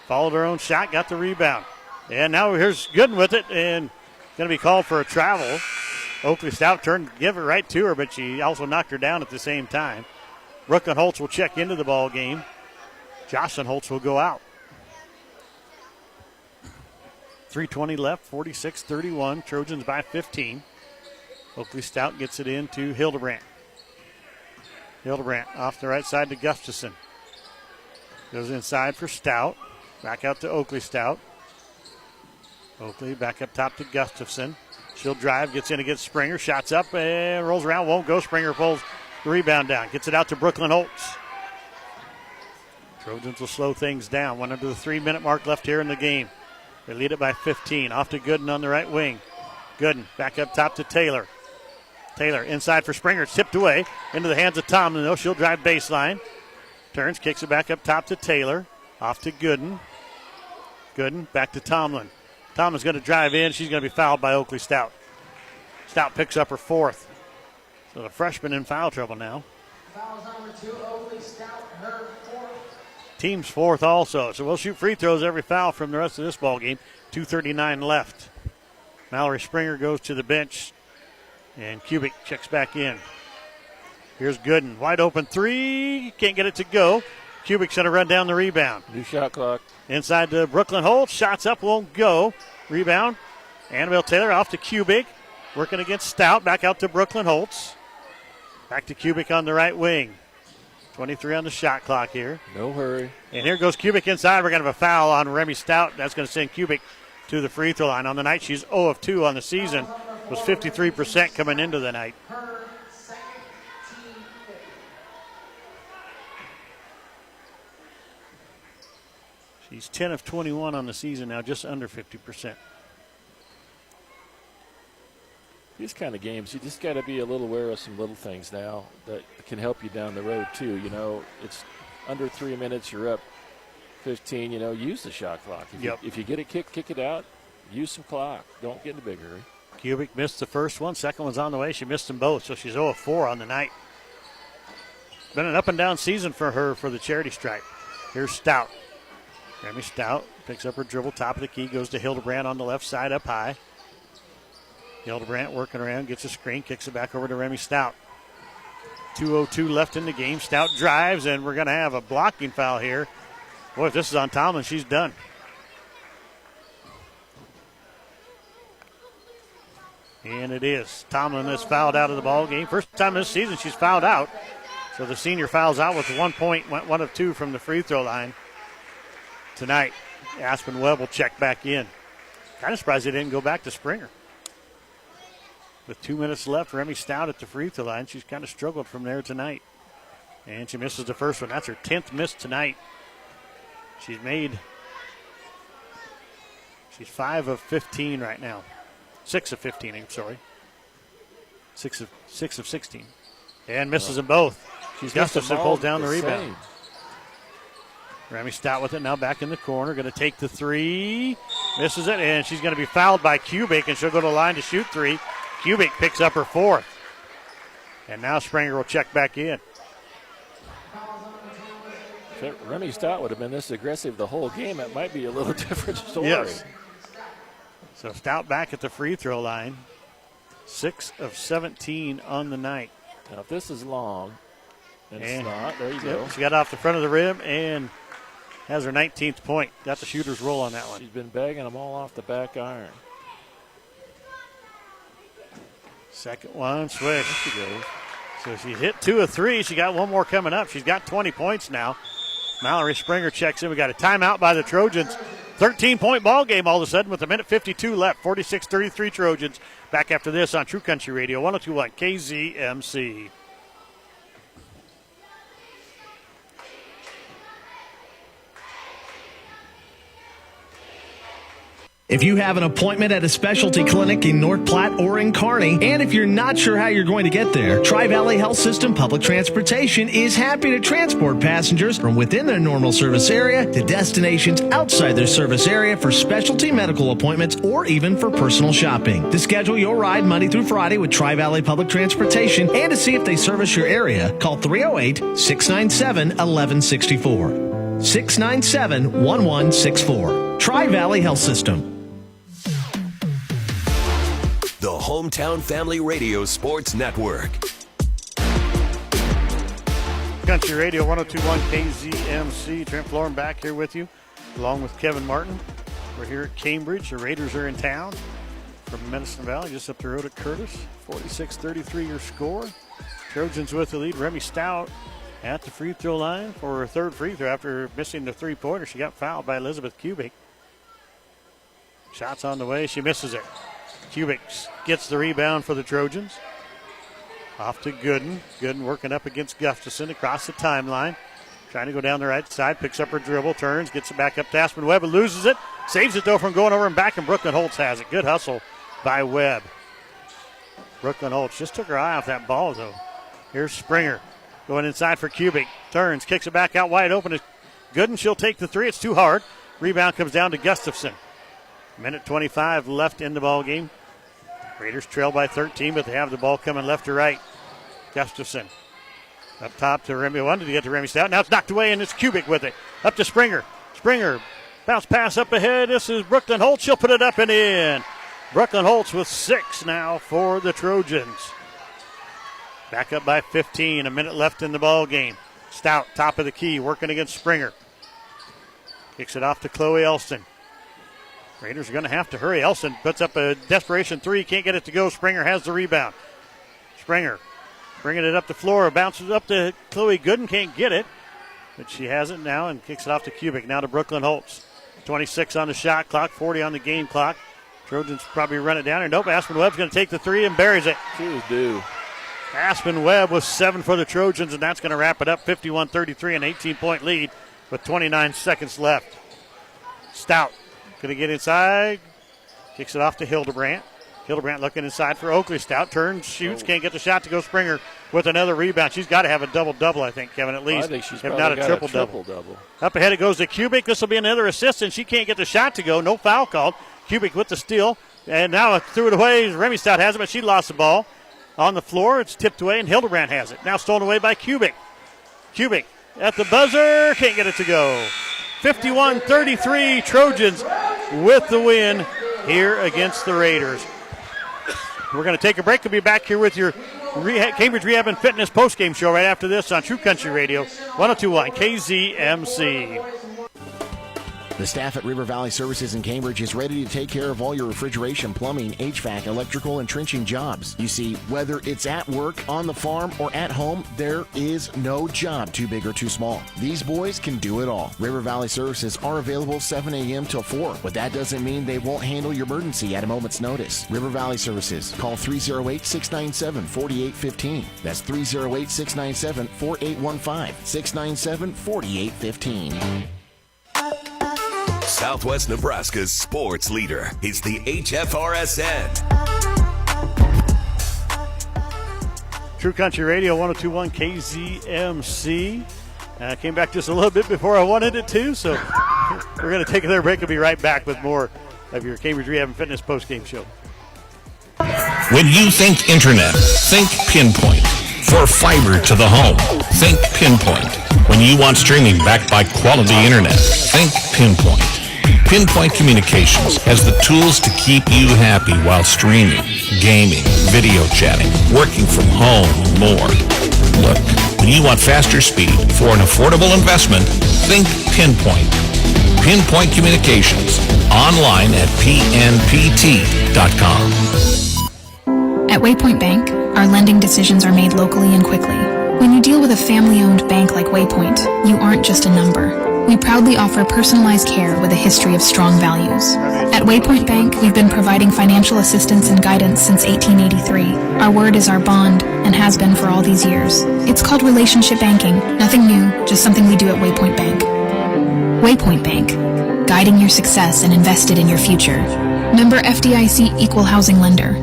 Followed her own shot, got the rebound. And now here's Gooden with it, and going to be called for a travel. Oakley Stout turned, give it right to her, but she also knocked her down at the same time. Brooklyn Holtz will check into the ball game. Jocelyn Holtz will go out. 3:20 left, 46-31. Trojans by 15. Oakley Stout gets it into Hildebrandt. Hildebrandt off the right side to Gustafson. Goes inside for Stout. Back out to Oakley Stout. Oakley back up top to Gustafson. She'll drive, gets in against Springer. Shots up and rolls around, won't go. Springer pulls the rebound down. Gets it out to Brooklyn Holtz. Trojans will slow things down. 1 under the 3-minute mark left here in the game. They lead it by 15. Off to Gooden on the right wing. Gooden back up top to Taylor. Taylor inside for Springer. Tipped away into the hands of Tomlin, though. She'll drive baseline. Turns, kicks it back up top to Taylor. Off to Gooden. Gooden back to Tomlin. Tomlin's going to drive in. She's going to be fouled by Oakley Stout. Stout picks up her 4th. So the freshman in foul trouble now. Foul number 2, Oakley Stout, her 4th. Team's 4th also. So we'll shoot free throws every foul from the rest of this ball game. 2:39 left. Mallory Springer goes to the bench. And Kubik checks back in. Here's Gooden. Wide open 3. Can't get it to go. Kubik's going to run down the rebound. New shot clock. Inside to Brooklyn Holtz. Shots up, won't go. Rebound. Annabelle Taylor off to Kubik. Working against Stout. Back out to Brooklyn Holtz. Back to Kubik on the right wing. 23 on the shot clock here. No hurry. And here goes Kubik inside. We're going to have a foul on Remy Stout. That's going to send Kubik to the free throw line. On the night, she's 0 of 2 on the season. Was 53% coming into the night. She's 10 of 21 on the season now, just under 50%. These kind of games, you just got to be a little aware of some little things now that can help you down the road, too. You know, it's under 3 minutes, you're up 15, use the shot clock. If you get a kick it out, use some clock. Don't get in a big hurry. Kubik missed the first one. Second one's on the way. She missed them both, so she's 0 of 4 on the night. Been an up-and-down season for her for the charity stripe. Here's Stout. Remy Stout picks up her dribble, top of the key, goes to Hildebrandt on the left side up high. Hildebrandt working around, gets a screen, kicks it back over to Remy Stout. 2:02 left in the game. Stout drives, and we're going to have a blocking foul here. Boy, if this is on Tomlin, she's done. And it is. Tomlin is fouled out of the ball game. First time this season she's fouled out. So the senior fouls out with 1 point, went 1 of 2 from the free throw line tonight. Aspen Webb will check back in. Kind of surprised they didn't go back to Springer. With 2 minutes left, Remy Stout at the free throw line. She's kind of struggled from there tonight. And she misses the first one. That's her 10th miss tonight. She's 5 of 15 right now. 6 of 15, I'm sorry. 6 of 16. And misses them both. Gustafson pulls down the rebound. Remy Stout with it now back in the corner. Going to take the three. Misses it, and she's going to be fouled by Kubik, and she'll go to the line to shoot three. Kubik picks up her fourth. And now Springer will check back in. If Remy Stout would have been this aggressive the whole game, it might be a little different story. Yes. So Stout back at the free throw line. 6 of 17 on the night. Now, if this is long, and it's not, there you go. She got off the front of the rim and has her 19th point. Got the shooter's roll on that one. She's been bagging them all off the back iron. Second one, swish. There she goes. So she hit 2 of 3. She got one more coming up. She's got 20 points now. Mallory Springer checks in. We got a timeout by the Trojans. 13-point ball game all of a sudden with a minute 52 left. 46-33 Trojans. Back after this on True Country Radio 102.1 KZMC. If you have an appointment at a specialty clinic in North Platte or in Kearney, and if you're not sure how you're going to get there, Tri-Valley Health System Public Transportation is happy to transport passengers from within their normal service area to destinations outside their service area for specialty medical appointments or even for personal shopping. To schedule your ride Monday through Friday with Tri-Valley Public Transportation and to see if they service your area, call 308-697-1164. 697-1164. Tri-Valley Health System. The Hometown Family Radio Sports Network. Country Radio 102.1 KZMC. Trent Florin back here with you, along with Kevin Martin. We're here at Cambridge. The Raiders are in town from Medicine Valley, just up the road at Curtis. 46-33 your score. Trojans with the lead. Remy Stout at the free throw line for her third free throw after missing the three-pointer. She got fouled by Elizabeth Kubik. Shots on the way. She misses it. Kubik gets the rebound for the Trojans. Off to Gooden. Gooden working up against Gustafson across the timeline. Trying to go down the right side. Picks up her dribble. Turns. Gets it back up to Aspen Webb. Loses it. Saves it, though, from going over and back. And Brooklyn Holtz has it. Good hustle by Webb. Brooklyn Holtz just took her eye off that ball, though. Here's Springer. Going inside for Kubik. Turns. Kicks it back out wide open to Gooden. She'll take the three. It's too hard. Rebound comes down to Gustafson. Minute 25 left in the ball game. Raiders trail by 13, but they have the ball coming left to right. Gustafson up top to Remy. Wanted to get to Remy Stout. Now it's knocked away, and it's Kubik with it. Up to Springer. Springer, bounce pass up ahead. This is Brooklyn Holtz. She'll put it up and in. Brooklyn Holtz with 6 now for the Trojans. Back up by 15. A minute left in the ball game. Stout, top of the key, working against Springer. Kicks it off to Chloe Elston. Raiders are going to have to hurry. Elson puts up a desperation three. Can't get it to go. Springer has the rebound. Springer bringing it up the floor. Bounces up to Chloe Gooden. Can't get it. But she has it now and kicks it off to Kubik. Now to Brooklyn Holtz. 26 on the shot clock. 40 on the game clock. Trojans probably run it down. And nope, Aspen Webb's going to take the three and buries it. She was due. Aspen Webb with 7 for the Trojans, and that's going to wrap it up. 51-33, an 18-point lead with 29 seconds left. Stout going to get inside. Kicks it off to Hildebrandt. Hildebrandt looking inside for Oakley. Stout turns, shoots, can't get the shot to go. Springer with another rebound. She's got to have a double-double, I think, Kevin, at least, I think she's if not a got triple-double. Up ahead it goes to Kubik. This will be another assist, and she can't get the shot to go. No foul called. Kubik with the steal, and now threw it away. Remy Stout has it, but she lost the ball on the floor. It's tipped away, and Hildebrand has it. Now stolen away by Kubik. Kubik at the buzzer. Can't get it to go. 51-33, Trojans with the win here against the Raiders. We're going to take a break. We'll be back here with your Cambridge Rehab and Fitness postgame show right after this on True Country Radio, 102.1 KZMC. The staff at River Valley Services in Cambridge is ready to take care of all your refrigeration, plumbing, HVAC, electrical, and trenching jobs. You see, whether it's at work, on the farm, or at home, there is no job too big or too small. These boys can do it all. River Valley Services are available 7 a.m. till 4, but that doesn't mean they won't handle your emergency at a moment's notice. River Valley Services. Call 308-697-4815. That's 308-697-4815. 697-4815. Southwest Nebraska's sports leader is the HFRSN. True Country Radio, 102.1 KZMC. Came back just a little bit before I wanted it to, so we're going to take another break and be right back with more of your Cambridge Rehab and Fitness postgame show. When you think internet, think Pinpoint. For fiber to the home, think Pinpoint. When you want streaming backed by quality internet, think Pinpoint. Pinpoint Communications has the tools to keep you happy while streaming, gaming, video chatting, working from home, and more. Look, when you want faster speed for an affordable investment, think Pinpoint. Pinpoint Communications, online at pnpt.com. At Waypoint Bank, our lending decisions are made locally and quickly. When you deal with a family-owned bank like Waypoint, you aren't just a number. We proudly offer personalized care with a history of strong values. At Waypoint Bank, we've been providing financial assistance and guidance since 1883. Our word is our bond and has been for all these years. It's called relationship banking. Nothing new, just something we do at Waypoint Bank. Waypoint Bank, guiding your success and invested in your future. Member FDIC Equal Housing Lender.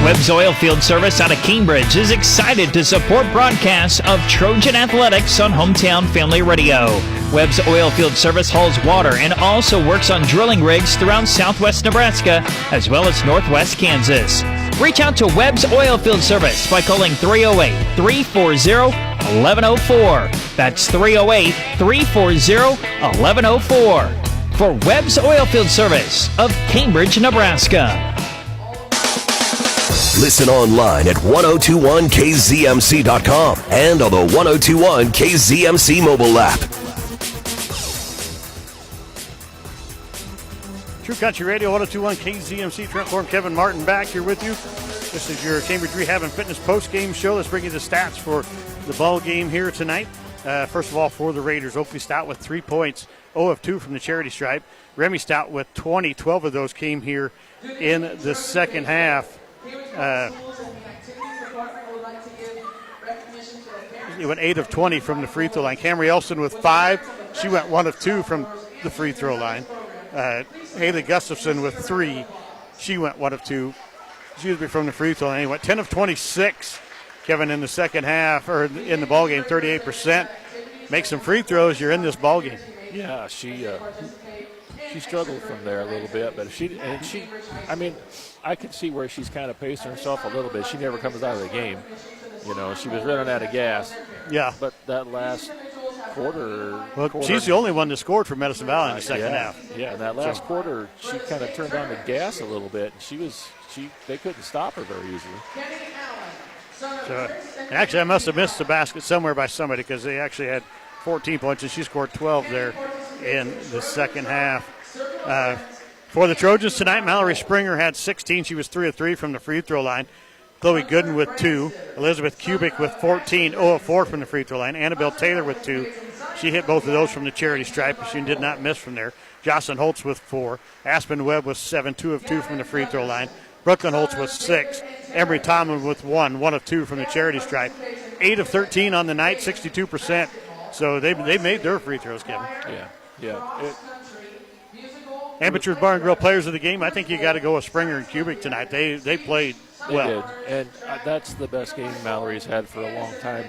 Webb's Oilfield Service out of Cambridge is excited to support broadcasts of Trojan Athletics on Hometown Family Radio. Webb's Oilfield Service hauls water and also works on drilling rigs throughout southwest Nebraska as well as northwest Kansas. Reach out to Webb's Oilfield Service by calling 308-340-1104. That's 308-340-1104 for Webb's Oilfield Service of Cambridge, Nebraska. Listen online at 1021kzmc.com and on the 1021 KZMC mobile app. True Country Radio, 1021 KZMC. Trent Thorne, Kevin Martin back here with you. This is your Cambridge Rehab and Fitness post-game show. Let's bring you the stats for the ball game here tonight. First of all, for the Raiders, Oakley Stout with 3 points, 0 of 2 from the charity stripe. Remy Stout with 20. 12 of those came here in the second half. He went 8 of 20 from the free throw line. Camry Elson with 5. She went 1 of 2 from the free throw line. Haley Gustafson with 3. She went 1 of 2. She was from the free throw line. He went 10 of 26. Kevin in the second half, or in the ball game, 38%. Make some free throws, you're in this ball game. Yeah, she struggled from there a little bit, but I could see where she's kind of pacing herself a little bit. She never comes out of the game. You know, she was running out of gas. Yeah. But that last quarter. She's the only one that scored for Medicine Valley in the second half. Yeah, that last quarter, she kind of turned on the gas a little bit. They couldn't stop her very easily. So, actually, I must have missed the basket somewhere by somebody because they actually had 14 points, and she scored 12 there in the second half. For the Trojans tonight, Mallory Springer had 16. She was 3 of 3 from the free throw line. Chloe Gooden with 2. Elizabeth Kubik with 14, 0 of 4 from the free throw line. Annabelle Taylor with 2. She hit both of those from the charity stripe, but she did not miss from there. Jocelyn Holtz with 4. Aspen Webb with 7, 2 of 2 from the free throw line. Brooklyn Holtz with 6. Emery Tomlin with 1, 1 of 2 from the charity stripe. 8 of 13 on the night, 62%. So they made their free throws, Kevin. Yeah. Amateurs Bar and Grill players of the game, I think you got to go with Springer and Kubik tonight. They played They did. And that's the best game Mallory's had for a long time.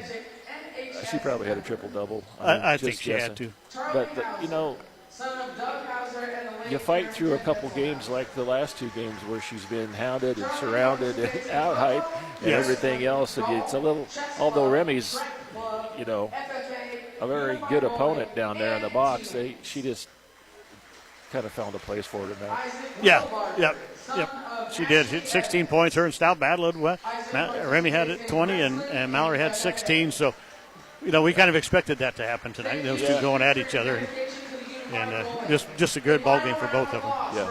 She probably had a triple-double. I think she had to. But, you fight through a couple games like the last two games where she's been hounded and surrounded and out-hyped and everything else. And it's a little, although Remy's, a very good opponent down there in the box, she just kind of found a place for her tonight. Yep. She did. She had 16 points. Her and Stout battled. Remy had 20 and Mallory had 16. So, we kind of expected that to happen tonight. Those two going at each other. And just a good ball game for both of them. Yeah.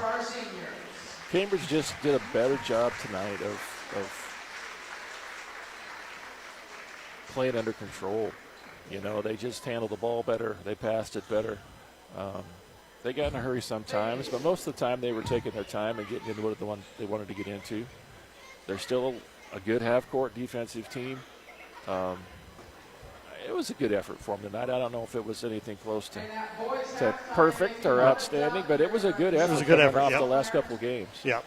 Cambridge just did a better job tonight of playing under control. They just handled the ball better. They passed it better. They got in a hurry sometimes, but most of the time they were taking their time and getting into what the one they wanted to get into. They're still a good half-court defensive team. It was a good effort for them tonight. I don't know if it was anything close to perfect or outstanding, but it was a good effort. It was a good effort off the last couple of games. Yep.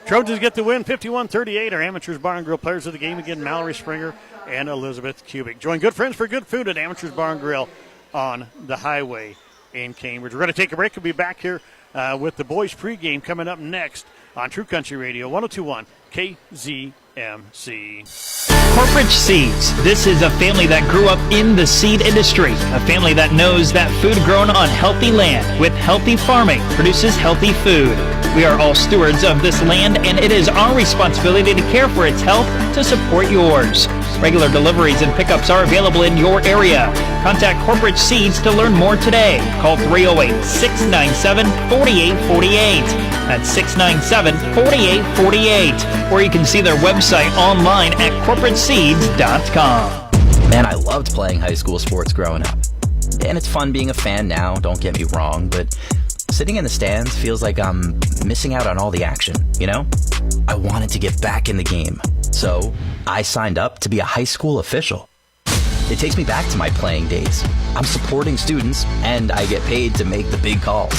Trojans get the win, 51-38. Our Amateurs Bar and Grill players of the game again, Mallory Springer and Elizabeth Kubik. Join good friends for good food at Amateurs Bar and Grill on the highway in Cambridge. We're going to take a break. We'll be back here with the boys pregame coming up next on True Country Radio 102.1 KZMC. Corporate Seeds. This is a family that grew up in the seed industry. A family that knows that food grown on healthy land with healthy farming produces healthy food. We are all stewards of this land, and it is our responsibility to care for its health to support yours. Regular deliveries and pickups are available in your area. Contact Corporate Seeds to learn more today. Call 308-697-4848. That's 697-4848. Or you can see their website online at corporateseeds.com. Man, I loved playing high school sports growing up. And it's fun being a fan now, don't get me wrong, but sitting in the stands feels like I'm missing out on all the action, I wanted to get back in the game. So I signed up to be a high school official. It takes me back to my playing days. I'm supporting students, and I get paid to make the big calls.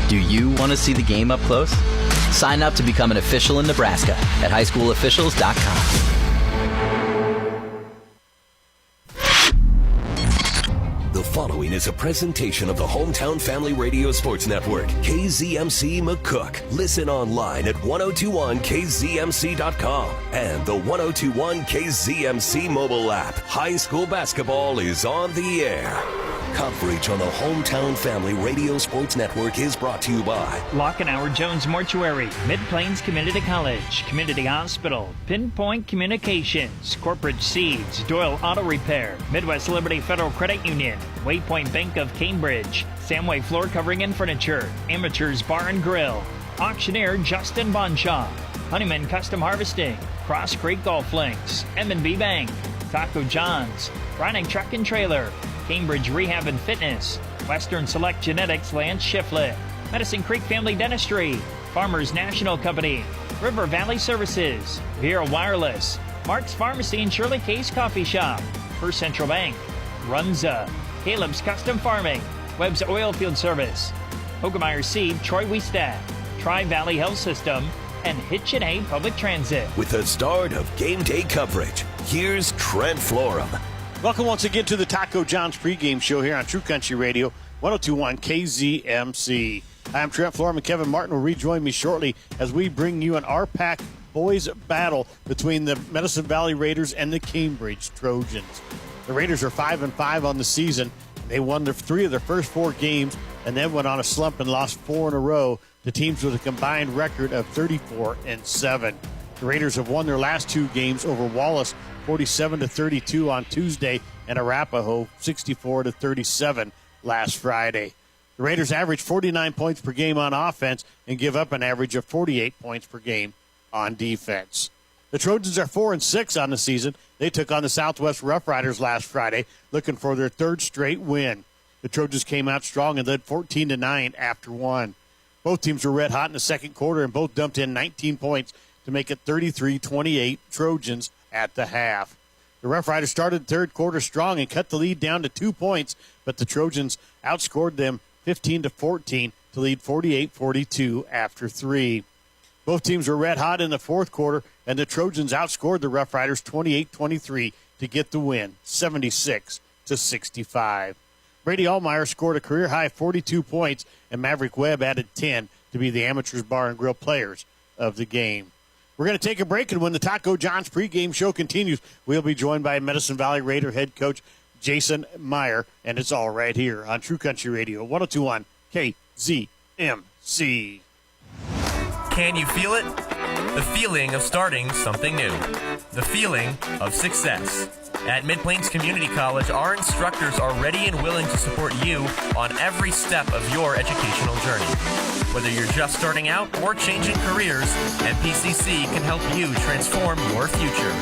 Do you want to see the game up close? Sign up to become an official in Nebraska at highschoolofficials.com. The following is a presentation of the Hometown Family Radio Sports Network, KZMC McCook. Listen online at 1021kzmc.com and the 1021 KZMC mobile app. High school basketball is on the air. Coverage on the Hometown Family Radio Sports Network is brought to you by Lockenauer Jones Mortuary, Mid-Plains Community College, Community Hospital, Pinpoint Communications, Corporate Seeds, Doyle Auto Repair, Midwest Liberty Federal Credit Union, Waypoint Bank of Cambridge, Samway Floor Covering and Furniture, Amateurs Bar and Grill, Auctioneer Justin Bonshaw, Honeyman Custom Harvesting, Cross Creek Golf Links, M&B Bank, Taco John's, Riding Truck and Trailer, Cambridge Rehab and Fitness, Western Select Genetics Lance Shiflett, Medicine Creek Family Dentistry, Farmers National Company, River Valley Services, Vera Wireless, Mark's Pharmacy and Shirley Case Coffee Shop, First Central Bank, Runza, Caleb's Custom Farming, Webb's Oilfield Service, Hogemeyer Seed, Troy Wiestat, Tri-Valley Health System, and Hitchin A Public Transit. With the start of game day coverage, here's Trent Florum. Welcome once again to the Taco John's pregame show here on True Country Radio 102.1 KZMC. I'm Trent Florum, and Kevin Martin will rejoin me shortly as we bring you an RPAC boys battle between the Medicine Valley Raiders and the Cambridge Trojans. The Raiders are 5-5 on the season. They won 3 of their first 4 games and then went on a slump and lost 4 in a row to teams with a combined record of 34-7. The Raiders have won their last 2 games over Wallace 47-32 on Tuesday and Arapahoe 64-37 last Friday. The Raiders average 49 points per game on offense and give up an average of 48 points per game on defense. The Trojans are 4-6 on the season. They took on the Southwest Rough Riders last Friday, looking for their 3rd straight win. The Trojans came out strong and led 14-9 after 1. Both teams were red hot in the second quarter and both dumped in 19 points to make it 33-28 Trojans at the half. The Rough Riders started the 3rd quarter strong and cut the lead down to 2 points, but the Trojans outscored them 15-14 to lead 48-42 after 3. Both teams were red hot in the 4th quarter and the Trojans outscored the Rough Riders 28-23 to get the win, 76-65. Brady Allmeyer scored a career-high 42 points, and Maverick Webb added 10 to be the Amateurs Bar and Grill players of the game. We're going to take a break, and when the Taco John's pregame show continues, we'll be joined by Medicine Valley Raider head coach Jason Meyer, and it's all right here on True Country Radio, 102.1 KZMC. Can you feel it? The feeling of starting something new. The feeling of success. At Mid-Plains Community College, our instructors are ready and willing to support you on every step of your educational journey. Whether you're just starting out or changing careers, MPCC can help you transform your future.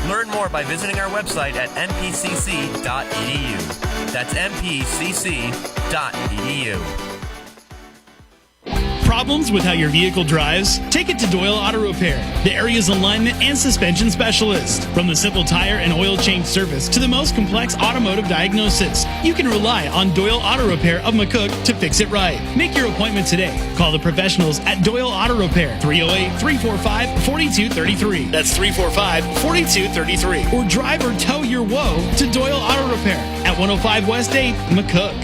Learn more by visiting our website at mpcc.edu. That's mpcc.edu. Problems with how your vehicle drives? Take it to Doyle Auto Repair, the area's alignment and suspension specialist. From the simple tire and oil change service to the most complex automotive diagnosis, you can rely on Doyle Auto Repair of McCook to fix it right. Make your appointment today. Call the professionals at Doyle Auto Repair, 308-345-4233. That's 345-4233. Or drive or tow your woe to Doyle Auto Repair at 105 West 8, McCook.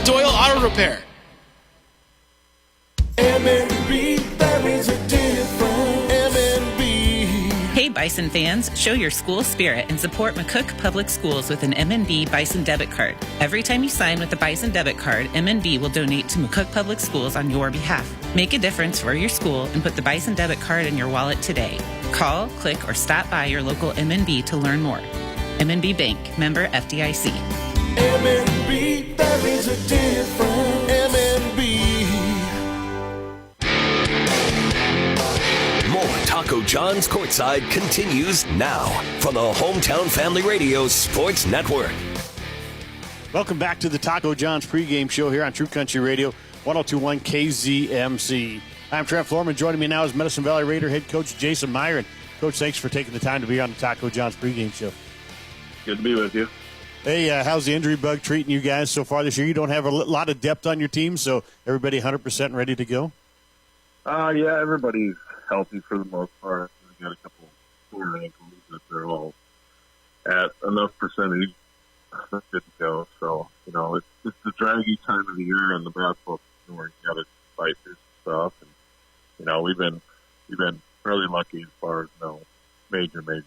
Doyle Auto Repair. MNB, that means a difference. MNB. Hey Bison fans, show your school spirit and support McCook Public Schools with an MNB Bison debit card. Every time you sign with the Bison debit card, MNB will donate to McCook Public Schools on your behalf. Make a difference for your school and put the Bison debit card in your wallet today. Call, click, or stop by your local MNB to learn more. MNB Bank, member FDIC. MNB, that means a difference. MNB. More Taco John's Courtside continues now from the Hometown Family Radio Sports Network. Welcome back to the Taco John's pregame show here on True Country Radio, 102.1 KZMC. I'm Trent Florman. Joining me now is Medicine Valley Raider head coach Jason Meyer. And Coach, thanks for taking the time to be on the Taco John's pregame show. Good to be with you. Hey, how's the injury bug treating you guys so far this year? You don't have a lot of depth on your team, so everybody 100% ready to go? Yeah, everybody's healthy for the most part. We've got a couple sore ankles that they're all at enough percentage good to go. So, you know, it's the draggy time of the year and the basketball season where you got to fight through stuff. And, you know, we've been really lucky as far as no major injuries.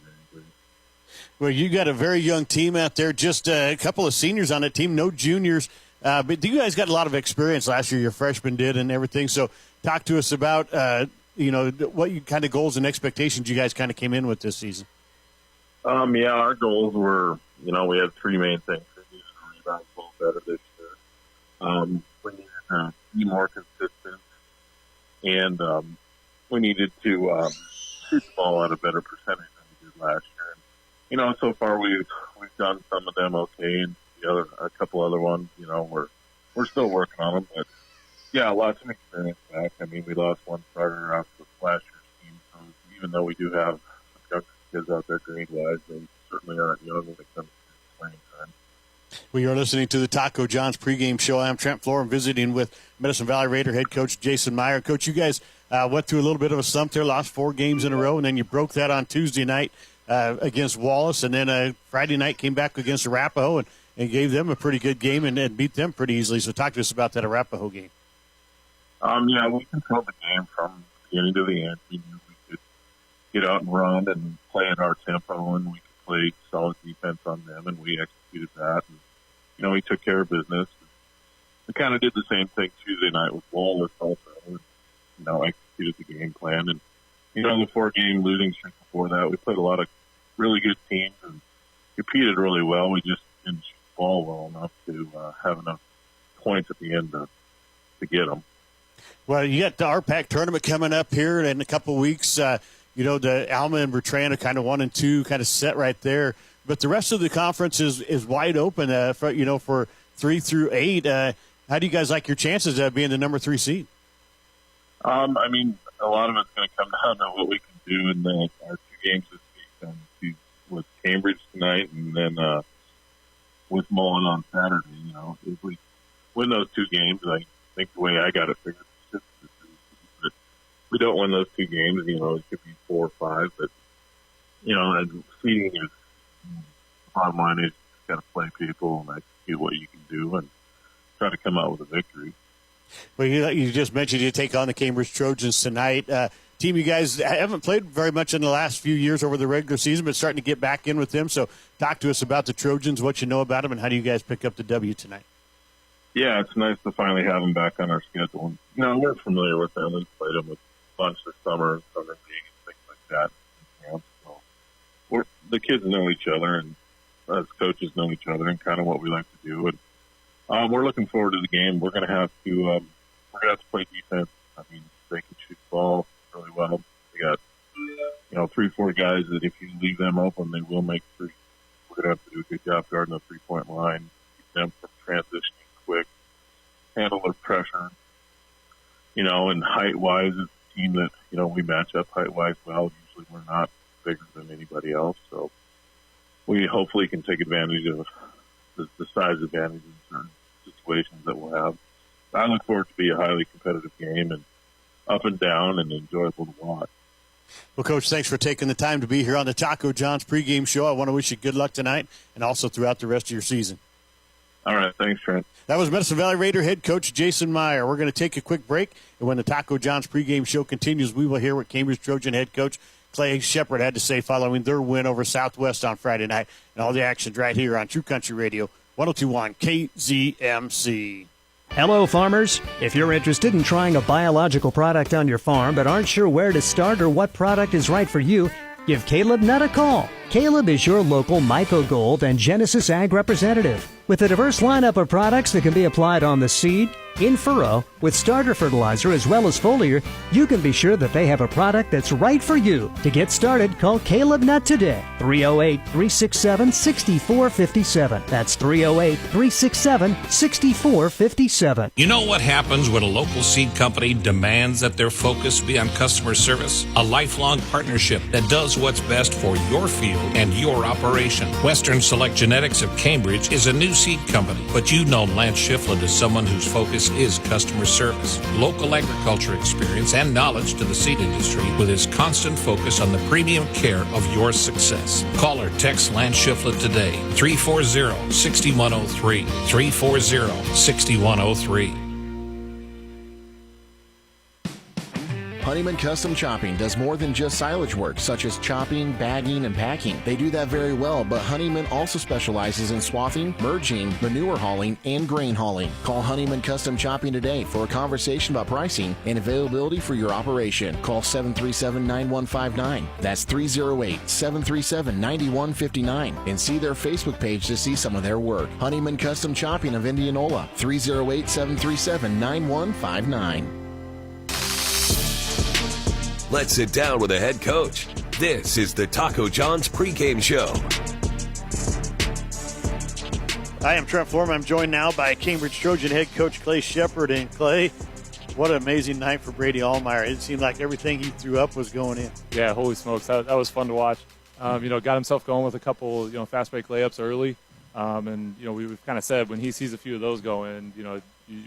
Well, you got a very young team out there, just a couple of seniors on that team, no juniors. But you guys got a lot of experience last year, your freshmen did and everything. So talk to us about, what you kind of goals and expectations you guys kind of came in with this season. Yeah, our goals were, we had three main things. We needed to rebound a little better this year. We needed to be more consistent, and we needed to shoot the ball at a better percentage than we did last year. And, so far we've done some of them okay, and a couple other ones, we're still working on them. But yeah, lots of experience back. I mean, we lost one starter off the last year's team, so even though we do have young kids out there grade-wise, they certainly aren't young when it comes to playing time. We are listening to the Taco John's pregame show. I'm Trent Florham visiting with Medicine Valley Raider head coach Jason Meyer. Coach, you guys went through a little bit of a slump there, lost 4 games in a row, and then you broke that on Tuesday night against Wallace, and then Friday night came back against Arapahoe and gave them a pretty good game and beat them pretty easily. So talk to us about that Arapahoe game. Yeah, we controlled the game from beginning to the end. We knew we could get out and run and play at our tempo, and we could play solid defense on them, and we executed that. And, we took care of business. We kind of did the same thing Tuesday night with Wallace also, and, executed the game plan. And, the 4-game losing streak before that, we played a lot of really good teams and competed really well. We just didn't shoot the ball well enough to have enough points at the end to get them. Well, you got the RPAC tournament coming up here in a couple of weeks. The Alma and Bertrand are kind of 1 and 2, kind of set right there. But the rest of the conference is wide open, for 3 through 8. How do you guys like your chances of being the number 3 seed? A lot of it's going to come down to what we can do in our 2 games this week with Cambridge tonight and then with Mullen on Saturday. If we win those 2 games, I think the way I got it figured is that we don't win those 2 games, it could be 4 or 5, but and seeding is, bottom line is, you got to play people and execute what you can do and try to come out with a victory. Well, you just mentioned you take on the Cambridge Trojans tonight. Team you guys haven't played very much in the last few years over the regular season, but starting to get back in with them. So talk to us about the Trojans, what you know about them, and how do you guys pick up the W tonight? Yeah, it's nice to finally have them back on our schedule. And, we're familiar with them. We've played them with a bunch this summer, summer league, and things like that. So the kids know each other, and us coaches know each other, and kind of what we like to do. And we're looking forward to the game. We're going to have to play defense. I mean, they can shoot the ball really well. We got 3-4 guys that if you leave them open, they will make three. We're going to have to do a good job guarding the 3-point line, keep them from transitioning quick, handle their pressure. And height-wise, it's a team that, we match up height-wise well. Usually we're not bigger than anybody else, so we hopefully can take advantage of the size advantage in certain situations that we'll have. I look forward to be a highly competitive game and up and down and enjoyable to watch. Well, Coach, thanks for taking the time to be here on the Taco John's pregame show. I want to wish you good luck tonight and also throughout the rest of your season. All right. Thanks, Trent. That was Medicine Valley Raider head coach Jason Meyer. We're going to take a quick break, and when the Taco John's pregame show continues, we will hear what Cambridge Trojan head coach Clay Shepard had to say following their win over Southwest on Friday night. And all the action's right here on True Country Radio, 102.1 KZMC. Hello, farmers. If you're interested in trying a biological product on your farm but aren't sure where to start or what product is right for you, give Caleb Nutt a call. Caleb is your local Mycogold and Genesis Ag representative. With a diverse lineup of products that can be applied on the seed, in furrow, with starter fertilizer as well as foliar, you can be sure that they have a product that's right for you. To get started, call Caleb Nutt today. 308-367-6457. That's 308-367-6457. You know what happens when a local seed company demands that their focus be on customer service? A lifelong partnership that does what's best for your field and your operation. Western Select Genetics of Cambridge is a new seed company, but you know Lance Shiflett is someone whose focus is customer service, local agriculture experience, and knowledge to the seed industry with his constant focus on the premium care of your success. Call or text Lance Shiflett today, 340-6103, 340-6103. Honeyman Custom Chopping does more than just silage work, such as chopping, bagging, and packing. They do that very well, but Honeyman also specializes in swathing, merging, manure hauling, and grain hauling. Call Honeyman Custom Chopping today for a conversation about pricing and availability for your operation. Call 737-9159. That's 308-737-9159. And see their Facebook page to see some of their work. Honeyman Custom Chopping of Indianola, 308-737-9159. Let's sit down with the head coach. This is the Taco John's pregame show. I am Trent Florman. I'm joined now by Cambridge Trojan head coach Clay Shepard. And Clay, what an amazing night for Brady Allmeyer. It seemed like everything he threw up was going in. Yeah, holy smokes. That was fun to watch. Got himself going with a couple, fast break layups early. We've kind of said when he sees a few of those going, you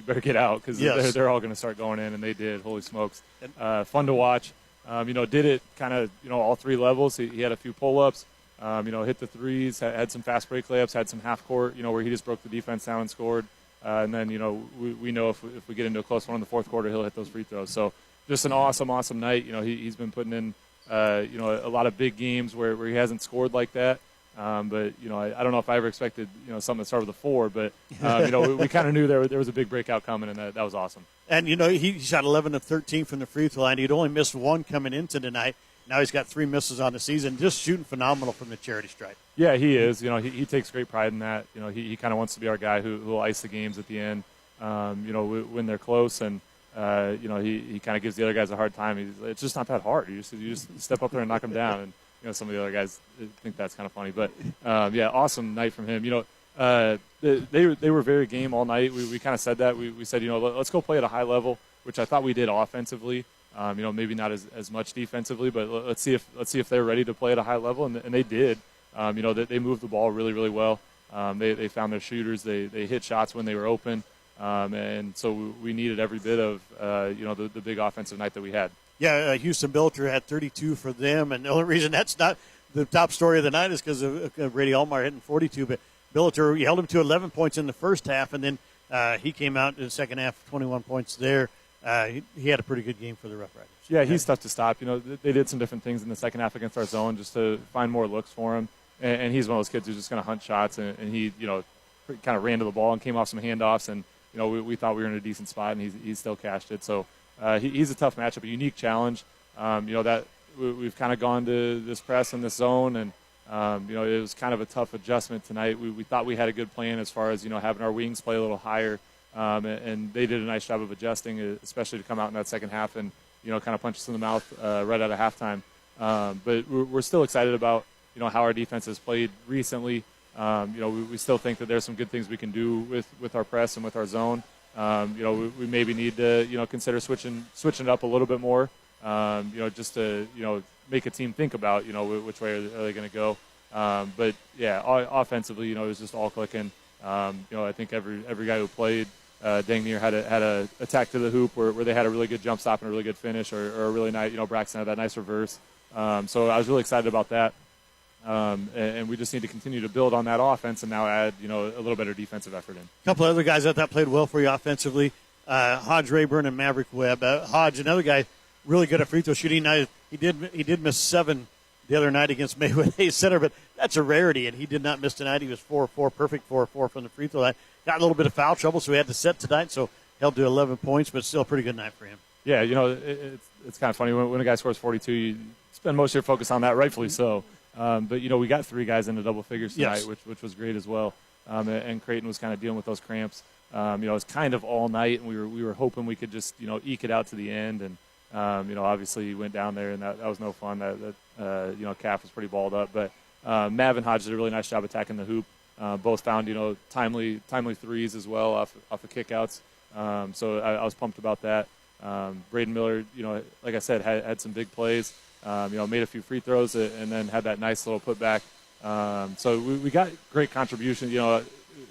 better get out because they're all going to start going in, and they did. Holy smokes. Fun to watch. Did it kind of, all three levels. He had a few pull-ups, hit the threes, had some fast break layups, had some half court, where he just broke the defense down and scored. And then, we know if we get into a close one in the fourth quarter, he'll hit those free throws. So just an awesome night. He's been putting in, a lot of big games where he hasn't scored like that. I don't know if I ever expected, something to start with a 4, but, we kind of knew there was a big breakout coming, and that was awesome. And, he shot 11 of 13 from the free throw line. He'd only missed one coming into tonight. Now he's got 3 misses on the season, just shooting phenomenal from the charity stripe. Yeah, he is. He takes great pride in that. He kind of wants to be our guy who will ice the games at the end, when they're close. And, he kind of gives the other guys a hard time. It's just not that hard. You just step up there and knock them down. And, some of the other guys think that's kind of funny. But, awesome night from him. They were very game all night. We kind of said that. We said, let's go play at a high level, which I thought we did offensively. Maybe not as much defensively, but let's see if they're ready to play at a high level, and they did. They moved the ball really, really well. They found their shooters. They hit shots when they were open, and so we needed every bit of the big offensive night that we had. Yeah, Houston Bilter had 32 for them, and the only reason that's not the top story of the night is because of Brady Allmeyer hitting 42, but Billeter, you held him to 11 points in the first half, and then he came out in the second half, 21 points there. He had a pretty good game for the Rough Riders. Yeah, he's tough to stop. They did some different things in the second half against our zone just to find more looks for him. And he's one of those kids who's just going to hunt shots, and he, kind of ran to the ball and came off some handoffs, and, we thought we were in a decent spot, and he's still cashed it. So he's a tough matchup, a unique challenge. That we've kind of gone to this press and this zone, and, it was kind of a tough adjustment tonight. We thought we had a good plan as far as, having our wings play a little higher, and they did a nice job of adjusting, especially to come out in that second half and, kind of punch us in the mouth right out of halftime. But we're still excited about, how our defense has played recently. We still think that there's some good things we can do with our press and with our zone. We maybe need to, consider switching it up a little bit more, just to, make a team think about, which way are they going to go. But, yeah, offensively, it was just all clicking. I think every guy who played dang near had a attack to the hoop where they had a really good jump stop and a really good finish, or a really nice, Braxton had that nice reverse. So I was really excited about that. And we just need to continue to build on that offense and now add, a little better defensive effort in. A couple of other guys that played well for you offensively, Hodge Rayburn and Maverick Webb. Hodge, another guy, really good at free throw shooting. He did miss 7 the other night against Maywood Hayes Center, but that's a rarity, and he did not miss tonight. He was 4-4, perfect 4-4 from the free throw line. Got a little bit of foul trouble, so he had to set tonight, so held to 11 points, but still a pretty good night for him. Yeah, it's kind of funny. When a guy scores 42, you spend most of your focus on that, rightfully so. But, we got 3 guys into double figures tonight, yes, which was great as well. And Creighton was kind of dealing with those cramps. It was kind of all night, and we were hoping we could just, eke it out to the end. And, obviously he went down there, and that was no fun. That calf was pretty balled up. But Mav and Hodge did a really nice job attacking the hoop. Both found, timely threes as well off of kickouts. So I was pumped about that. Braden Miller, like I said, had some big plays. Made a few free throws and then had that nice little putback. So we got great contributions.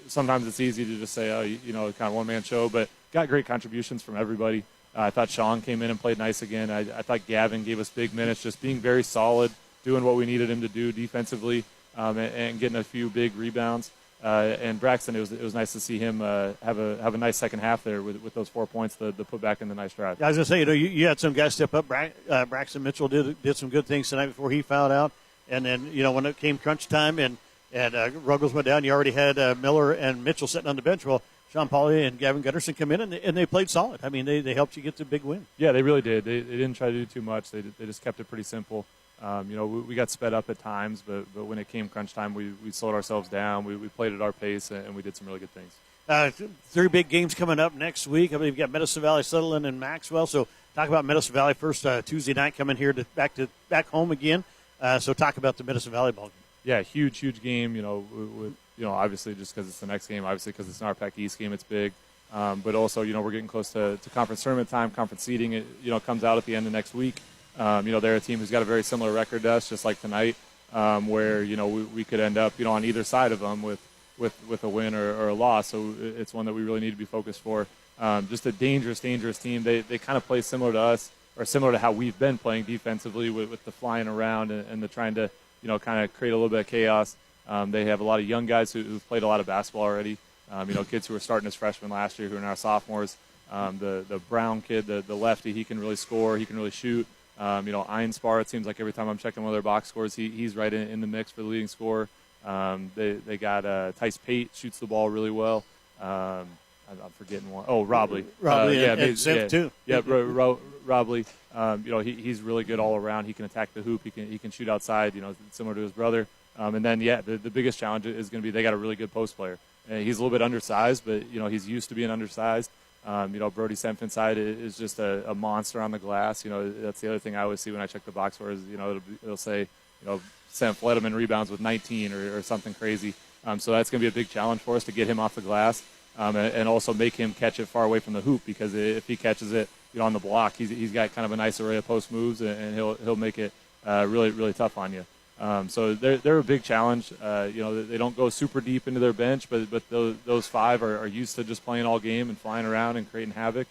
Sometimes it's easy to just say, kind of one-man show, but got great contributions from everybody. I thought Sean came in and played nice again. I thought Gavin gave us big minutes, just being very solid, doing what we needed him to do defensively, and getting a few big rebounds. And Braxton, it was nice to see him have a nice second half there with those 4 points, the putback and the nice drive. Yeah, I was going to say, you had some guys step up. Braxton Mitchell did some good things tonight before he fouled out. And then, when it came crunch time and Ruggles went down, you already had Miller and Mitchell sitting on the bench. Well, Sean Pauly and Gavin Gunderson come in, and they played solid. I mean, they helped you get the big win. Yeah, they really did. They didn't try to do too much. They just kept it pretty simple. We got sped up at times, but when it came crunch time, we slowed ourselves down. We played at our pace, and we did some really good things. 3 big games coming up next week. I believe you've got Medicine Valley, Sutherland, and Maxwell. So talk about Medicine Valley first. Tuesday night coming here back home again. So talk about the Medicine Valley ball game. Yeah, huge game. Obviously just because it's the next game. Obviously because it's an RPAC East game, it's big. But also, we're getting close to conference tournament time. Conference seeding, it comes out at the end of next week. They're a team who's got a very similar record to us, just like tonight, where we could end up on either side of them with a win or a loss. So it's one that we really need to be focused for. Just a dangerous team. They kind of play similar to us, or similar to how we've been playing defensively with the flying around and the trying to kind of create a little bit of chaos. They have a lot of young guys who've played a lot of basketball already. Kids who were starting as freshmen last year who are now sophomores. The Brown kid, the lefty, he can really score. He can really shoot. Einspar, it seems like every time I'm checking one of their box scores, he's right in the mix for the leading scorer. They got Tice Pate, shoots the ball really well. I'm forgetting one. Oh, Robley. Too. Yeah, Robley. He's really good all around. He can attack the hoop. He can shoot outside. Similar to his brother. And then the biggest challenge is going to be they got a really good post player. He's a little bit undersized, but he's used to being undersized. Brody Semfin side is just a monster on the glass. That's the other thing I always see when I check the box score is, it'll say, Semf led him in rebounds with 19 or something crazy. So that's going to be a big challenge for us to get him off the glass and also make him catch it far away from the hoop, because if he catches it, on the block, he's got kind of a nice array of post moves, and he'll make it really, really tough on you. So they're a big challenge. They don't go super deep into their bench, but those 5 are used to just playing all game and flying around and creating havoc.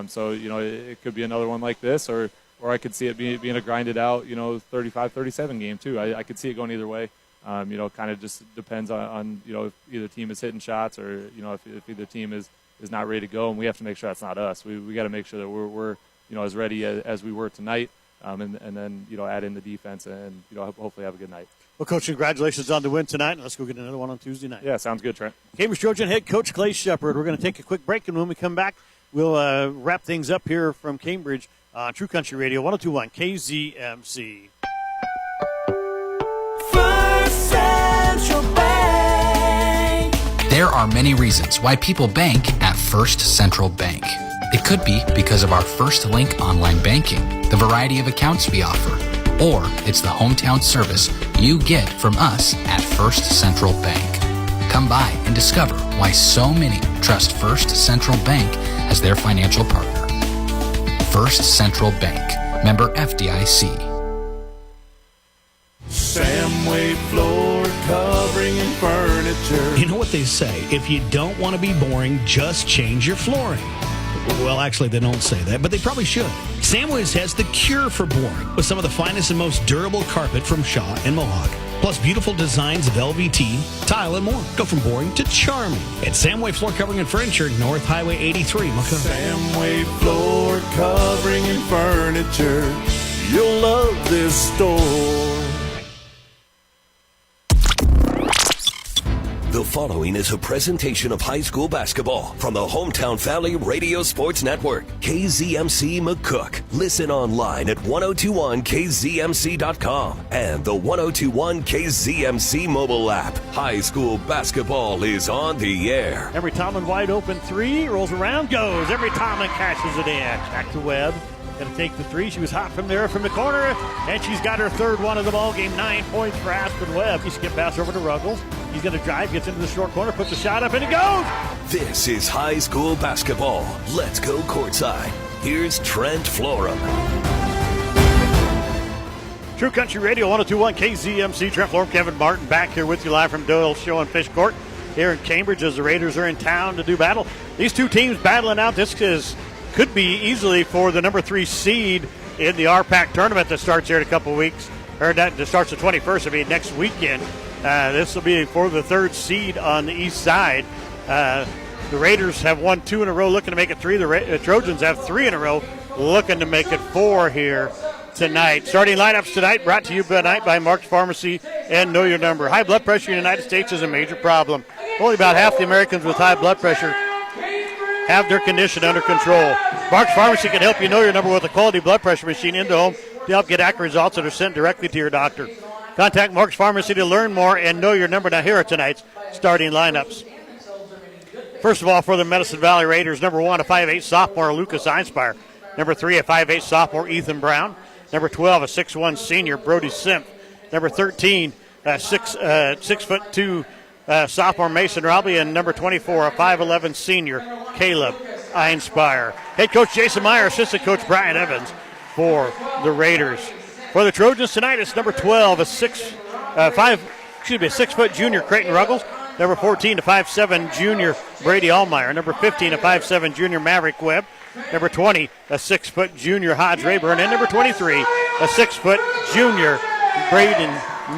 So it could be another one like this, or or I could see it being a grinded out, 35-37 game too. I could see it going either way. Kind of just depends on if either team is hitting shots or, if either team is not ready to go, and we have to make sure that's not us. We got to make sure that we're as ready as we were tonight, and then, add in the defense and, hopefully have a good night. Well, Coach, congratulations on the win tonight. Let's go get another one on Tuesday night. Yeah, sounds good, Trent. Cambridge Trojan head coach Clay Shepard. We're going to take a quick break, and when we come back, we'll wrap things up here from Cambridge on True Country Radio 102.1 KZMC. First Central Bank. There are many reasons why people bank at First Central Bank. It could be because of our First Link online banking, the variety of accounts we offer, or it's the hometown service you get from us at First Central Bank. Come by and discover why so many trust First Central Bank as their financial partner. First Central Bank, member FDIC. Samway Floor Covering and Furniture. You know what they say, if you don't want to be boring, just change your flooring. Well, actually, they don't say that, but they probably should. Samways has the cure for boring with some of the finest and most durable carpet from Shaw and Mohawk. Plus beautiful designs of LVT, tile, and more. Go from boring to charming at Samway Floor Covering and Furniture, North Highway 83, Macomb. Samway Floor Covering and Furniture. You'll love this store. The following is a presentation of high school basketball from the Hometown Valley Radio Sports Network, KZMC McCook. Listen online at 1021kzmc.com and the 1021 KZMC mobile app. High school basketball is on the air. Every Tomlin wide open three, rolls around, goes. Every Tomlin cashes it in. Back to Webb. Going to take the three. She was hot from there from the corner, and she's got her third one of the ball game. 9 points for Aspen Webb. He skip pass over to Ruggles. He's going to drive, gets into the short corner, puts the shot up, and it goes. This is high school basketball. Let's go courtside. Here's Trent Florum. True Country Radio 102.1 KZMC. Trent Florum, Kevin Martin back here with you live from Doyle Show and Fish Court here in Cambridge as the Raiders are in town to do battle. These two teams battling out. This could be easily for the number 3 seed in the RPAC tournament that starts here in a couple of weeks. Or that starts the 21st. I mean, next weekend. This will be for the 3rd seed on the east side. The Raiders have won 2 in a row, looking to make it 3. The Trojans have 3 in a row, looking to make it 4 here tonight. Starting lineups tonight brought to you tonight by Mark's Pharmacy and Know Your Number. High blood pressure in the United States is a major problem. Only about half the Americans with high blood pressure have their condition under control. Mark's Pharmacy can help you know your number with a quality blood pressure machine in the home to help get accurate results that are sent directly to your doctor. Contact Mark's Pharmacy to learn more and know your number. Now here are tonight's starting lineups. First of all, for the Medicine Valley Raiders, number 1, a 5'8 sophomore, Lucas Einspire. Number 3, a 5'8 sophomore, Ethan Brown. Number 12, a 6'1 senior, Brody Simp. Number 13, a 6'2 sophomore, Mason Robley. And number 24, a 5'11 senior, Caleb Einspire. Head coach Jason Meyer, assistant coach Brian Evans for the Raiders. For the Trojans tonight, it's number 12, a 6' junior, Creighton Ruggles. Number 14, a 5'7 junior, Brady Allmeyer. Number 15, a 5'7 junior, Maverick Webb. Number 20, a 6' junior, Hodge Rayburn. And number 23, a 6' junior, Braden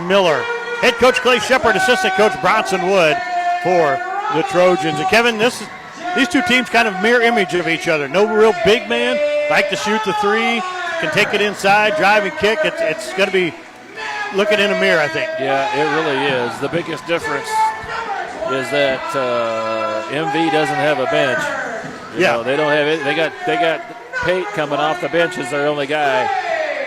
Miller. Head coach Clay Shepard, assistant coach Bronson Wood for the Trojans. And Kevin, these two teams kind of mirror image of each other. No real big man, like to shoot the three, can take it inside, drive and kick. It's going to be looking in a mirror, I think. Yeah, it really is. The biggest difference is that MV doesn't have a bench. You know, they don't have it. They got Pate coming off the bench as their only guy.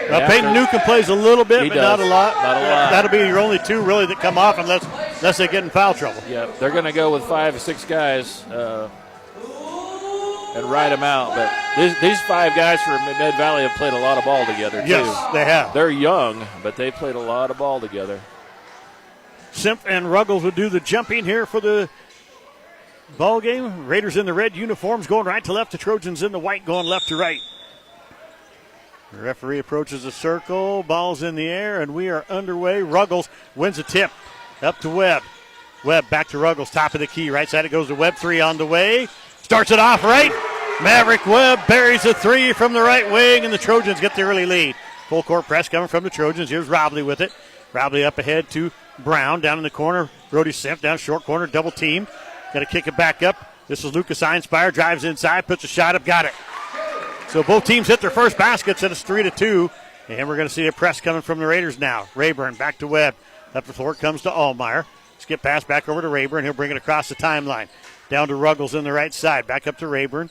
Peyton Newcomb plays a little bit, but not a lot. Not a lot. That'll be your only two really that come off unless they get in foul trouble. Yeah, they're going to go with 5 or 6 guys and ride them out. But these 5 guys from Mid-Valley have played a lot of ball together, too. Yes, they have. They're young, but they played a lot of ball together. Simp and Ruggles will do the jumping here for the ball game. Raiders in the red uniforms going right to left. The Trojans in the white going left to right. The referee approaches the circle. Ball's in the air, and we are underway. Ruggles wins a tip. Up to Webb. Webb back to Ruggles. Top of the key. Right side it goes to Webb. 3 on the way. Starts it off right. Maverick Webb buries a three from the right wing, and the Trojans get the early lead. Full court press coming from the Trojans. Here's Robley with it. Robley up ahead to Brown. Down in the corner, Brody Simp down short corner, double team. Got to kick it back up. This is Lucas Einspire. Drives inside, puts a shot up, got it. So both teams hit their first baskets, and it's 3-2. And we're going to see a press coming from the Raiders now. Rayburn back to Webb. Up the floor it comes to Allmeyer. Skip pass back over to Rayburn. He'll bring it across the timeline. Down to Ruggles in the right side. Back up to Rayburn.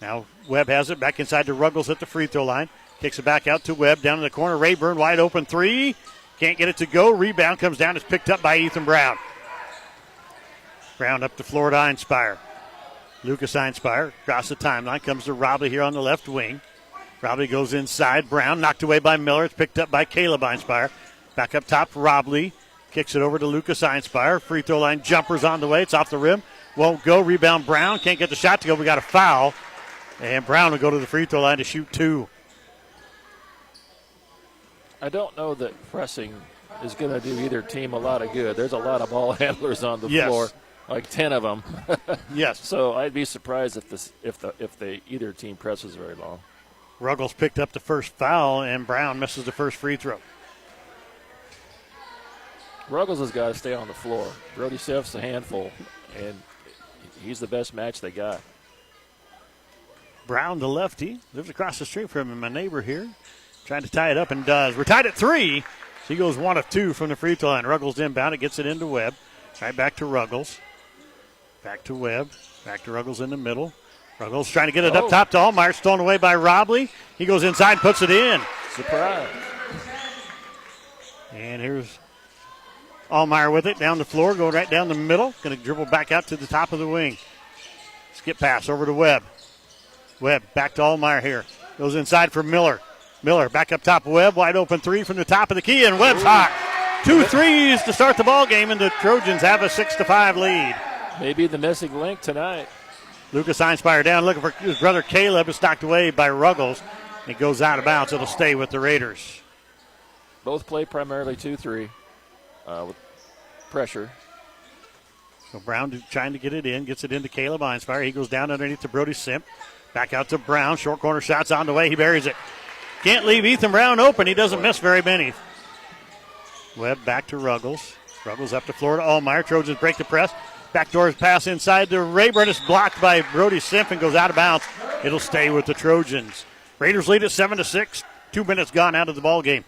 Now Webb has it. Back inside to Ruggles at the free throw line. Kicks it back out to Webb. Down in the corner. Rayburn wide open three. Can't get it to go. Rebound comes down. It's picked up by Ethan Brown. Brown up the floor to Einspire. Lucas Einspire across the timeline. Comes to Robley here on the left wing. Robley goes inside. Brown knocked away by Miller. It's picked up by Caleb Einspire. Back up top, Robley. Kicks it over to Lucas Einspire. Free throw line jumper's on the way. It's off the rim. Won't go. Rebound Brown. Can't get the shot to go. We got a foul. And Brown will go to the free throw line to shoot two. I don't know that pressing is going to do either team a lot of good. There's a lot of ball handlers on the floor, like 10 of them. Yes. So I'd be surprised if either team presses very long. Ruggles picked up the first foul, and Brown misses the first free throw. Ruggles has got to stay on the floor. Brody Seff's a handful, and he's the best match they got. Brown, the lefty, lives across the street from him, my neighbor here. Trying to tie it up and does. We're tied at 3. So he goes 1 of 2 from the free throw line. Ruggles inbound. It gets it into Webb. Right back to Ruggles. Back to Webb. Back to Ruggles in the middle. Ruggles trying to get it up top to Allmeyer. Stolen away by Robley. He goes inside and puts it in. Surprise. And here's Allmeyer with it. Down the floor. Going right down the middle. Going to dribble back out to the top of the wing. Skip pass over to Webb. Webb back to Allmeyer here. Goes inside for Miller. Miller back up top. Webb wide open three from the top of the key, and Webb's hot. 2 threes to start the ball game, and the Trojans have a 6-5 lead. Maybe the missing link tonight. Lucas Einspire down looking for his brother Caleb. It's knocked away by Ruggles. It goes out of bounds. It'll stay with the Raiders. Both play primarily 2-3 with pressure. So Brown trying to get it in. Gets it into Caleb Einspire. He goes down underneath to Brody Simp. Back out to Brown. Short corner shots on the way. He buries it. Can't leave Ethan Brown open. He doesn't miss very many. Webb back to Ruggles. Ruggles up the floor to Allmeyer. Trojans break the press. Backdoor pass inside to Rayburn. It's blocked by Brody Simp and goes out of bounds. It'll stay with the Trojans. Raiders lead at 7-6. 2 minutes gone out of the ball game.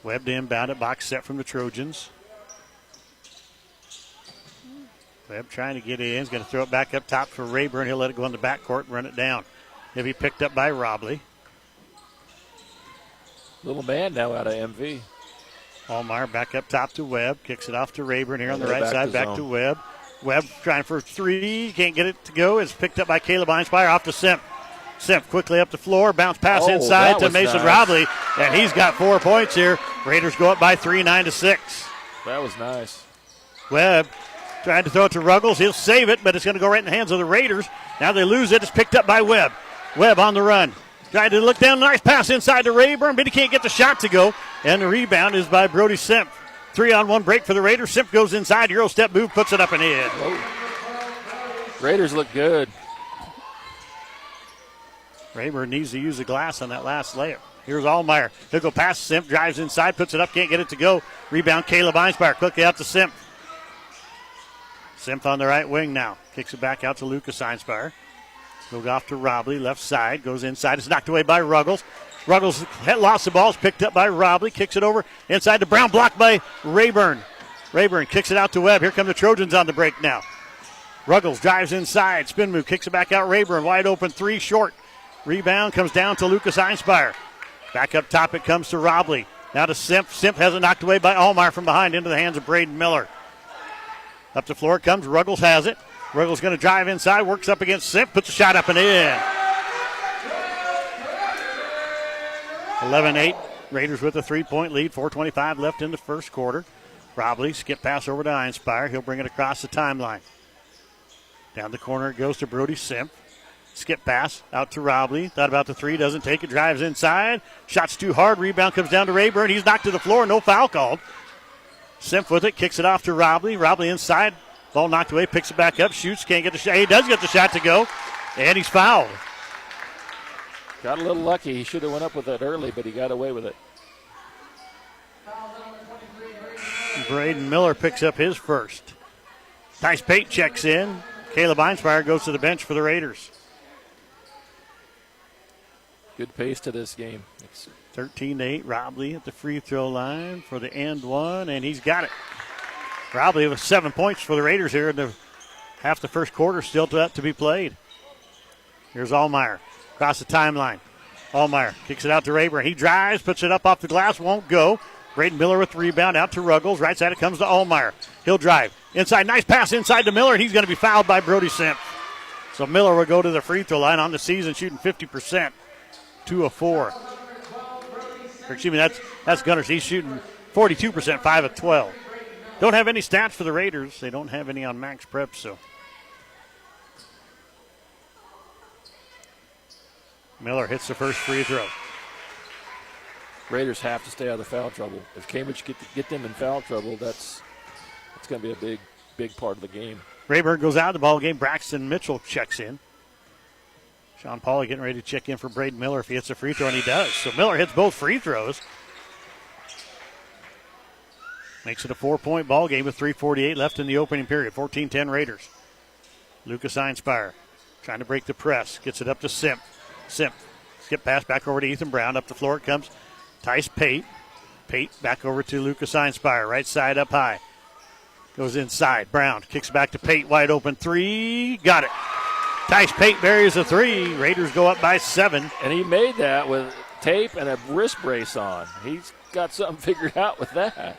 Webb to inbound it. Box set from the Trojans. Webb trying to get it in. He's going to throw it back up top for Rayburn. He'll let it go in the backcourt and run it down. He'll be picked up by Robley. Little man now out of MV. Allmeyer back up top to Webb. Kicks it off to Rayburn here on the right back side. to Back zone. to Webb. Webb trying for three. Can't get it to go. It's picked up by Caleb Einspire off to Simp. Simp quickly up the floor. Bounce pass inside to Mason Robley. And he's got 4 points here. Raiders go up by 3, 9-6. That was nice. Webb trying to throw it to Ruggles. He'll save it, but it's going to go right in the hands of the Raiders. Now they lose it. It's picked up by Webb. Webb on the run. Trying to look down. Nice pass inside to Rayburn, but he can't get the shot to go. And the rebound is by Brody Simp. 3-on-1 break for the Raiders. Simp goes inside. Euro step move, puts it up and in. Raiders look good. Rayburn needs to use the glass on that last layup. Here's Allmeyer. He'll go past Simp, drives inside, puts it up, can't get it to go. Rebound Caleb Einspire. Quickly out to Simp. Simp on the right wing now. Kicks it back out to Lucas Einspire. Goes off to Robley, left side, goes inside. It's knocked away by Ruggles. Ruggles lost the ball. It's picked up by Robley. Kicks it over inside to Brown, blocked by Rayburn. Rayburn kicks it out to Webb. Here come the Trojans on the break now. Ruggles drives inside. Spin move, kicks it back out. Rayburn wide open, three short. Rebound comes down to Lucas Einspire. Back up top it comes to Robley. Now to Simp. Simp has it knocked away by Allmeyer from behind into the hands of Braden Miller. Up the floor it comes. Ruggles has it. Ruggles going to drive inside, works up against Simp, puts a shot up and in. 11-8. Raiders with a 3-point lead. 4:25 left in the first quarter. Robley, skip pass over to Einspire. He'll bring it across the timeline. Down the corner it goes to Brody Simp. Skip pass out to Robley. Thought about the three, doesn't take it, drives inside. Shot's too hard. Rebound comes down to Rayburn. He's knocked to the floor. No foul called. Simp with it, kicks it off to Robley. Robley inside. Ball knocked away, picks it back up, shoots, can't get the shot. He does get the shot to go, and he's fouled. Got a little lucky. He should have went up with it early, but he got away with it. Braden Miller picks up his first. Tice Pate checks in. Caleb Einspire goes to the bench for the Raiders. Good pace to this game. It's 13-8. Robley at the free throw line for the and one, and he's got it. Robley with 7 points for the Raiders here in the half the first quarter, still to be played. Here's Allmeyer across the timeline. Allmeyer kicks it out to Rayburn. He drives, puts it up off the glass, won't go. Braden Miller with the rebound out to Ruggles. Right side it comes to Allmeyer. He'll drive. Inside, nice pass inside to Miller, and he's going to be fouled by Brody Simp. So Miller will go to the free throw line on the season, shooting 50%, 2 of 4. Or excuse me, that's Gunners. He's shooting 42%, 5 of 12. Don't have any stats for the Raiders. They don't have any on Max Prep, so. Miller hits the first free throw. Raiders have to stay out of foul trouble. If Cambridge get them in foul trouble, that's going to be a big part of the game. Rayburn goes out of the ball game. Braxton Mitchell checks in. Sean Pauly getting ready to check in for Braden Miller if he hits a free throw, and he does. So Miller hits both free throws. Makes it a 4-point ball game with 3:48 left in the opening period. 14-10 Raiders. Lucas Einspire trying to break the press. Gets it up to Simp. Simp. Skip pass back over to Ethan Brown. Up the floor it comes. Tice Pate. Pate back over to Lucas Einspire. Right side up high. Goes inside. Brown kicks back to Pate. Wide open three. Got it. Tice Pate buries a three. Raiders go up by 7. And he made that with tape and a wrist brace on. He's got something figured out with that.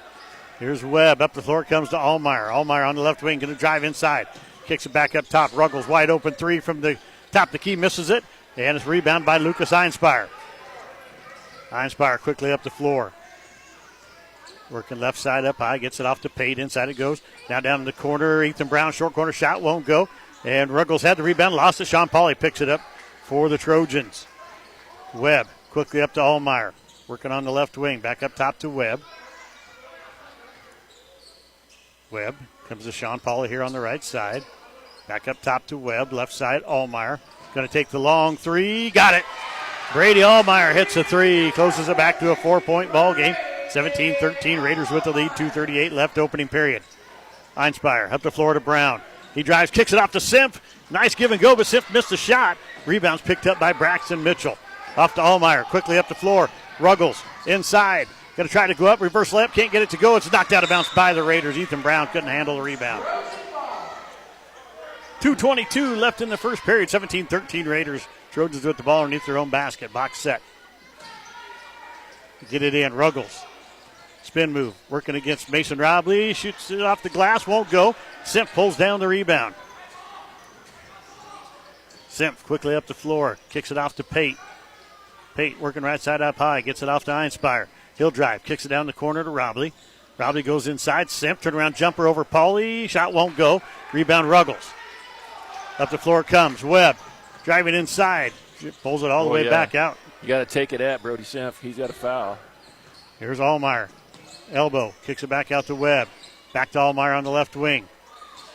Here's Webb. Up the floor comes to Allmeyer. Allmeyer on the left wing going to drive inside. Kicks it back up top. Ruggles wide open three from the top of the key. Misses it. And it's rebounded by Lucas Einspire. Einspire quickly up the floor. Working left side up high. Gets it off to Pate. Inside it goes. Now down in the corner. Ethan Brown short corner shot won't go. And Ruggles had the rebound. Lost it. Sean Pauly picks it up for the Trojans. Webb quickly up to Allmeyer. Working on the left wing. Back up top to Webb. Webb comes to Sean Pauly here on the right side. Back up top to Webb. Left side, Allmeyer. Going to take the long three. Got it. Brady Allmeyer hits a three. Closes it back to a 4-point ball game. 17-13. Raiders with the lead. 2:38 left opening period. Einspire up the floor to Brown. He drives, kicks it off to Simp. Nice give and go, but Simp missed the shot. Rebounds picked up by Braxton Mitchell. Off to Allmeyer. Quickly up the floor. Ruggles inside. Going to try to go up. Reverse layup. Can't get it to go. It's knocked out of bounds by the Raiders. Ethan Brown couldn't handle the rebound. 2:22 left in the first period. 17-13 Raiders. Trojans with the ball underneath their own basket. Box set. Get it in. Ruggles. Spin move. Working against Mason Robley. Shoots it off the glass. Won't go. Simp pulls down the rebound. Simp quickly up the floor. Kicks it off to Pate. Pate working right side up high. Gets it off to Einspire. He'll drive. Kicks it down the corner to Robley. Robley goes inside. Simp. Turnaround jumper over Pauly. Shot won't go. Rebound Ruggles. Up the floor comes Webb. Driving inside. Pulls it all the way back out. You got to take it at Brody Simp. He's got a foul. Here's Allmeyer. Elbow. Kicks it back out to Webb. Back to Allmeyer on the left wing.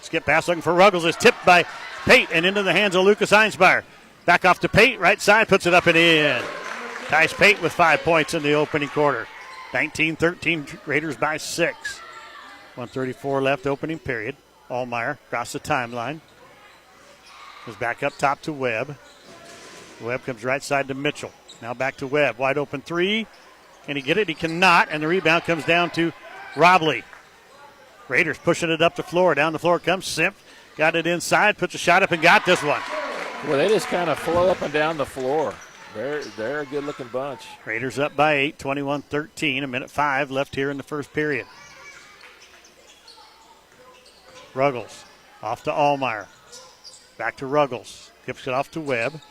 Skip pass looking for Ruggles. Is tipped by Pate and into the hands of Lucas Einspire. Back off to Pate. Right side. Puts it up and in. Tice Pate with 5 points in the opening quarter. 19-13 Raiders by 6. 1:34 left opening period. Allmeyer across the timeline. Goes back up top to Webb. Webb comes right side to Mitchell. Now back to Webb. Wide open three. Can he get it? He cannot. And the rebound comes down to Robley. Raiders pushing it up the floor. Down the floor comes Simp. Got it inside. Puts a shot up and got this one. Well, they just kind of flow up and down the floor. They're a good-looking bunch. Raiders up by 8, 21-13. 1:05 left here in the first period. Ruggles off to Allmeyer. Back to Ruggles. Gives it off to Webb.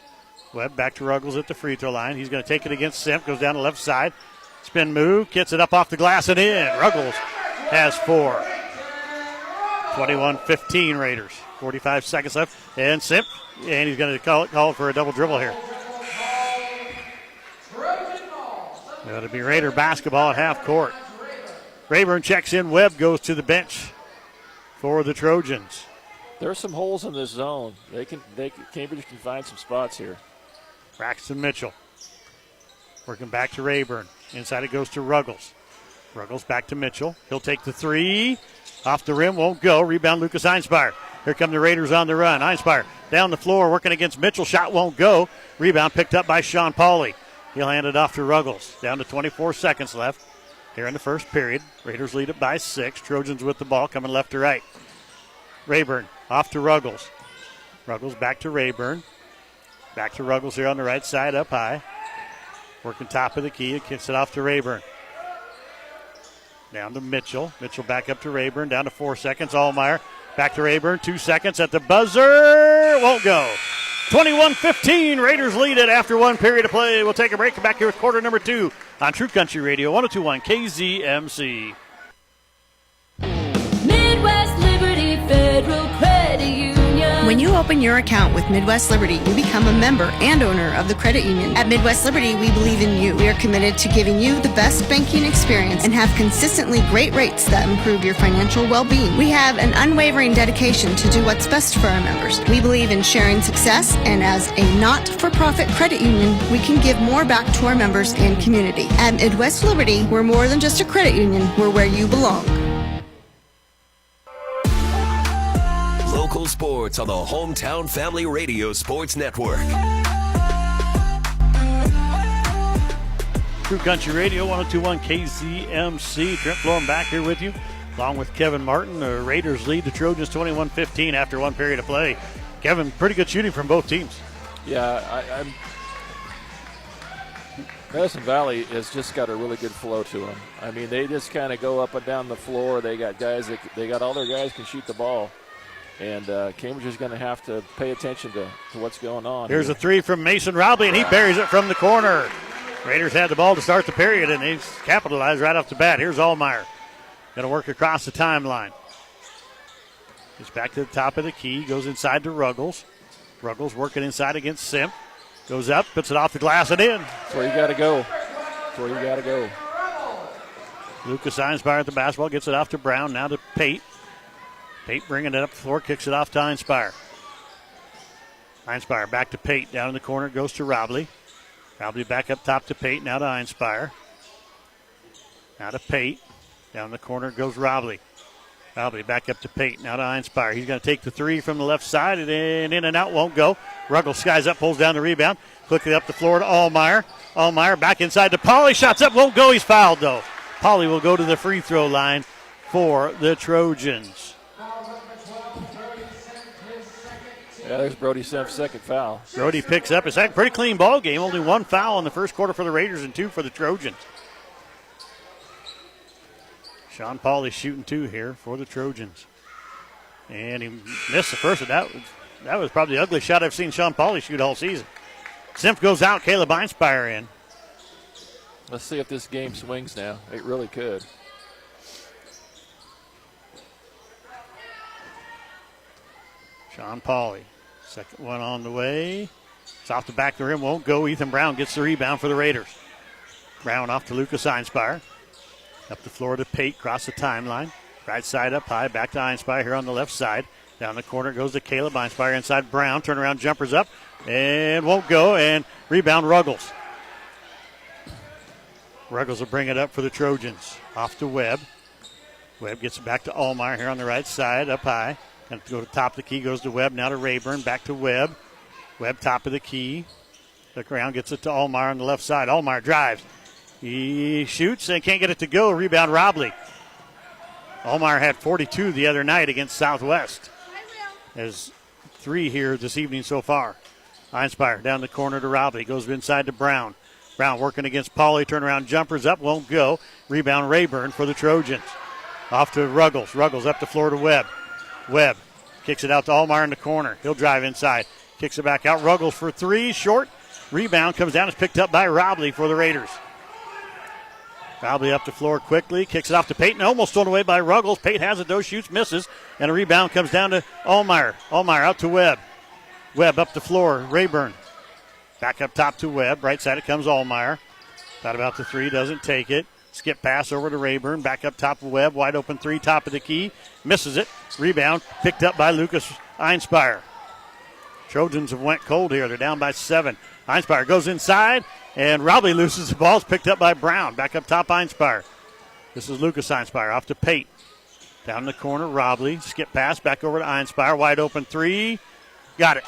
Webb back to Ruggles at the free throw line. He's going to take it against Simp. Goes down the left side. Spin move. Gets it up off the glass and in. Ruggles has 4. 21-15 Raiders. 45 seconds left. And Simp. And he's going to call for a double dribble here. It'll be Raider basketball at half court. Rayburn checks in. Webb goes to the bench for the Trojans. There are some holes in this zone. Cambridge can find some spots here. Braxton Mitchell working back to Rayburn. Inside it goes to Ruggles. Ruggles back to Mitchell. He'll take the three. Off the rim, won't go. Rebound, Lucas Einspire. Here come the Raiders on the run. Einspire down the floor, working against Mitchell. Shot won't go. Rebound picked up by Sean Pauley. He'll hand it off to Ruggles. Down to 24 seconds left here in the first period. Raiders lead it by 6. Trojans with the ball coming left to right. Rayburn off to Ruggles. Ruggles back to Rayburn. Back to Ruggles here on the right side, up high. Working top of the key. It kicks it off to Rayburn. Down to Mitchell. Mitchell back up to Rayburn. Down to 4 seconds. Allmeyer back to Rayburn. 2 seconds at the buzzer. Won't go. 21-15. Raiders lead it after 1 period of play. We'll take a break. Back here with quarter number 2 on True Country Radio 102.1 KZMC. Midwest Liberty Federal Credit Union. When you open your account with Midwest Liberty, you become a member and owner of the credit union. At Midwest Liberty, we believe in you. We are committed to giving you the best banking experience and have consistently great rates that improve your financial well-being. We have an unwavering dedication to do what's best for our members. We believe in sharing success, and as a not-for-profit credit union, we can give more back to our members and community. At Midwest Liberty, we're more than just a credit union. We're where you belong. Local sports on the Hometown Family Radio Sports Network. True Country Radio 102.1 KZMC. Trent Florham back here with you, along with Kevin Martin. The Raiders lead the Trojans 21-15 after 1 period of play. Kevin, pretty good shooting from both teams. Yeah, Madison Valley has just got a really good flow to them. I mean, they just kind of go up and down the floor. They got all their guys can shoot the ball. And Cambridge is going to have to pay attention to what's going on. Here's a three from Mason Robley, and he buries it from the corner. Raiders had the ball to start the period, and they capitalized right off the bat. Here's Allmeyer. Going to work across the timeline. Gets back to the top of the key, goes inside to Ruggles. Ruggles working inside against Simp. Goes up, puts it off the glass and in. That's where you got to go. That's where you got to go. Lucas Einspire at the basketball, gets it off to Brown, now to Pate. Pate bringing it up the floor, kicks it off to Einspire. Einspire back to Pate, down in the corner, goes to Robley. Robley back up top to Pate, now to Einspire. Now to Pate, down in the corner goes Robley. Robley back up to Pate, now to Einspire. He's going to take the three from the left side, and in and out, won't go. Ruggles skies up, pulls down the rebound, quickly up the floor to Allmeyer. Allmeyer back inside to Pauley, shots up, won't go, he's fouled though. Pauley will go to the free throw line for the Trojans. Yeah, there's Brody Semp's second foul. Brody picks up a second. Pretty clean ball game. Only 1 foul in the first quarter for the Raiders and 2 for the Trojans. Sean Pauley shooting 2 here for the Trojans. And he missed the first. That was probably the ugliest shot I've seen Sean Pauley shoot all season. Simp goes out. Caleb Einspire in. Let's see if this game swings now. It really could. Sean Pauley. Second one on the way. It's off the back of the rim. Won't go. Ethan Brown gets the rebound for the Raiders. Brown off to Lucas Einspire. Up the floor to Pate. Across the timeline. Right side up high. Back to Einspire here on the left side. Down the corner goes to Caleb Einspire. Inside Brown. Turnaround jumpers up. And won't go. And rebound Ruggles. Ruggles will bring it up for the Trojans. Off to Webb. Webb gets it back to Allmeyer here on the right side. Up high. Going to go to top of the key, goes to Webb, now to Rayburn, back to Webb. Webb top of the key. Look around, gets it to Allmeyer on the left side. Allmeyer drives. He shoots and can't get it to go. Rebound Robley. Allmeyer had 42 the other night against Southwest. Has 3 here this evening so far. Einspire down the corner to Robley. Goes inside to Brown. Brown working against Pauley. Turnaround jumpers up, won't go. Rebound Rayburn for the Trojans. Off to Ruggles. Ruggles up the floor to Webb. Webb kicks it out to Allmeyer in the corner. He'll drive inside. Kicks it back out. Ruggles for 3. Short. Rebound comes down. It's picked up by Robley for the Raiders. Robley up the floor quickly. Kicks it off to Payton. Almost thrown away by Ruggles. Pate has it though. Shoots, misses. And a rebound comes down to Allmeyer. Allmeyer out to Webb. Webb up the floor. Rayburn. Back up top to Webb. Right side it comes Allmeyer. Thought about the 3. Doesn't take it. Skip pass over to Rayburn. Back up top of Webb. Wide open three, top of the key. Misses it. Rebound picked up by Lucas Einspire. Trojans have went cold here. They're down by 7. Einspire goes inside, and Robley loses the ball. It's picked up by Brown. Back up top, Einspire. This is Lucas Einspire off to Pate. Down in the corner, Robley. Skip pass back over to Einspire. Wide open three. Got it.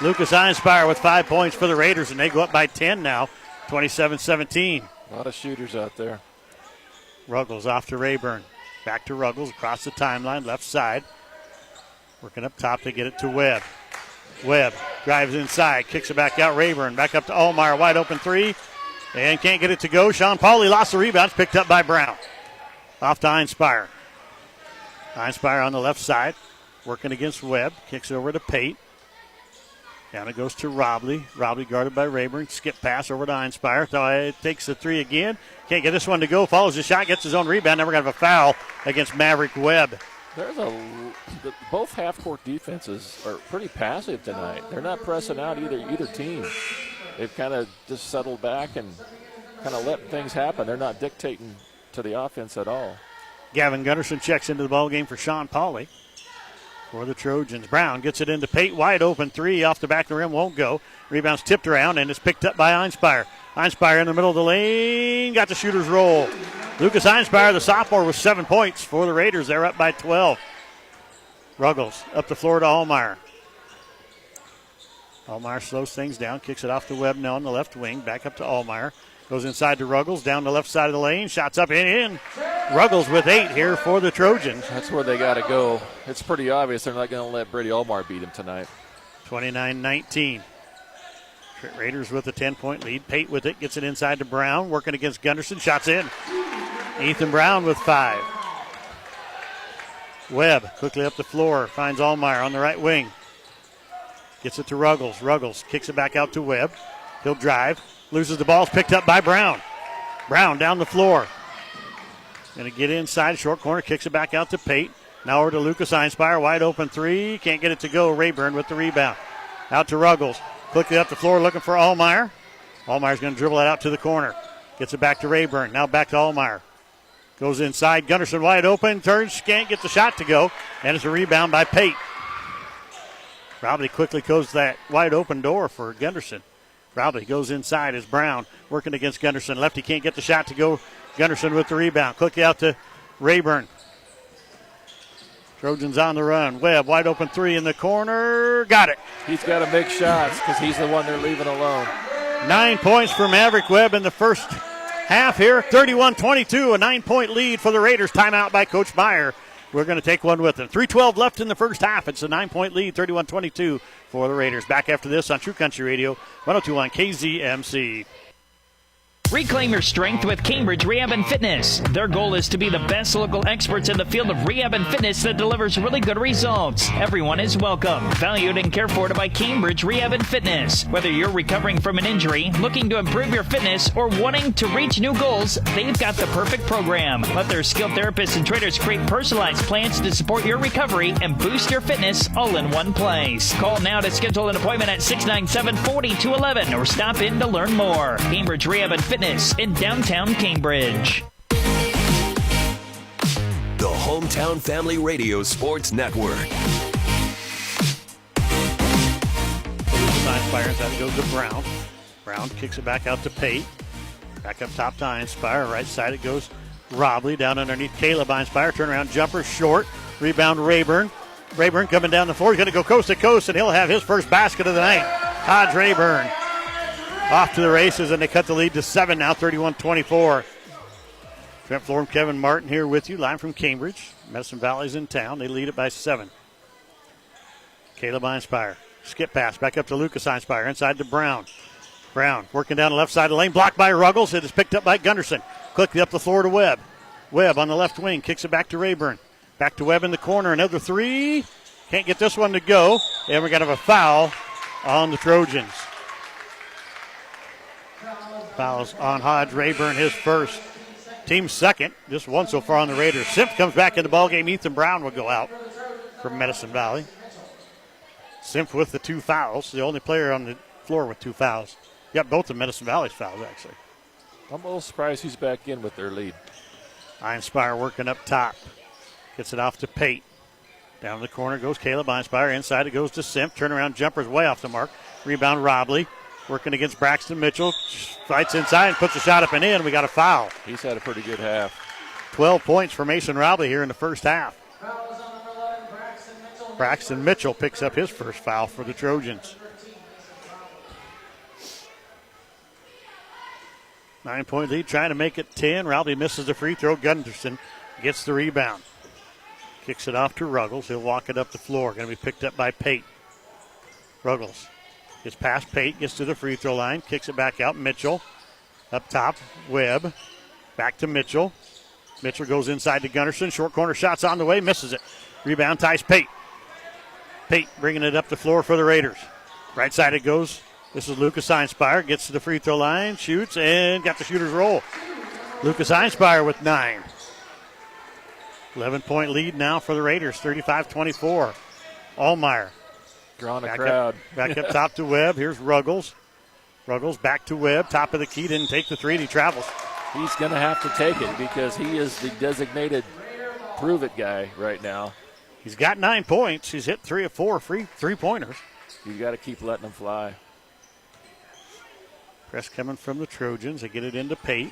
Lucas Einspire with 5 points for the Raiders, and they go up by 10 now, 27-17. A lot of shooters out there. Ruggles off to Rayburn. Back to Ruggles across the timeline, left side. Working up top to get it to Webb. Webb drives inside, kicks it back out. Rayburn back up to Allmeyer. Wide open three, and can't get it to go. Sean Pauley lost the rebound. It's picked up by Brown. Off to Einspire. Einspire on the left side, working against Webb. Kicks it over to Pate. Down it goes to Robley. Robley guarded by Rayburn. Skip pass over to Einspire. So takes the three again. Can't get this one to go. Follows the shot, gets his own rebound. Never got a foul against Maverick Webb. Both half-court defenses are pretty passive tonight. They're not pressing out either team. They've kind of just settled back and kind of let things happen. They're not dictating to the offense at all. Gavin Gunderson checks into the ballgame for Sean Pauley for the Trojans. Brown gets it into Pate. Wide open three off the back of the rim. Won't go. Rebound's tipped around and it's picked up by Einspire. Einspire in the middle of the lane. Got the shooter's roll. Lucas Einspire, the sophomore, with 7 points for the Raiders. They're up by 12. Ruggles up the floor to Allmeyer. Allmeyer slows things down. Kicks it off to Webb now on the left wing. Back up to Allmeyer. Goes inside to Ruggles, down the left side of the lane. Shots up and in. Ruggles with 8 here for the Trojans. That's where they got to go. It's pretty obvious they're not going to let Brady Allmeyer beat him tonight. 29-19. Raiders with a 10-point lead. Pate with it. Gets it inside to Brown. Working against Gunderson. Shots in. Ethan Brown with 5. Webb quickly up the floor. Finds Allmeyer on the right wing. Gets it to Ruggles. Ruggles kicks it back out to Webb. He'll drive. Loses the ball. It's picked up by Brown. Brown down the floor. Going to get inside. Short corner. Kicks it back out to Pate. Now over to Lucas Einspire. Wide open three. Can't get it to go. Rayburn with the rebound. Out to Ruggles. Quickly up the floor looking for Allmeyer. Allmeyer's going to dribble it out to the corner. Gets it back to Rayburn. Now back to Allmeyer. Goes inside. Gunderson wide open. Turns. Can't get the shot to go. And it's a rebound by Pate. Robley quickly closed that wide open door for Gunderson. Robley goes inside as Brown working against Gunderson. Lefty can't get the shot to go. Gunderson with the rebound. Quickly out to Rayburn. Trojans on the run. Webb, wide open three in the corner. Got it. He's got to make shots because he's the one they're leaving alone. 9 points for Maverick Webb in the first half here. 31-22, a 9-point lead for the Raiders. Timeout by Coach Meyer. We're going to take one with them. 3:12 left in the first half. It's a 9-point lead, 31-22 for the Raiders. Back after this on True Country Radio, 102.1 KZMC. Reclaim your strength with Cambridge Rehab and Fitness. Their goal is to be the best local experts in the field of rehab and fitness that delivers really good results. Everyone is welcome, valued, and cared for by Cambridge Rehab and Fitness. Whether you're recovering from an injury, looking to improve your fitness, or wanting to reach new goals, they've got the perfect program. Let their skilled therapists and trainers create personalized plans to support your recovery and boost your fitness all in one place. Call now to schedule an appointment at 697-4211 or stop in to learn more. Cambridge Rehab and Fitness in downtown Cambridge. The Hometown Family Radio Sports Network. Einspire inside it goes to Brown. Brown kicks it back out to Pate. Back up top to Einspire. Right side it goes Robley down underneath Caleb Einspire. Turnaround jumper short. Rebound Rayburn. Rayburn coming down the floor. He's going to go coast to coast and he'll have his first basket of the night. Hodge Rayburn off to the races, and they cut the lead to 7 now, 31-24. Trent Florham, Kevin Martin here with you, live from Cambridge. Medicine Valley's in town. They lead it by 7. Caleb Einspire. Skip pass back up to Lucas Einspire. Inside to Brown. Brown working down the left side of the lane. Blocked by Ruggles. It is picked up by Gunderson. Quickly up the floor to Webb. Webb on the left wing. Kicks it back to Rayburn. Back to Webb in the corner. Another three. Can't get this one to go. And we're going to have a foul on the Trojans. Fouls on Hodge Rayburn, his first. Team second, just one so far on the Raiders. Simpf comes back in the ballgame. Ethan Brown will go out from Medicine Valley. Simpf with the 2 fouls, the only player on the floor with 2 fouls. Got both of Medicine Valley's fouls, actually. I'm a little surprised he's back in with their lead. Einspire working up top. Gets it off to Pate. Down the corner goes Caleb Einspire. Inside it goes to Simp. Turnaround jumper's way off the mark. Rebound Robley. Working against Braxton Mitchell. Fights inside and puts a shot up and in. We got a foul. He's had a pretty good half. 12 points for Mason Robley here in the first half. Braxton Mitchell picks up his first foul for the Trojans. 9-point lead, trying to make it 10. Robley misses the free throw. Gunderson gets the rebound. Kicks it off to Ruggles. He'll walk it up the floor. Going to be picked up by Pate. Ruggles gets past Pate, gets to the free throw line, kicks it back out. Mitchell up top. Webb back to Mitchell. Mitchell goes inside to Gunderson. Short corner shots on the way, misses it. Rebound ties Pate. Pate bringing it up the floor for the Raiders. Right side it goes. This is Lucas Einspire. Gets to the free throw line, shoots, and got the shooter's roll. Lucas Einspire with 9. 11-point lead now for the Raiders, 35-24. Allmeyer. Drawing a crowd. Back up top to Webb. Here's Ruggles. Ruggles back to Webb. Top of the key. Didn't take the three, and he travels. He's going to have to take it because he is the designated prove-it guy right now. He's got 9 points. He's hit 3 of 4 three-pointers. You've got to keep letting them fly. Press coming from the Trojans. They get it into Pate.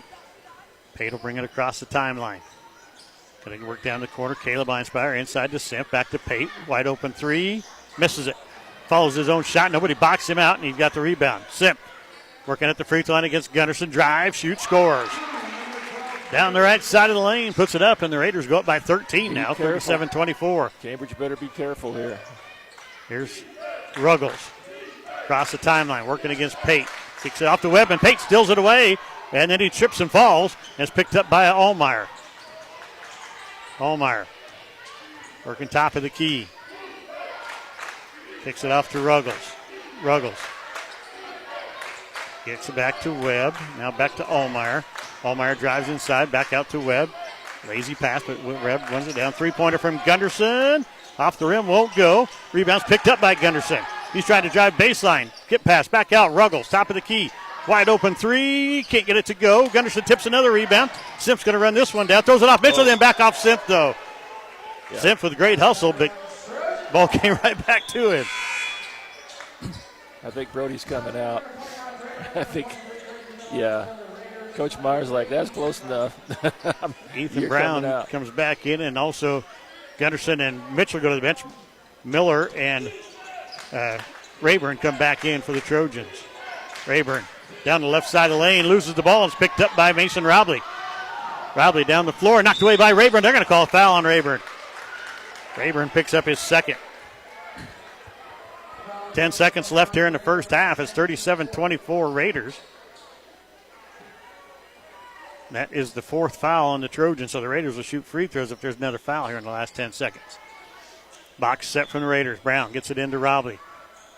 Pate will bring it across the timeline. Going to work down the corner. Caleb Einspire inside to Simp. Back to Pate. Wide open three. Misses it. Follows his own shot. Nobody boxed him out, and he got the rebound. Simp working at the free throw line against Gunderson. Drive, shoots, scores. Down the right side of the lane. Puts it up, and the Raiders go up by 13 now. 37-24. Cambridge better be careful here. Here's Ruggles. Across the timeline. Working against Pate. Kicks it off to Webb, and Pate steals it away. And then he trips and falls. And it's picked up by Allmeyer. Allmeyer working top of the key. Kicks it off to Ruggles. Ruggles gets it back to Webb. Now back to Allmeyer. Allmeyer drives inside, back out to Webb. Lazy pass, but Webb runs it down. Three-pointer from Gunderson. Off the rim, won't go. Rebound's picked up by Gunderson. He's trying to drive baseline. Get pass, back out. Ruggles, top of the key. Wide open three. Can't get it to go. Gunderson tips another rebound. Simp's going to run this one down. Throws it off Mitchell, then back off Simp, though. Yeah. Simp with great hustle, but ball came right back to him. I think Brody's coming out. I think, yeah. Coach Meyer's like, that's close enough. Ethan Brown comes back in, and also Gunderson and Mitchell go to the bench. Miller and Rayburn come back in for the Trojans. Rayburn down the left side of the lane, loses the ball, and it's picked up by Mason Robley. Robley down the floor, knocked away by Rayburn. They're going to call a foul on Rayburn. Rayburn picks up his second. 10 seconds left here in the first half. It's 37-24 Raiders. That is the fourth foul on the Trojans, so the Raiders will shoot free throws if there's another foul here in the last 10 seconds. Box set from the Raiders. Brown gets it into Robley.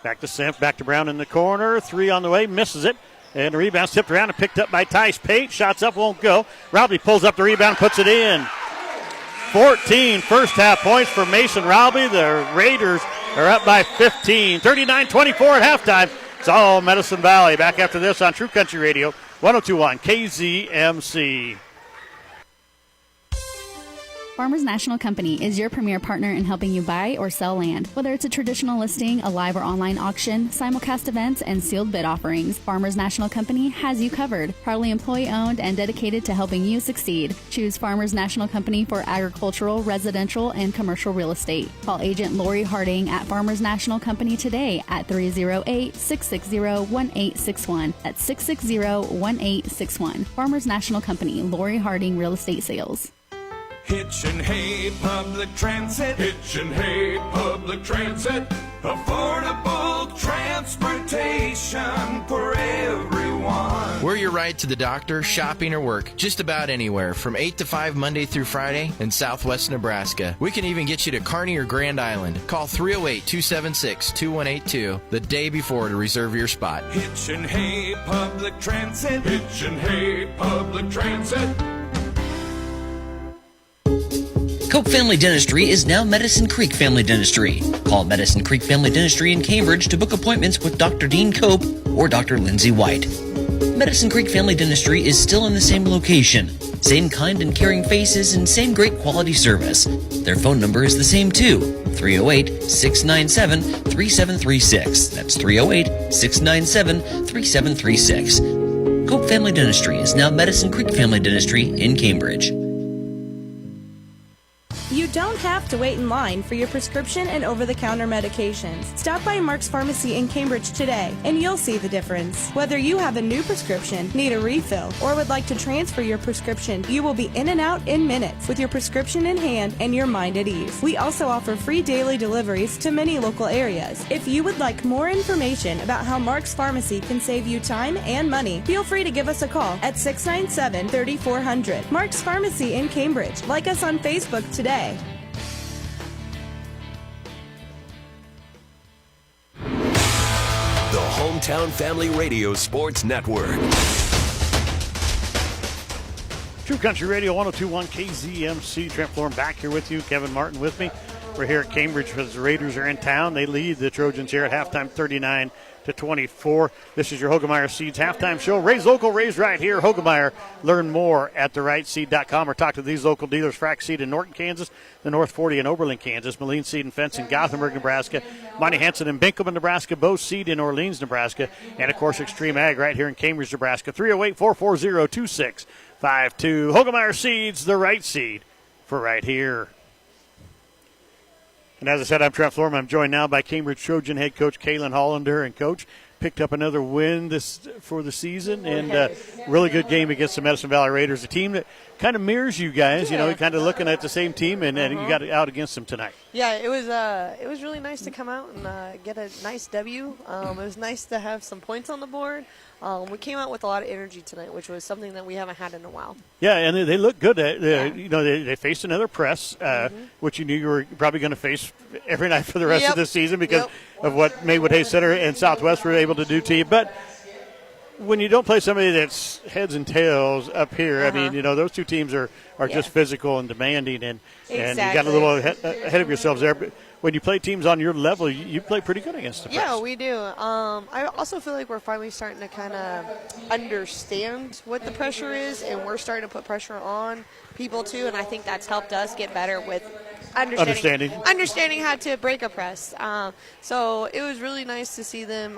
Back to Simp, back to Brown in the corner. Three on the way, misses it. And the rebound tipped around and picked up by Tice Pate. Shots up, won't go. Robley pulls up the rebound, puts it in. 14 first half points for Mason Robley. The Raiders are up by 15. 39-24 at halftime. It's all Medicine Valley. Back after this on True Country Radio, 102.1 KZMC. Farmers National Company is your premier partner in helping you buy or sell land. Whether it's a traditional listing, a live or online auction, simulcast events, and sealed bid offerings, Farmers National Company has you covered. Proudly employee-owned and dedicated to helping you succeed. Choose Farmers National Company for agricultural, residential, and commercial real estate. Call Agent Lori Harding at Farmers National Company today at 308-660-1861. That's 660-1861. Farmers National Company, Lori Harding Real Estate Sales. Hitch and Hay Public Transit. Hitch and Hay Public Transit. Affordable transportation for everyone. We're your ride to the doctor, shopping, or work. Just about anywhere. From 8 to 5 Monday through Friday in Southwest Nebraska. We can even get you to Kearney or Grand Island. Call 308-276-2182 the day before to reserve your spot. Hitch and Hay Public Transit. Hitch and Hay Public Transit. Cope Family Dentistry is now Medicine Creek Family Dentistry. Call Medicine Creek Family Dentistry in Cambridge to book appointments with Dr. Dean Cope or Dr. Lindsay White. Medicine Creek Family Dentistry is still in the same location. Same kind and caring faces and same great quality service. Their phone number is the same too, 308-697-3736. That's 308-697-3736. Cope Family Dentistry is now Medicine Creek Family Dentistry in Cambridge. You don't have to wait in line for your prescription and over-the-counter medications. Stop by Mark's Pharmacy in Cambridge today, and you'll see the difference. Whether you have a new prescription, need a refill, or would like to transfer your prescription, you will be in and out in minutes with your prescription in hand and your mind at ease. We also offer free daily deliveries to many local areas. If you would like more information about how Mark's Pharmacy can save you time and money, feel free to give us a call at 697-3400. Mark's Pharmacy in Cambridge. Like us on Facebook today. The Hometown Family Radio Sports Network. True Country Radio 102.1 KZMC. Trent Florham back here with you. Kevin Martin with me. We're here at Cambridge because the Raiders are in town. They lead the Trojans here at halftime 39-24. This is your Hogemeyer Seeds halftime show. Raised local, raised right here. Hogemeyer. Learn more at therightseed.com or talk to these local dealers. Frack Seed in Norton, Kansas. The North 40 in Oberlin, Kansas. Moline Seed and Fence in Gothenburg, Nebraska. Monty Hansen in Binkelman, Nebraska. Bo Seed in Orleans, Nebraska. And, of course, Extreme Ag right here in Cambridge, Nebraska. 308-440-2652. Hogemeyer Seeds, the right seed for right here. And as I said, I'm Trent Florham. I'm joined now by Cambridge Trojan head coach Kaylin Hollander. And, Coach, picked up another win for the season, and really good game against the Medicine Valley Raiders, a team that kind of mirrors you guys. You know, kind of looking at the same team, and you got out against them tonight. Yeah, it was really nice to come out and get a nice W. It was nice to have some points on the board. We came out with a lot of energy tonight, which was something that we haven't had in a while. Yeah, and they look good. You know, they faced another press, which you knew you were probably going to face every night for the rest of the season because of what Maywood Hayes Center and Southwest were able to do to you. But when you don't play somebody that's heads and tails up here, I mean, you know, those two teams are just physical and demanding, and you got a little ahead of yourselves there. But when you play teams on your level, you play pretty good against the press. Yeah, we do. I also feel like we're finally starting to kind of understand what the pressure is, and we're starting to put pressure on people too, and I think that's helped us get better with understanding how to break a press. So it was really nice to see them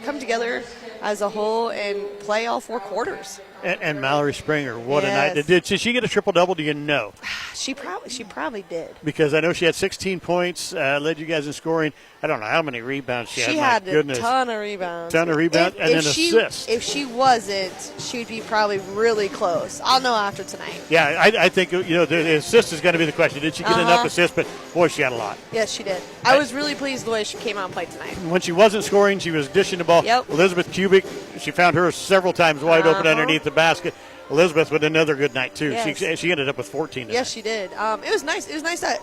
come together as a whole and play all four quarters. And Mallory Springer, what a night. Did she get a triple-double, do you know? She probably did. Because I know she had 16 points, led you guys in scoring. I don't know how many rebounds she had. She had a ton of rebounds. And then assists. If she wasn't, she'd be probably really close. I'll know after tonight. Yeah, I think, you know, the assist is going to be the question. Did she get enough assists? But, boy, she had a lot. Yes, she did. I was really pleased the way she came out and played tonight. When she wasn't scoring, she was dishing the ball. Yep. Elizabeth Kubik, she found her several times wide open underneath the basket. Elizabeth with another good night too. Yes. She ended up with 14 tonight. Yes, she did. It was nice. It was nice that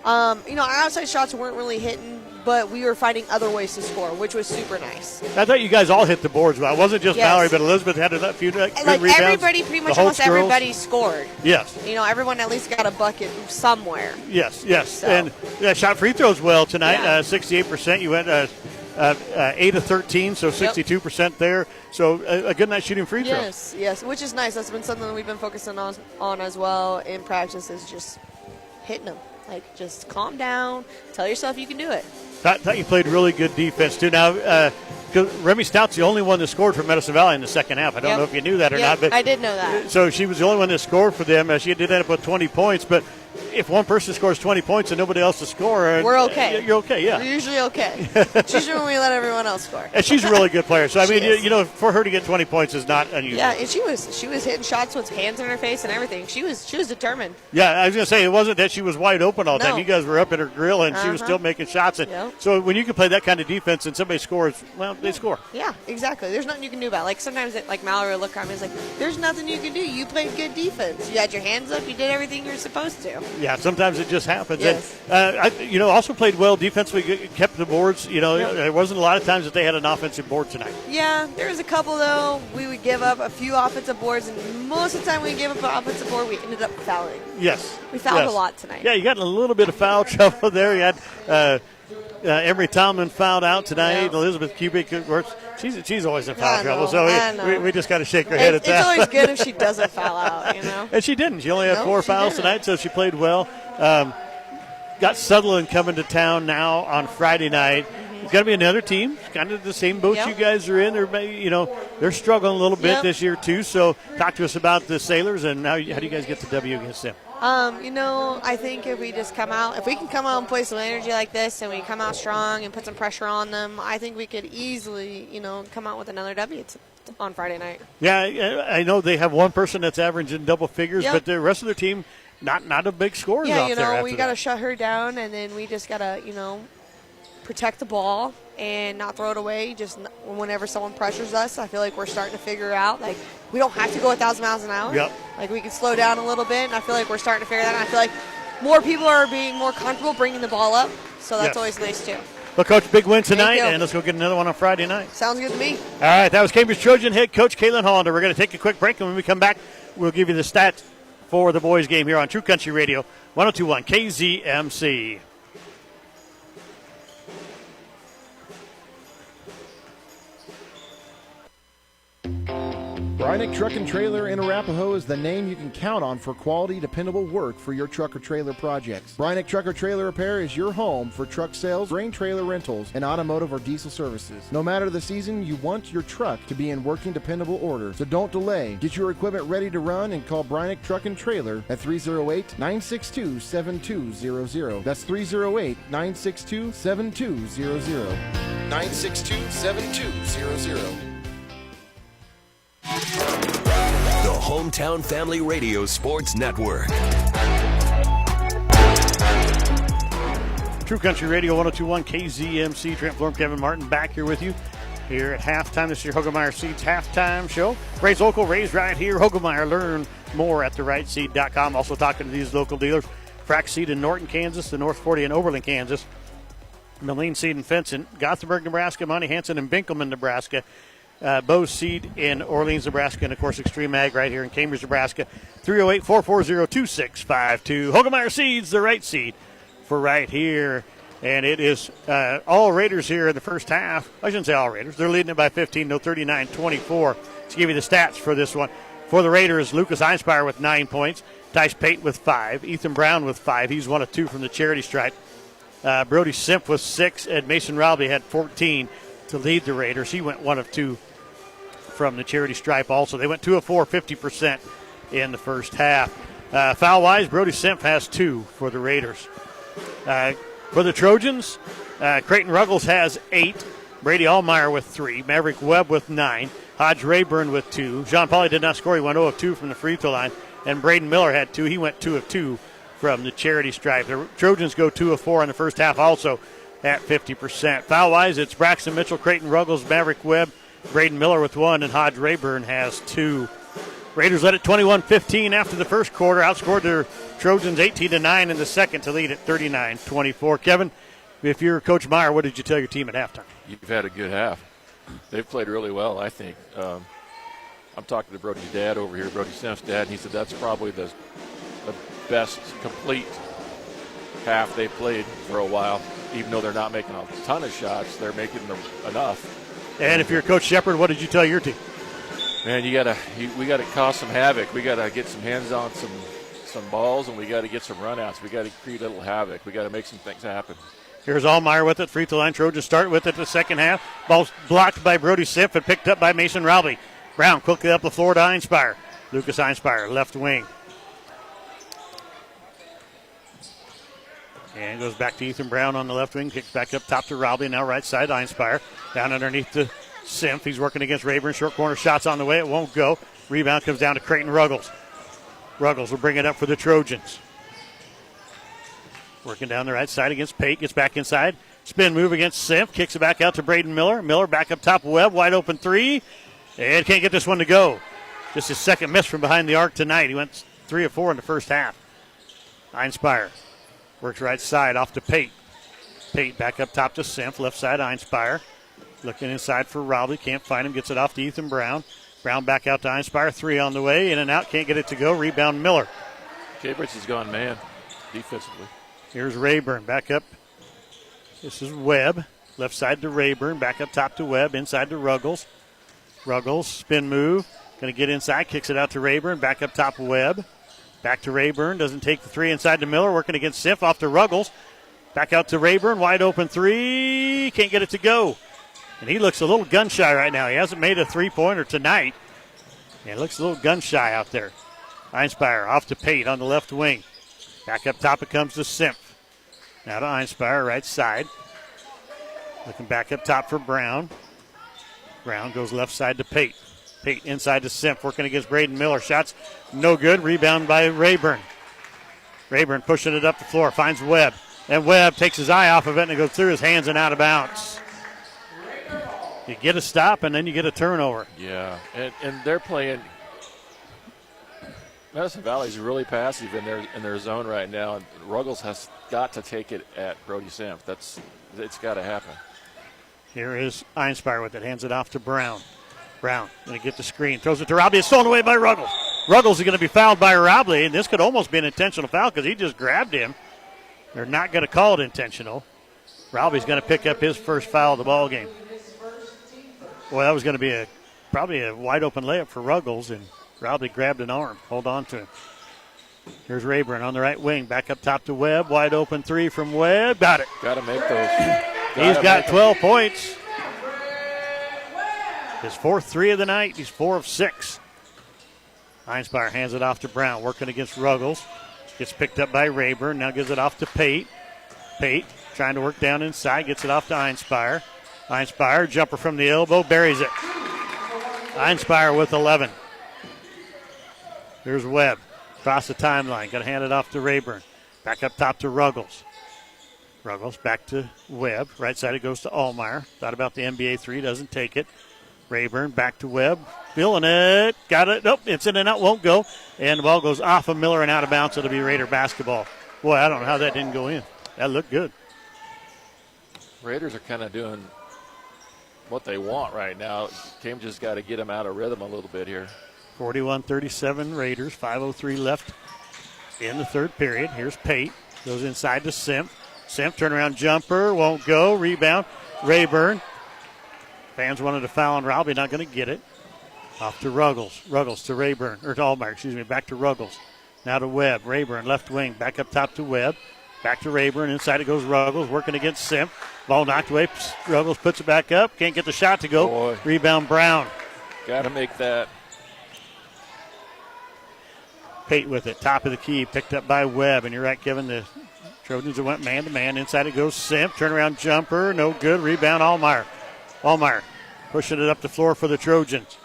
our outside shots weren't really hitting, but we were finding other ways to score, which was super nice. I thought you guys all hit the boards well. It wasn't just Mallory, but Elizabeth had a few good rebounds. Everybody, pretty much everybody scored. Yes. You know, everyone at least got a bucket somewhere. Yes. So. And shot free throws well tonight. 68%. You went 8 of 13, so 62% there. So a good night shooting free throws. Yes, which is nice. That's been something that we've been focusing on as well in practice, is just hitting them. Like, just calm down. Tell yourself you can do it. Thought you played really good defense, too. Now, Remy Stout's the only one that scored for Medicine Valley in the second half. I don't know if you knew that or not. But I did know that. So she was the only one that scored for them. She did end up with 20 points, but if one person scores 20 points and nobody else to score, we're okay. You're okay, yeah. We're usually okay. It's usually when we let everyone else score. And she's a really good player. So, I mean, you know, for her to get 20 points is not unusual. Yeah, and she was hitting shots with hands in her face and everything. She was determined. Yeah, I was going to say, it wasn't that she was wide open all the time. You guys were up in her grill, and she was still making shots. And so when you can play that kind of defense and somebody scores, well, they score. Yeah, exactly. There's nothing you can do about it. Like, sometimes, like, Mallory will look at me and is like, there's nothing you can do. You played good defense. You had your hands up. You did everything you're supposed to. Yeah, sometimes it just happens. Yes. And, also played well defensively, kept the boards. You know, there wasn't a lot of times that they had an offensive board tonight. Yeah, there was a couple, though. We would give up a few offensive boards, and most of the time we gave up an offensive board, we ended up fouling. Yes. We fouled a lot tonight. Yeah, you got a little bit of foul trouble there. You had Emery Tomlin fouled out tonight. Elizabeth Kubik, of course, She's always in foul trouble, so we just got to shake her head at that. It's always good if she doesn't foul out, you know. And she didn't. She only had 4 fouls tonight, so she played well. Got Sutherland coming to town now on Friday night. It's got to be another team, kind of the same boat you guys are in. They're struggling a little bit this year too. So talk to us about the Sailors and how do you guys get the W against them? I think if we just come out, if we can come out and play some energy like this and we come out strong and put some pressure on them, I think we could easily, come out with another W on Friday night. Yeah, I know they have one person that's averaging double figures, but the rest of their team, not a big scorers out there. We got to shut her down, and then we just got to, protect the ball and not throw it away just whenever someone pressures us. I feel like we're starting to figure out, like, we don't have to go 1,000 miles an hour. Yep. Like, we can slow down a little bit, and I feel like we're starting to figure that out. I feel like more people are being more comfortable bringing the ball up, so that's always nice, too. Well, Coach, big win tonight, and let's go get another one on Friday night. Sounds good to me. All right, that was Cambridge Trojan head coach Kaylin Hollander. We're going to take a quick break, and when we come back, we'll give you the stats for the boys' game here on True Country Radio, 102.1 KZMC. Brynick Truck and Trailer in Arapahoe is the name you can count on for quality, dependable work for your truck or trailer projects. Brynick Truck or Trailer Repair is your home for truck sales, grain trailer rentals, and automotive or diesel services. No matter the season, you want your truck to be in working, dependable order. So don't delay. Get your equipment ready to run and call Brynick Truck and Trailer at 308-962-7200. That's 308-962-7200. 962-7200. The Hometown Family Radio Sports Network. True Country Radio 102.1 KZMC. Trent Florm, Kevin Martin back here with you here at halftime. This is your Hogemeyer Seeds halftime show. Raised local, raised right here. Hogemeyer. Learn more at therightseed.com. Also talking to these local dealers. Frack Seed in Norton, Kansas, the North 40 in Oberlin, Kansas. Moline Seed in Fenton, Gothenburg, Nebraska, Monty Hansen in Binkelman, Nebraska. Bose Seed in Orleans, Nebraska, and, of course, Extreme Ag right here in Cambridge, Nebraska. 308-440-2652. Hogemeyer Seeds, the right seed for right here. And it is all Raiders here in the first half. I shouldn't say all Raiders. They're leading it by 15, 39-24. Let's give you the stats for this one. For the Raiders, Lucas Einspire with 9 points. Tice Pate with 5. Ethan Brown with 5. He's 1 of 2 from the charity stripe. Brody Simp with 6. And Mason Robley had 14 to lead the Raiders. He went 1 of 2 from the charity stripe also. They went 2 of 4, 50% in the first half. Foul-wise, Brody Simp has 2 for the Raiders. For the Trojans, Creighton Ruggles has 8. Brady Allmeyer with 3. Maverick Webb with 9. Hodge Rayburn with 2. Jean Pauly did not score. He went 0 of 2 from the free throw line. And Braden Miller had 2. He went 2 of 2 from the charity stripe. The Trojans go 2 of 4 in the first half also at 50%. Foul-wise, it's Braxton Mitchell, Creighton Ruggles, Maverick Webb, Braden Miller with 1, and Hodge Rayburn has 2. Raiders led at 21-15 after the first quarter, outscored their Trojans 18-9 in the second to lead at 39-24. Kevin, if you're Coach Meyer, what did you tell your team at halftime? You've had a good half. They've played really well, I think. I'm talking to Brody's dad over here, Brody Simp's dad, and he said that's probably the best complete half they've played for a while. Even though they're not making a ton of shots, they're making them enough. And if you're Coach Shepard, what did you tell your team? Man, we got to cause some havoc. We got to get some hands on some balls, and we got to get some runouts. We got to create a little havoc. We got to make some things happen. Here's Allmeyer with it. Free throw line. Trojans start with it the second half. Ball blocked by Brody Simp and picked up by Mason Robley. Brown quickly up the floor to Einspire. Lucas Einspire, left wing. And goes back to Ethan Brown on the left wing. Kicks back up top to Robley. Now right side, Einspire. Down underneath to Simp. He's working against Rayburn. Short corner shots on the way. It won't go. Rebound comes down to Creighton Ruggles. Ruggles will bring it up for the Trojans. Working down the right side against Pate. Gets back inside. Spin move against Simp. Kicks it back out to Braden Miller. Miller back up top. Webb. Wide open 3. And can't get this one to go. Just his second miss from behind the arc tonight. He went 3 of 4 in the first half. Einspire works right side off to Pate. Pate back up top to Simp. Left side Einspire. Looking inside for Robley. Can't find him. Gets it off to Ethan Brown. Brown back out to Einspire. 3 on the way. In and out. Can't get it to go. Rebound Miller. Cambridge has gone man defensively. Here's Rayburn back up. This is Webb. Left side to Rayburn. Back up top to Webb. Inside to Ruggles. Ruggles, spin move. Going to get inside. Kicks it out to Rayburn. Back up top Webb. Back to Rayburn. Doesn't take the three. Inside to Miller. Working against Simp. Off to Ruggles. Back out to Rayburn. Wide open three. Can't get it to go. And he looks a little gun shy right now. He hasn't made a three-pointer tonight. And looks a little gun shy out there. Einspire off to Pate on the left wing. Back up top it comes to Simp. Now to Einspire, right side. Looking back up top for Brown. Brown goes left side to Pate. Pate inside to Simp, working against Braden Miller. Shots no good. Rebound by Rayburn. Rayburn pushing it up the floor. Finds Webb. And Webb takes his eye off of it and it goes through his hands and out of bounds. You get a stop and then you get a turnover. Yeah, and they're playing. Madison Valley's really passive in their zone right now, and Ruggles has got to take it at Brody Simp. It's got to happen. Here is Einspire with it, hands it off to Brown. Brown going to get the screen, throws it to Robley. It's stolen away by Ruggles. Ruggles is going to be fouled by Robley, and this could almost be an intentional foul because he just grabbed him. They're not going to call it intentional. Robley's going to pick up his first foul of the ball game. Boy, that was going to be probably a wide open layup for Ruggles, and Robley grabbed an arm. Hold on to him. Here's Rayburn on the right wing. Back up top to Webb. Wide open three from Webb. Got it. Got to make those. He's got 12 points. His fourth three of the night. He's 4 of 6. Einspire hands it off to Brown. Working against Ruggles. Gets picked up by Rayburn. Now gives it off to Pate. Pate trying to work down inside. Gets it off to Einspire. Einspire, jumper from the elbow. Buries it. Einspire with 11. Here's Webb. Across the timeline. Got to hand it off to Rayburn. Back up top to Ruggles. Ruggles back to Webb. Right side it goes to Allmeyer. Thought about the NBA three. Doesn't take it. Rayburn back to Webb. Feeling it. Got it. Nope. It's in and out. Won't go. And the ball goes off of Miller and out of bounds. It'll be Raider basketball. Boy, I don't know how that didn't go in. That looked good. Raiders are kind of doing what they want right now. Cambridge just got to get them out of rhythm a little bit here. 41-37 Raiders. 5:03 left in the third period. Here's Pate. Goes inside to Simp. Simp, turnaround jumper. Won't go. Rebound. Rayburn. Fans wanted a foul on Robley. Not going to get it. Off to Ruggles. Ruggles to Rayburn. Or to Allmeyer, excuse me. Back to Ruggles. Now to Webb. Rayburn, left wing. Back up top to Webb. Back to Rayburn. Inside it goes Ruggles. Working against Simp. Ball knocked away. Ruggles puts it back up. Can't get the shot to go. Boy. Rebound Brown. Got to make that. Pate with it. Top of the key. Picked up by Webb. And you're right, Kevin. The Trojans went man-to-man. Inside it goes Simp. Turnaround jumper. No good. Rebound Allmeyer. Allmeyer pushing it up the floor for the Trojans.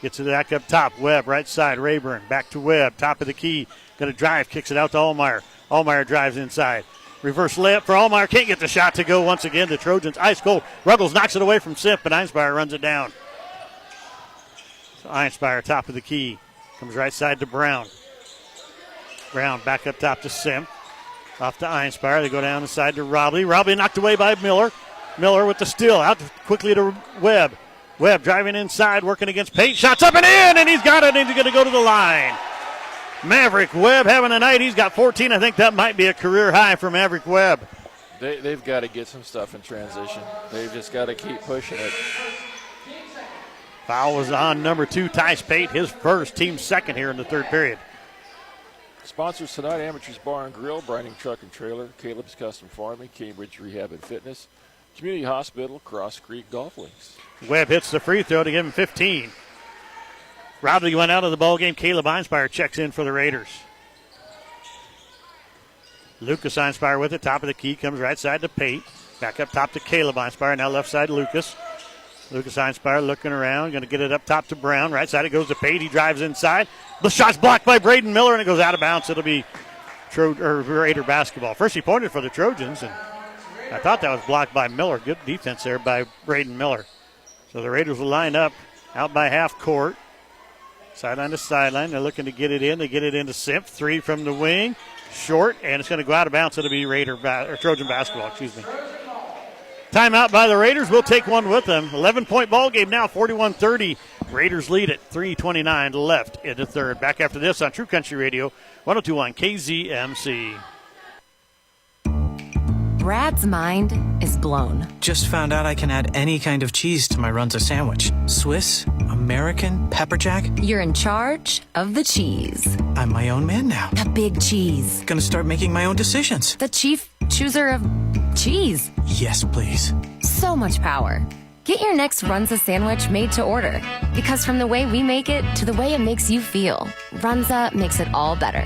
Gets it back up top. Webb, right side. Rayburn. Back to Webb. Top of the key. Going to drive. Kicks it out to Allmeyer. Allmeyer drives inside. Reverse layup for Allmeyer. Can't get the shot to go once again. The Trojans ice cold. Ruggles knocks it away from Simp, but Einspire runs it down. So Einspire, top of the key. Comes right side to Brown. Brown back up top to Simp. Off to Einspire. They go down the side to Robley. Robley knocked away by Miller. Miller with the steal. Out quickly to Webb. Webb driving inside, working against Pate. Shots up and in, and he's got it, and he's going to go to the line. Maverick Webb having a night. He's got 14. I think that might be a career high for Maverick Webb. They've got to get some stuff in transition. They've just got to keep pushing it. Foul was on number 2, Tice Pate, his first, team second here in the third period. Sponsors tonight, Amateurs Bar and Grill, Brining Truck and Trailer, Caleb's Custom Farming, Cambridge Rehab and Fitness, Community Hospital, Cross Creek Golf Links. Webb hits the free throw to give him 15. Robley went out of the ballgame. Caleb Einspire checks in for the Raiders. Lucas Einspire with it. Top of the key. Comes right side to Pate. Back up top to Caleb Einspire. Now left side Lucas. Lucas Einspire looking around. Going to get it up top to Brown. Right side it goes to Pate. He drives inside. The shot's blocked by Braden Miller, and it goes out of bounds. It'll be Raider basketball. First he pointed for the Trojans, and I thought that was blocked by Miller. Good defense there by Braden Miller. So the Raiders will line up out by half court. Sideline to sideline. They're looking to get it in. They get it into Simp. 3 from the wing. Short, and it's going to go out of bounds. It'll be Trojan basketball, excuse me. Timeout by the Raiders. We'll take one with them. 11-point ball game now, 41-30. Raiders lead at 3:29 left in the third. Back after this on True Country Radio, 102.1 KZMC. Brad's mind is blown. Just found out I can add any kind of cheese to my Runza sandwich. Swiss, American, pepper jack. You're in charge of the cheese. I'm my own man now. The big cheese. Gonna start making my own decisions. The chief chooser of cheese. Yes, please. So much power. Get your next Runza sandwich made to order. Because from the way we make it to the way it makes you feel, Runza makes it all better.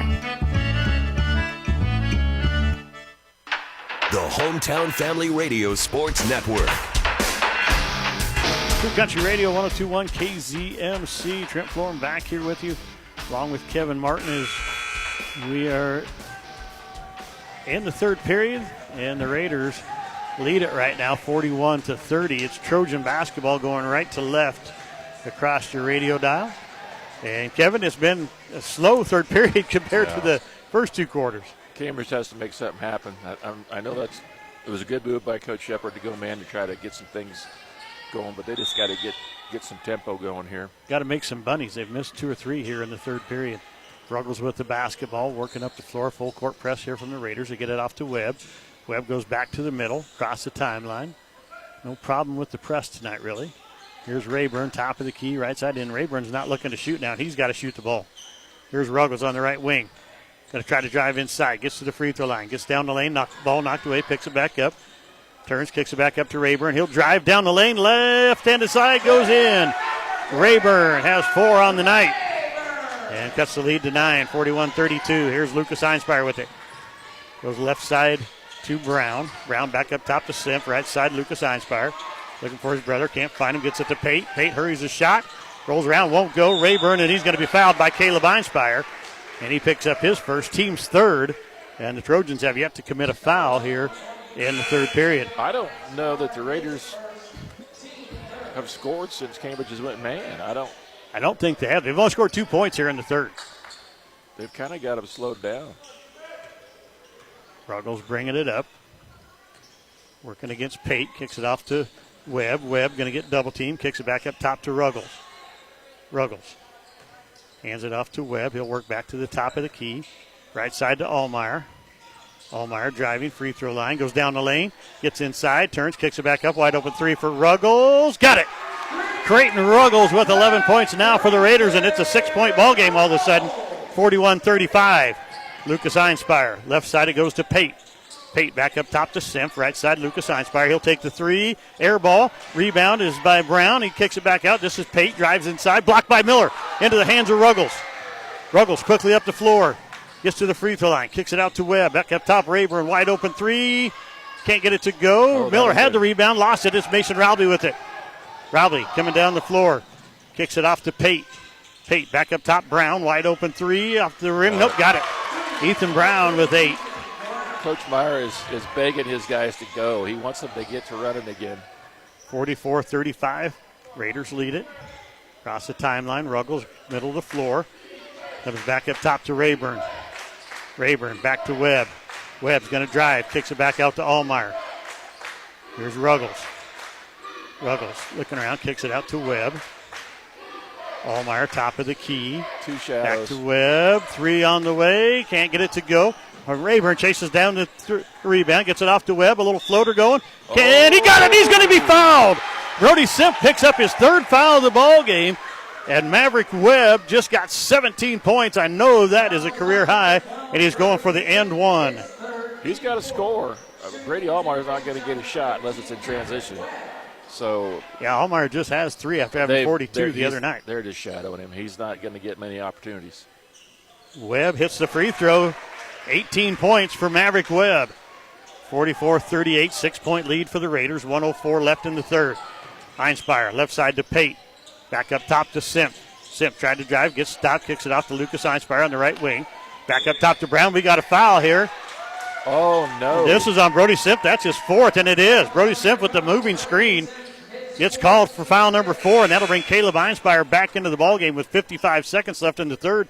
The Hometown Family Radio Sports Network. True Country Radio 102.1 KZMC. Trent Florin back here with you, along with Kevin Martin, as we are in the third period, and the Raiders lead it right now, 41-30. It's Trojan basketball going right to left across your radio dial. And Kevin, it's been a slow third period compared to the first two quarters. Cambridge has to make something happen. I know it was a good move by Coach Shepard to go man to try to get some things going, but they just got to get some tempo going here. Got to make some bunnies. They've missed 2 or 3 here in the third period. Ruggles with the basketball, working up the floor, full court press here from the Raiders. They get it off to Webb. Webb goes back to the middle, across the timeline. No problem with the press tonight, really. Here's Rayburn, top of the key, right side in. Rayburn's not looking to shoot now. He's got to shoot the ball. Here's Ruggles on the right wing. Going to try to drive inside. Gets to the free throw line. Gets down the lane. Ball knocked away. Picks it back up. Turns, kicks it back up to Rayburn. He'll drive down the lane. Left-handed side goes in. Rayburn has 4 on the night. And cuts the lead to 9, 41-32. Here's Lucas Einspire with it. Goes left side to Brown. Brown back up top to Simp. Right side, Lucas Einspire. Looking for his brother. Can't find him. Gets it to Pate. Pate hurries the shot. Rolls around. Won't go. Rayburn, and he's going to be fouled by Caleb Einspire. And he picks up his first, team's third. And the Trojans have yet to commit a foul here in the third period. I don't know that the Raiders have scored since Cambridge has went man. I don't think they have. They've only scored 2 points here in the third. They've kind of got them slowed down. Ruggles bringing it up. Working against Pate. Kicks it off to Webb. Webb going to get double team. Kicks it back up top to Ruggles. Ruggles hands it off to Webb. He'll work back to the top of the key. Right side to Allmeyer. Allmeyer driving, free throw line. Goes down the lane. Gets inside. Turns, kicks it back up. Wide open 3 for Ruggles. Got it. Creighton Ruggles with 11 points now for the Raiders, and it's a 6-point ball game all of a sudden. 41-35. Lucas Einspire. Left side it goes to Pate. Pate back up top to Simp. Right side, Lucas Einspire. He'll take the 3. Air ball. Rebound is by Brown. He kicks it back out. This is Pate. Drives inside. Blocked by Miller. Into the hands of Ruggles. Ruggles quickly up the floor. Gets to the free throw line. Kicks it out to Webb. Back up top, Rayburn. Wide open 3. Can't get it to go. Miller had the rebound. Lost it. It's Mason Rowley with it. Rowley coming down the floor. Kicks it off to Pate. Pate back up top. Brown. Wide open 3. Off the rim. Nope, got it. Ethan Brown with 8. Coach Meyer is begging his guys to go. He wants them to get to running again. 44-35. Raiders lead it. Across the timeline. Ruggles, middle of the floor. Comes back up top to Rayburn. Rayburn back to Webb. Webb's going to drive. Kicks it back out to Allmeyer. Here's Ruggles. Ruggles looking around. Kicks it out to Webb. Allmeyer, top of the key. 2 shadows. Back to Webb. 3 on the way. Can't get it to go. Rayburn chases down the rebound. Gets it off to Webb. A little floater going. And he got it. He's going to be fouled. Brody Simp picks up his 3rd foul of the ball game. And Maverick Webb just got 17 points. I know that is a career high. And he's going for the end one. He's got to score. Brady Allmeyer's not going to get a shot unless it's in transition. So yeah, Allmeyer just has 3 after having 42 the other night. They're just shadowing him. He's not going to get many opportunities. Webb hits the free throw. 18 points for Maverick Webb. 44-38, 6-point lead for the Raiders. 1:04 left in the third. Einspire, left side to Pate. Back up top to Simp. Simp tried to drive, gets stopped, kicks it off to Lucas Einspire on the right wing. Back up top to Brown. We got a foul here. Oh, no. This is on Brody Simp. That's his 4th, and it is. Brody Simp with the moving screen gets called for foul number 4, and that'll bring Caleb Einspire back into the ballgame with 55 seconds left in the third.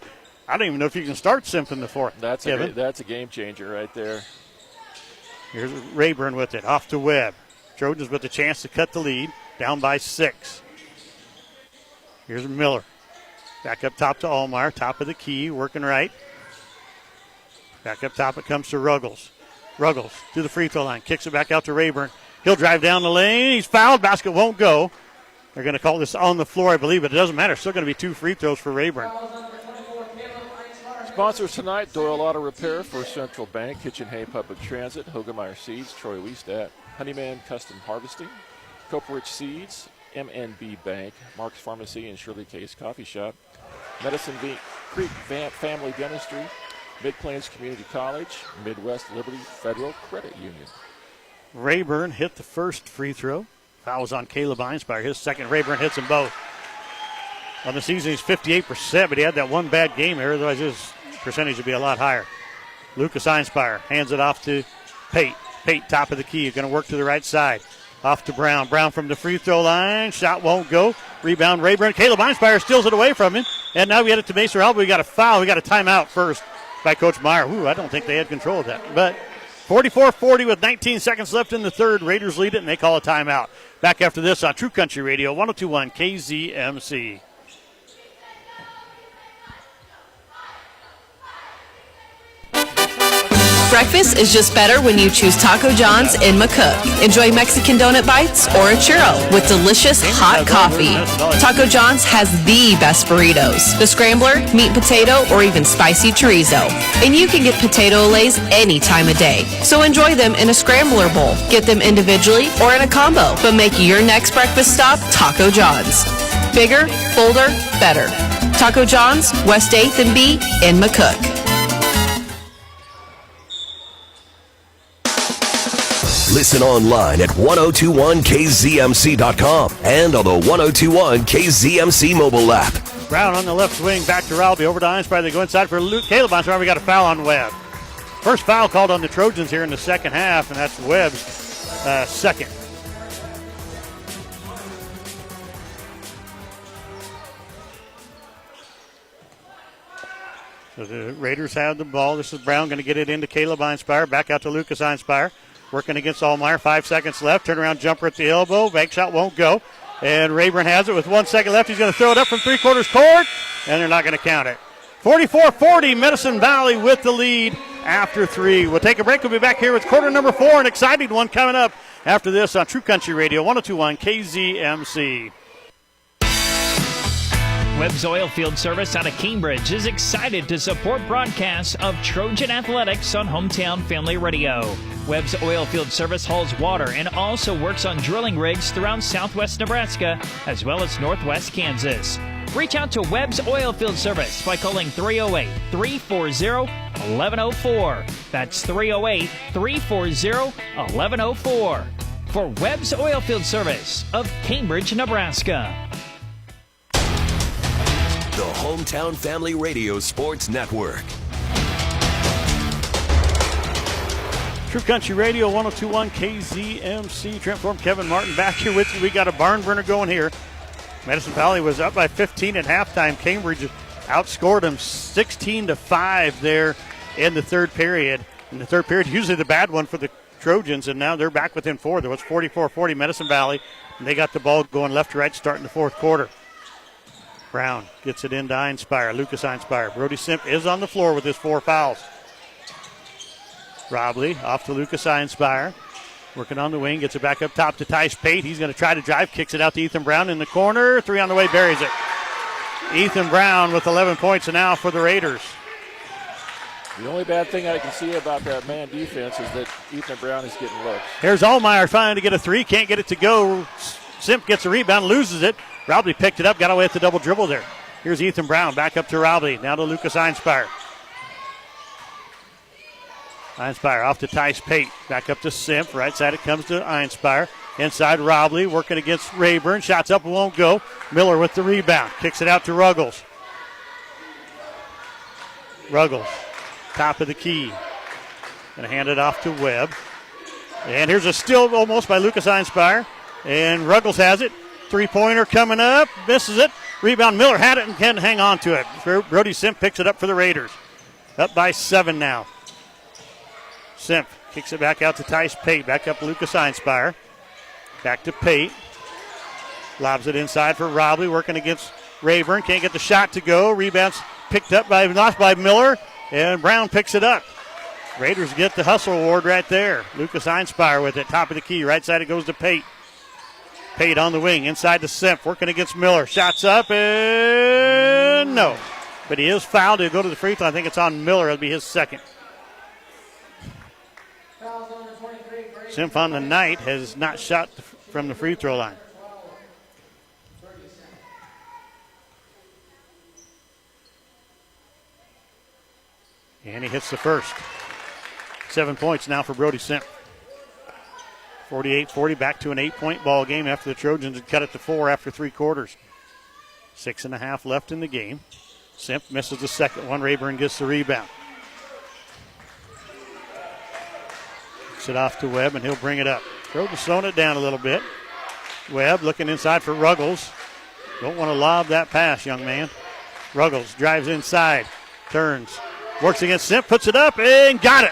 I don't even know if you can start Simp in the 4th. That's a game changer right there. Here's Rayburn with it. Off to Webb. Trojans with a chance to cut the lead. Down by 6. Here's Miller. Back up top to Allmeyer. Top of the key. Working right. Back up top it comes to Ruggles. Ruggles to the free throw line. Kicks it back out to Rayburn. He'll drive down the lane. He's fouled. Basket won't go. They're going to call this on the floor, I believe, but it doesn't matter. Still going to be 2 free throws for Rayburn. Sponsors tonight, Doyle Auto Repair, First Central Bank, Kitchen Hay Public Transit, Hogemeyer Seeds, Troy Wiestat, Honeyman Custom Harvesting, Copperich Seeds, MNB Bank, Mark's Pharmacy, and Shirley Case Coffee Shop, Medicine Creek Family Dentistry, Mid-Plains Community College, Midwest Liberty Federal Credit Union. Rayburn hit the first free throw. Foul was on Caleb Einspire. His second, Rayburn hits them both. On the season, he's 58%, but he had that one bad game here. Otherwise, his percentage would be a lot higher. Lucas Einspire hands it off to Pate. Pate, top of the key, going to work to the right side. Off to Brown. Brown from the free throw line. Shot won't go. Rebound, Rayburn. Caleb Einspire steals it away from him. And now we get it to Mason Alba. We got a foul. We got a timeout first by Coach Meyer. Ooh, I don't think they had control of that. But 44-40 with 19 seconds left in the third. Raiders lead it, and they call a timeout. Back after this on True Country Radio, 102.1 KZMC. Breakfast is just better when you choose Taco John's in McCook. Enjoy Mexican donut bites or a churro with delicious hot coffee. Taco John's has the best burritos, the scrambler, meat potato, or even spicy chorizo. And you can get potato olays any time of day. So enjoy them in a scrambler bowl. Get them individually or in a combo. But make your next breakfast stop Taco John's. Bigger, bolder, better. Taco John's, West 8th and B in McCook. Listen online at 1021kzmc.com and on the 1021 KZMC mobile app. Brown on the left wing, back to Rowley, over to Einspire. They go inside for Caleb Einspire. We got a foul on Webb. First foul called on the Trojans here in the second half, and that's Webb's second. So the Raiders have the ball. This is Brown going to get it into Caleb Einspire. Back out to Lucas Einspire. Working against Allmeyer. 5 seconds left. Turnaround jumper at the elbow. Bank shot won't go. And Rayburn has it with 1 second left. He's going to throw it up from three-quarters court. And they're not going to count it. 44-40, Medicine Valley with the lead after 3. We'll take a break. We'll be back here with quarter number 4. An exciting one coming up after this on True Country Radio, 102.1 KZMC. Webb's Oilfield Service out of Cambridge is excited to support broadcasts of Trojan Athletics on Hometown Family Radio. Webb's Oilfield Service hauls water and also works on drilling rigs throughout southwest Nebraska as well as northwest Kansas. Reach out to Webb's Oilfield Service by calling 308-340-1104. That's 308-340-1104 for Webb's Oilfield Service of Cambridge, Nebraska. The Hometown Family Radio Sports Network. True Country Radio, 102.1 KZMC. Trent Form, Kevin Martin back here with you. We got a barn burner going here. Medicine Valley was up by 15 at halftime. Cambridge outscored them 16-5 there in the third period. In the third period, usually the bad one for the Trojans, and now they're back within 4. There was 44-40 Medicine Valley, and they got the ball going left to right starting the fourth quarter. Brown gets it into Einspire, Lucas Einspire. Brody Simp is on the floor with his 4 fouls. Robley off to Lucas Einspire. Working on the wing, gets it back up top to Tice Pate. He's going to try to drive, kicks it out to Ethan Brown in the corner. 3 on the way, buries it. Ethan Brown with 11 points now for the Raiders. The only bad thing I can see about that man defense is that Ethan Brown is getting looks. Here's Allmeyer trying to get a 3, can't get it to go. Simp gets a rebound, loses it. Robley picked it up, got away with the double dribble there. Here's Ethan Brown, back up to Robley, now to Lucas Einspire. Einspire off to Tice Pate, back up to Simp. Right side it comes to Einspire. Inside Robley, working against Rayburn. Shots up, won't go. Miller with the rebound, kicks it out to Ruggles. Ruggles, top of the key. Gonna hand it off to Webb. And here's a steal almost by Lucas Einspire. And Ruggles has it. 3-pointer coming up, misses it. Rebound, Miller had it and can't hang on to it. Brody Simp picks it up for the Raiders. Up by 7 now. Simp kicks it back out to Tice Pate. Back up Lucas Einspire. Back to Pate. Lobs it inside for Robley, working against Rayburn. Can't get the shot to go. Rebounds picked up lost by Miller. And Brown picks it up. Raiders get the hustle award right there. Lucas Einspire with it. Top of the key. Right side it goes to Pate. Pate on the wing. Inside to Simp. Working against Miller. Shots up and no. But he is fouled. He'll go to the free throw. I think it's on Miller. It'll be his second. Simp on the night has not shot from the free throw line. And he hits the first. 7 points now for Brody Simp. 48-40, back to an 8-point ball game after the Trojans had cut it to 4 after 3 quarters. 6.5 left in the game. Simp misses the second one. Rayburn gets the rebound. Kicks it off to Webb, and he'll bring it up. Trojans slowing it down a little bit. Webb looking inside for Ruggles. Don't want to lob that pass, young man. Ruggles drives inside, turns, works against Simp, puts it up, and got it.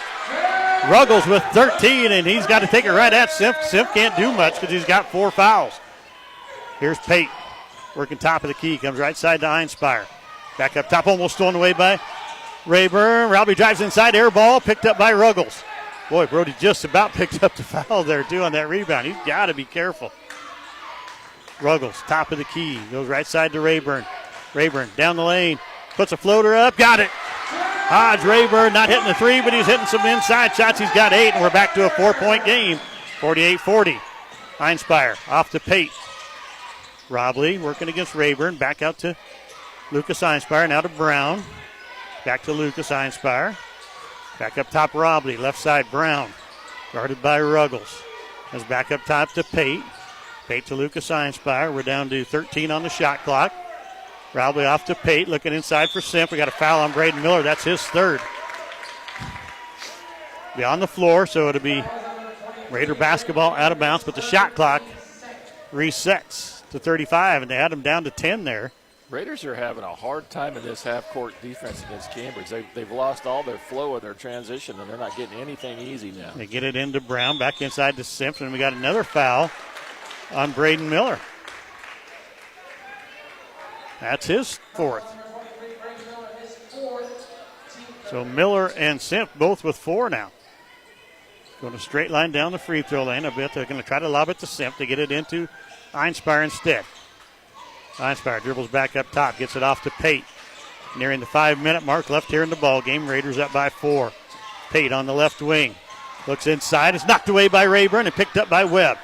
Ruggles with 13, and he's got to take it right at Simp. Simp can't do much because he's got 4 fouls. Here's Pate working top of the key. Comes right side to Einspire. Back up top, almost stolen away by Rayburn. Robbie drives inside, air ball, picked up by Ruggles. Boy, Brody just about picked up the foul there, too, on that rebound. He's got to be careful. Ruggles, top of the key, goes right side to Rayburn. Rayburn down the lane, puts a floater up, got it. Hodge Rayburn not hitting the three, but he's hitting some inside shots. He's got 8, and we're back to a 4-point game. 48-40. Einspire off to Pate. Robley working against Rayburn. Back out to Lucas Einspire. Now to Brown. Back to Lucas Einspire. Back up top, Robley. Left side, Brown. Guarded by Ruggles. Comes back up top to Pate. Pate to Lucas Einspire. We're down to 13 on the shot clock. Robley off to Pate, looking inside for Simp. We got a foul on Braden Miller. That's his third. Be on the floor, so it'll be Raider basketball out of bounds, but the shot clock resets to 35, and they had them down to 10 there. Raiders are having a hard time in this half-court defense against Cambridge. They've lost all their flow of their transition, and they're not getting anything easy now. They get it into Brown, back inside to Simp, and we got another foul on Braden Miller. That's his 4th. So Miller and Simp both with 4 now. Going to straight line down the free throw lane. I bet they're going to try to lob it to Simp to get it into Einspire instead. Einspire dribbles back up top, gets it off to Pate. Nearing the 5-minute mark left here in the ball game. Raiders up by 4. Pate on the left wing. Looks inside. It's knocked away by Rayburn and picked up by Webb.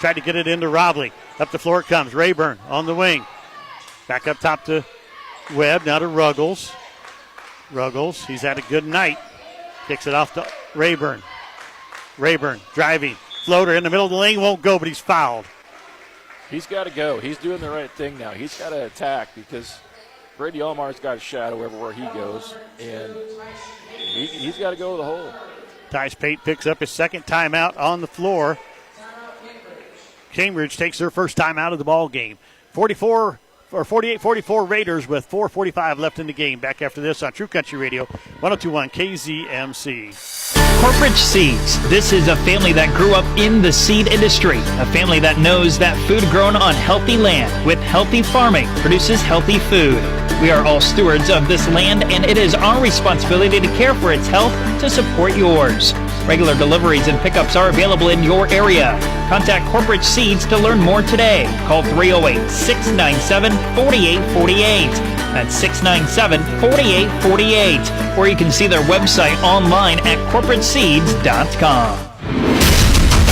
Tried to get it into Robley. Up the floor it comes. Rayburn on the wing. Back up top to Webb, now to Ruggles. Ruggles, he's had a good night. Kicks it off to Rayburn. Rayburn driving. Floater in the middle of the lane, won't go, but he's fouled. He's got to go. He's doing the right thing now. He's got to attack because Brady Allmar's got a shadow everywhere he goes, and he's got to go to the hole. Tice Pate picks up his second timeout on the floor. Cambridge takes their first time out of the ball game. 48-44 Raiders with 4:45 left in the game. Back after this on True Country Radio, 102.1 KZMC. Corporate Seeds. This is a family that grew up in the seed industry. A family that knows that food grown on healthy land with healthy farming produces healthy food. We are all stewards of this land, and it is our responsibility to care for its health to support yours. Regular deliveries and pickups are available in your area. Contact Corporate Seeds to learn more today. Call 308-697-4848. That's 697-4848. Or you can see their website online at corporateseeds.com.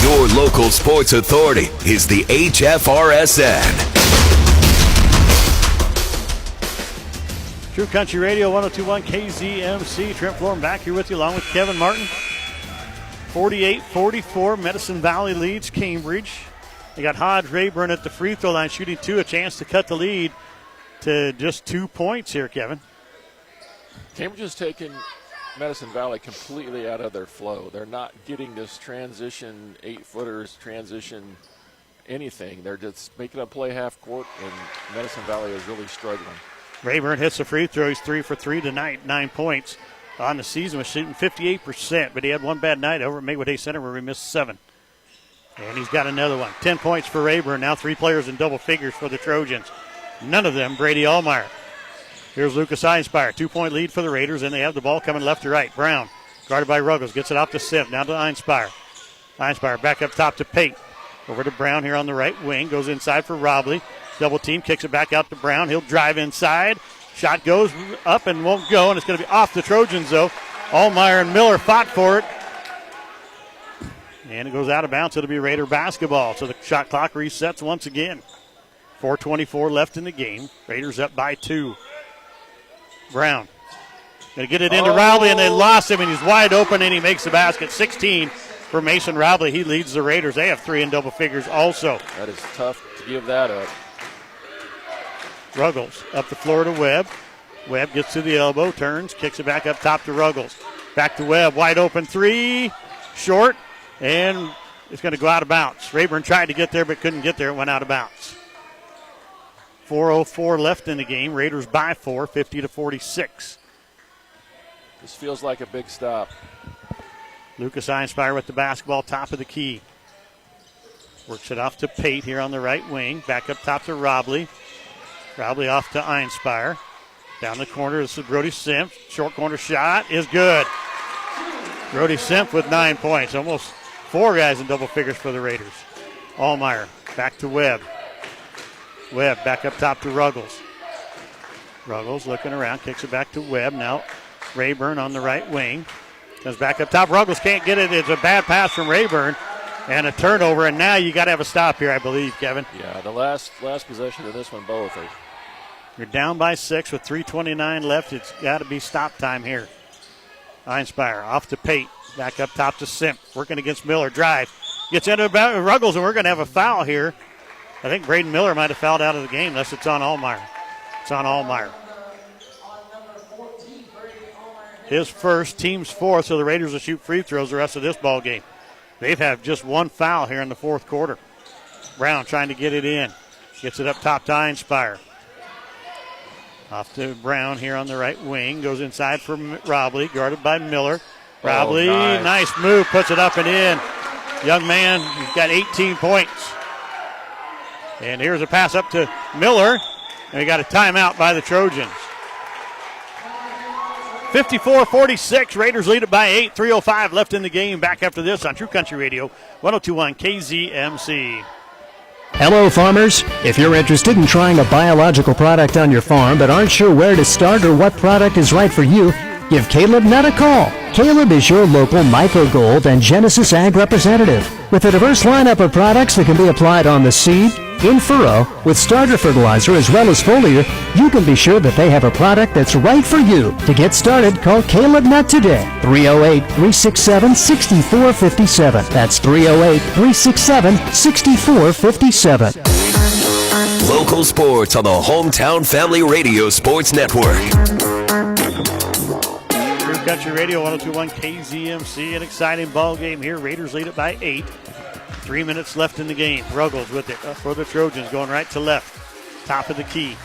Your local sports authority is the HFRSN. True Country Radio, 102.1 KZMC. Trent Florham back here with you along with Kevin Martin. 48-44, Medicine Valley leads Cambridge. They got Hodge Rayburn at the free throw line shooting 2, a chance to cut the lead to just 2 points here, Kevin. Cambridge has taken Medicine Valley completely out of their flow. They're not getting this transition, 8-footers, transition, anything. They're just making a play half court, and Medicine Valley is really struggling. Rayburn hits the free throw. He's 3 for 3 tonight, 9 points. On the season was shooting 58%, but he had one bad night over at Maywood Hay Center where he missed 7. And he's got another one. 10 points for Rayburn. Now 3 players in double figures for the Trojans. None of them Brady Allmeyer. Here's Lucas Einspire. 2-point lead for the Raiders, and they have the ball coming left to right. Brown Guarded by Ruggles. Gets it off to Simp. Now to Einspire. Einspire back up top to Pate. Over to Brown here on the right wing. Goes inside for Robley. Double team. Kicks it back out to Brown. He'll drive inside. Shot goes up and won't go. And it's going to be off the Trojans, though. Allmeyer and Miller fought for it. And it goes out of bounds. It'll be Raider basketball. So the shot clock resets once again. 4:24 left in the game. Raiders up by 2. Brown. Going to get it into Robley, and they lost him, and he's wide open, and he makes the basket. 16 for Mason Robley. He leads the Raiders. They have 3 in double figures also. That is tough to give that up. Ruggles up the floor to Webb. Webb gets to the elbow, turns, kicks it back up top to Ruggles. Back to Webb, wide open 3, short, and it's going to go out of bounds. Rayburn tried to get there but couldn't get there. It went out of bounds. 4:04 left in the game. Raiders by 4, 50-46. This feels like a big stop. Lucas Einspire with the basketball, top of the key. Works it off to Pate here on the right wing. Back up top to Robley. Robley off to Einspire. Down the corner, this is Brody Simp. Short corner shot is good. Brody Simp with 9 points. Almost 4 guys in double figures for the Raiders. Allmeyer back to Webb. Webb back up top to Ruggles. Ruggles looking around, kicks it back to Webb. Now Rayburn on the right wing. Comes back up top. Ruggles can't get it. It's a bad pass from Rayburn. And a turnover, and now you got to have a stop here, I believe, Kevin. Yeah, the last possession of this one, both are. You're down by 6 with 3:29 left. It's got to be stop time here. Einspire off to Pate. Back up top to Simp. Working against Miller. Drive. Gets into Ruggles, and we're going to have a foul here. I think Braden Miller might have fouled out of the game, unless it's on Allmeyer. It's on Allmeyer. His first, team's 4th, so the Raiders will shoot free throws the rest of this ball game. They've had just 1 foul here in the 4th quarter. Brown trying to get it in. Gets it up top to Einspire. Off to Brown here on the right wing. Goes inside for Robley, guarded by Miller. Robley, nice move, puts it up and in. Young man, he's got 18 points. And here's a pass up to Miller. And we got a timeout by the Trojans. 54-46, Raiders lead it by 8, 3:05 left in the game. Back after this on True Country Radio, 102.1 KZMC. Hello, farmers. If you're interested in trying a biological product on your farm but aren't sure where to start or what product is right for you, give Caleb Nutt a call. Caleb is your local Myco-Gold and Genesis Ag representative. With a diverse lineup of products that can be applied on the seed, in furrow, with starter fertilizer as well as foliar, you can be sure that they have a product that's right for you. To get started, call Caleb Nutt today. 308-367-6457. That's 308-367-6457. Local sports on the Hometown Family Radio Sports Network. True Country Radio, 102.1 KZMC. An exciting ball game here. Raiders lead it by 8. 3 minutes left in the game. Ruggles with it for the Trojans, going right to left. Top of the key.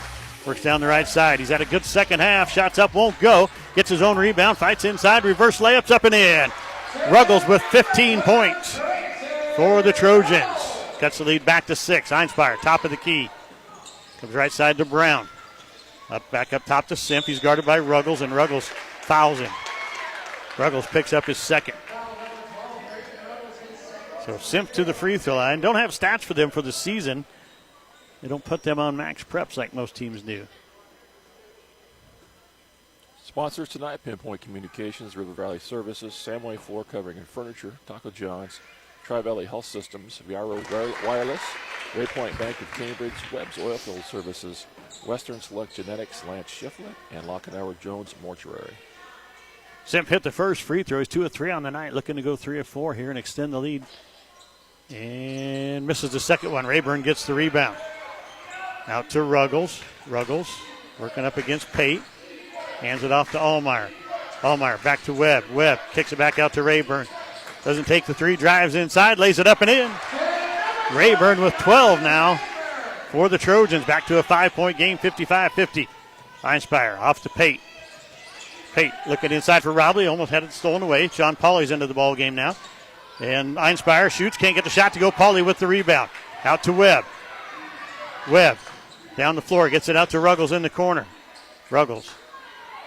Works down the right side. He's had a good second half. Shots up, won't go. Gets his own rebound, fights inside, reverse layups up and in. Ruggles with 15 points for the Trojans. Cuts the lead back to 6. Einspire, top of the key. Comes right side to Brown. Back up top to Simp. He's guarded by Ruggles, and Ruggles fouls him. Ruggles picks up his second. So Simp to the free throw line. Don't have stats for them for the season. They don't put them on max preps like most teams do. Sponsors tonight: Pinpoint Communications, River Valley Services, Samway Floor Covering and Furniture, Taco John's, Tri-Valley Health Systems, Viaro Wireless, Waypoint Bank of Cambridge, Webb's Oilfield Services, Western Select Genetics, Lance Schifflin, and Lockenauer Jones Mortuary. Simp hit the first free throw. He's 2 of 3 on the night, looking to go 3 of 4 here and extend the lead. And misses the second one. Rayburn gets the rebound. Out to Ruggles. Ruggles working up against Pate. Hands it off to Allmeyer. Allmeyer back to Webb. Webb kicks it back out to Rayburn. Doesn't take the 3, drives inside, lays it up and in. Rayburn with 12 now for the Trojans. Back to a 5-point game, 55-50. Einspire off to Pate. Pate looking inside for Robley. Almost had it stolen away. Sean Pauly's into the ball game now. And Einspire shoots, can't get the shot to go. Pauly with the rebound. Out to Webb. Webb down the floor, gets it out to Ruggles in the corner. Ruggles,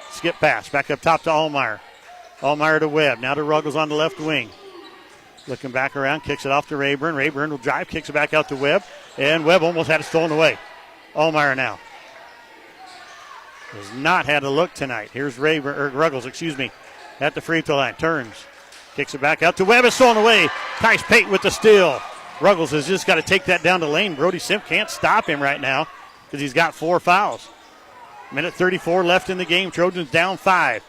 skip pass, back up top to Allmeyer. Allmeyer to Webb. Now to Ruggles on the left wing. Looking back around, kicks it off to Rayburn. Rayburn will drive, kicks it back out to Webb. And Webb almost had it stolen away. Allmeyer now. Has not had a look tonight. Here's Ruggles, at the free throw line. Turns. Kicks it back out to Webb. It's stolen away. Tice Pate with the steal. Ruggles has just got to take that down the lane. Brody Simp can't stop him right now because he's got 4 fouls. Minute 34 left in the game. Trojans down 5.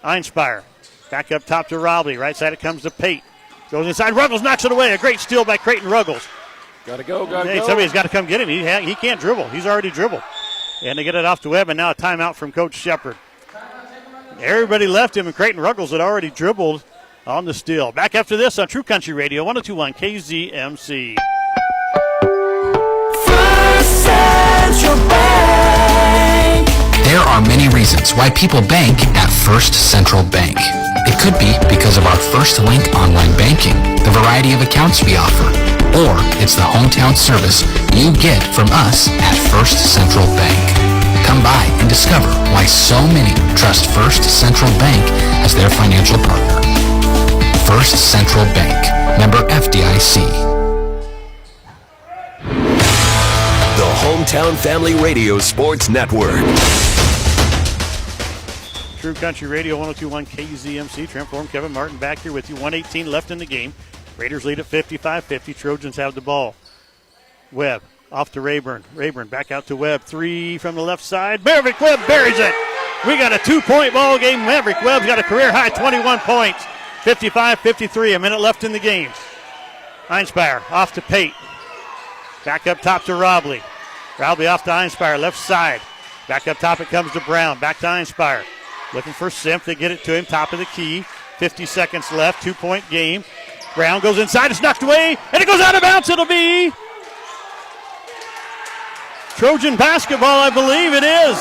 Einspire back up top to Robley. Right side it comes to Pate. Goes inside. Ruggles knocks it away. A great steal by Creighton Ruggles. Gotta go. Somebody's got to come get him. He can't dribble. He's already dribbled. And they get it off to Webb, and now a timeout from Coach Shepard. Everybody left him, and Creighton Ruggles had already dribbled on the steal. Back after this on True Country Radio, 102.1 KZMC. First Central Bank. There are many reasons why people bank at First Central Bank. It could be because of our First Link online banking, the variety of accounts we offer, or it's the hometown service you get from us at First Central Bank. Come by and discover why so many trust First Central Bank as their financial partner. First Central Bank, member FDIC. The Hometown Family Radio Sports Network. True Country Radio, 102.1 KZMC. Trent Form, Kevin Martin back here with you. 1:18 left in the game. Raiders lead at 55-50. Trojans have the ball. Webb off to Rayburn. Rayburn back out to Webb. 3 from the left side. Maverick Webb buries it. We got a 2-point ball game. Maverick Webb's got a career high 21 points. 55-53. A minute left in the game. Einspire off to Pate. Back up top to Robley. Robley off to Einspire. Left side. Back up top it comes to Brown. Back to Einspire. Looking for Simp. They get it to him. Top of the key. 50 seconds left. 2-point game. Brown goes inside. It's knocked away. And it goes out of bounds. It'll be Trojan basketball, I believe it is.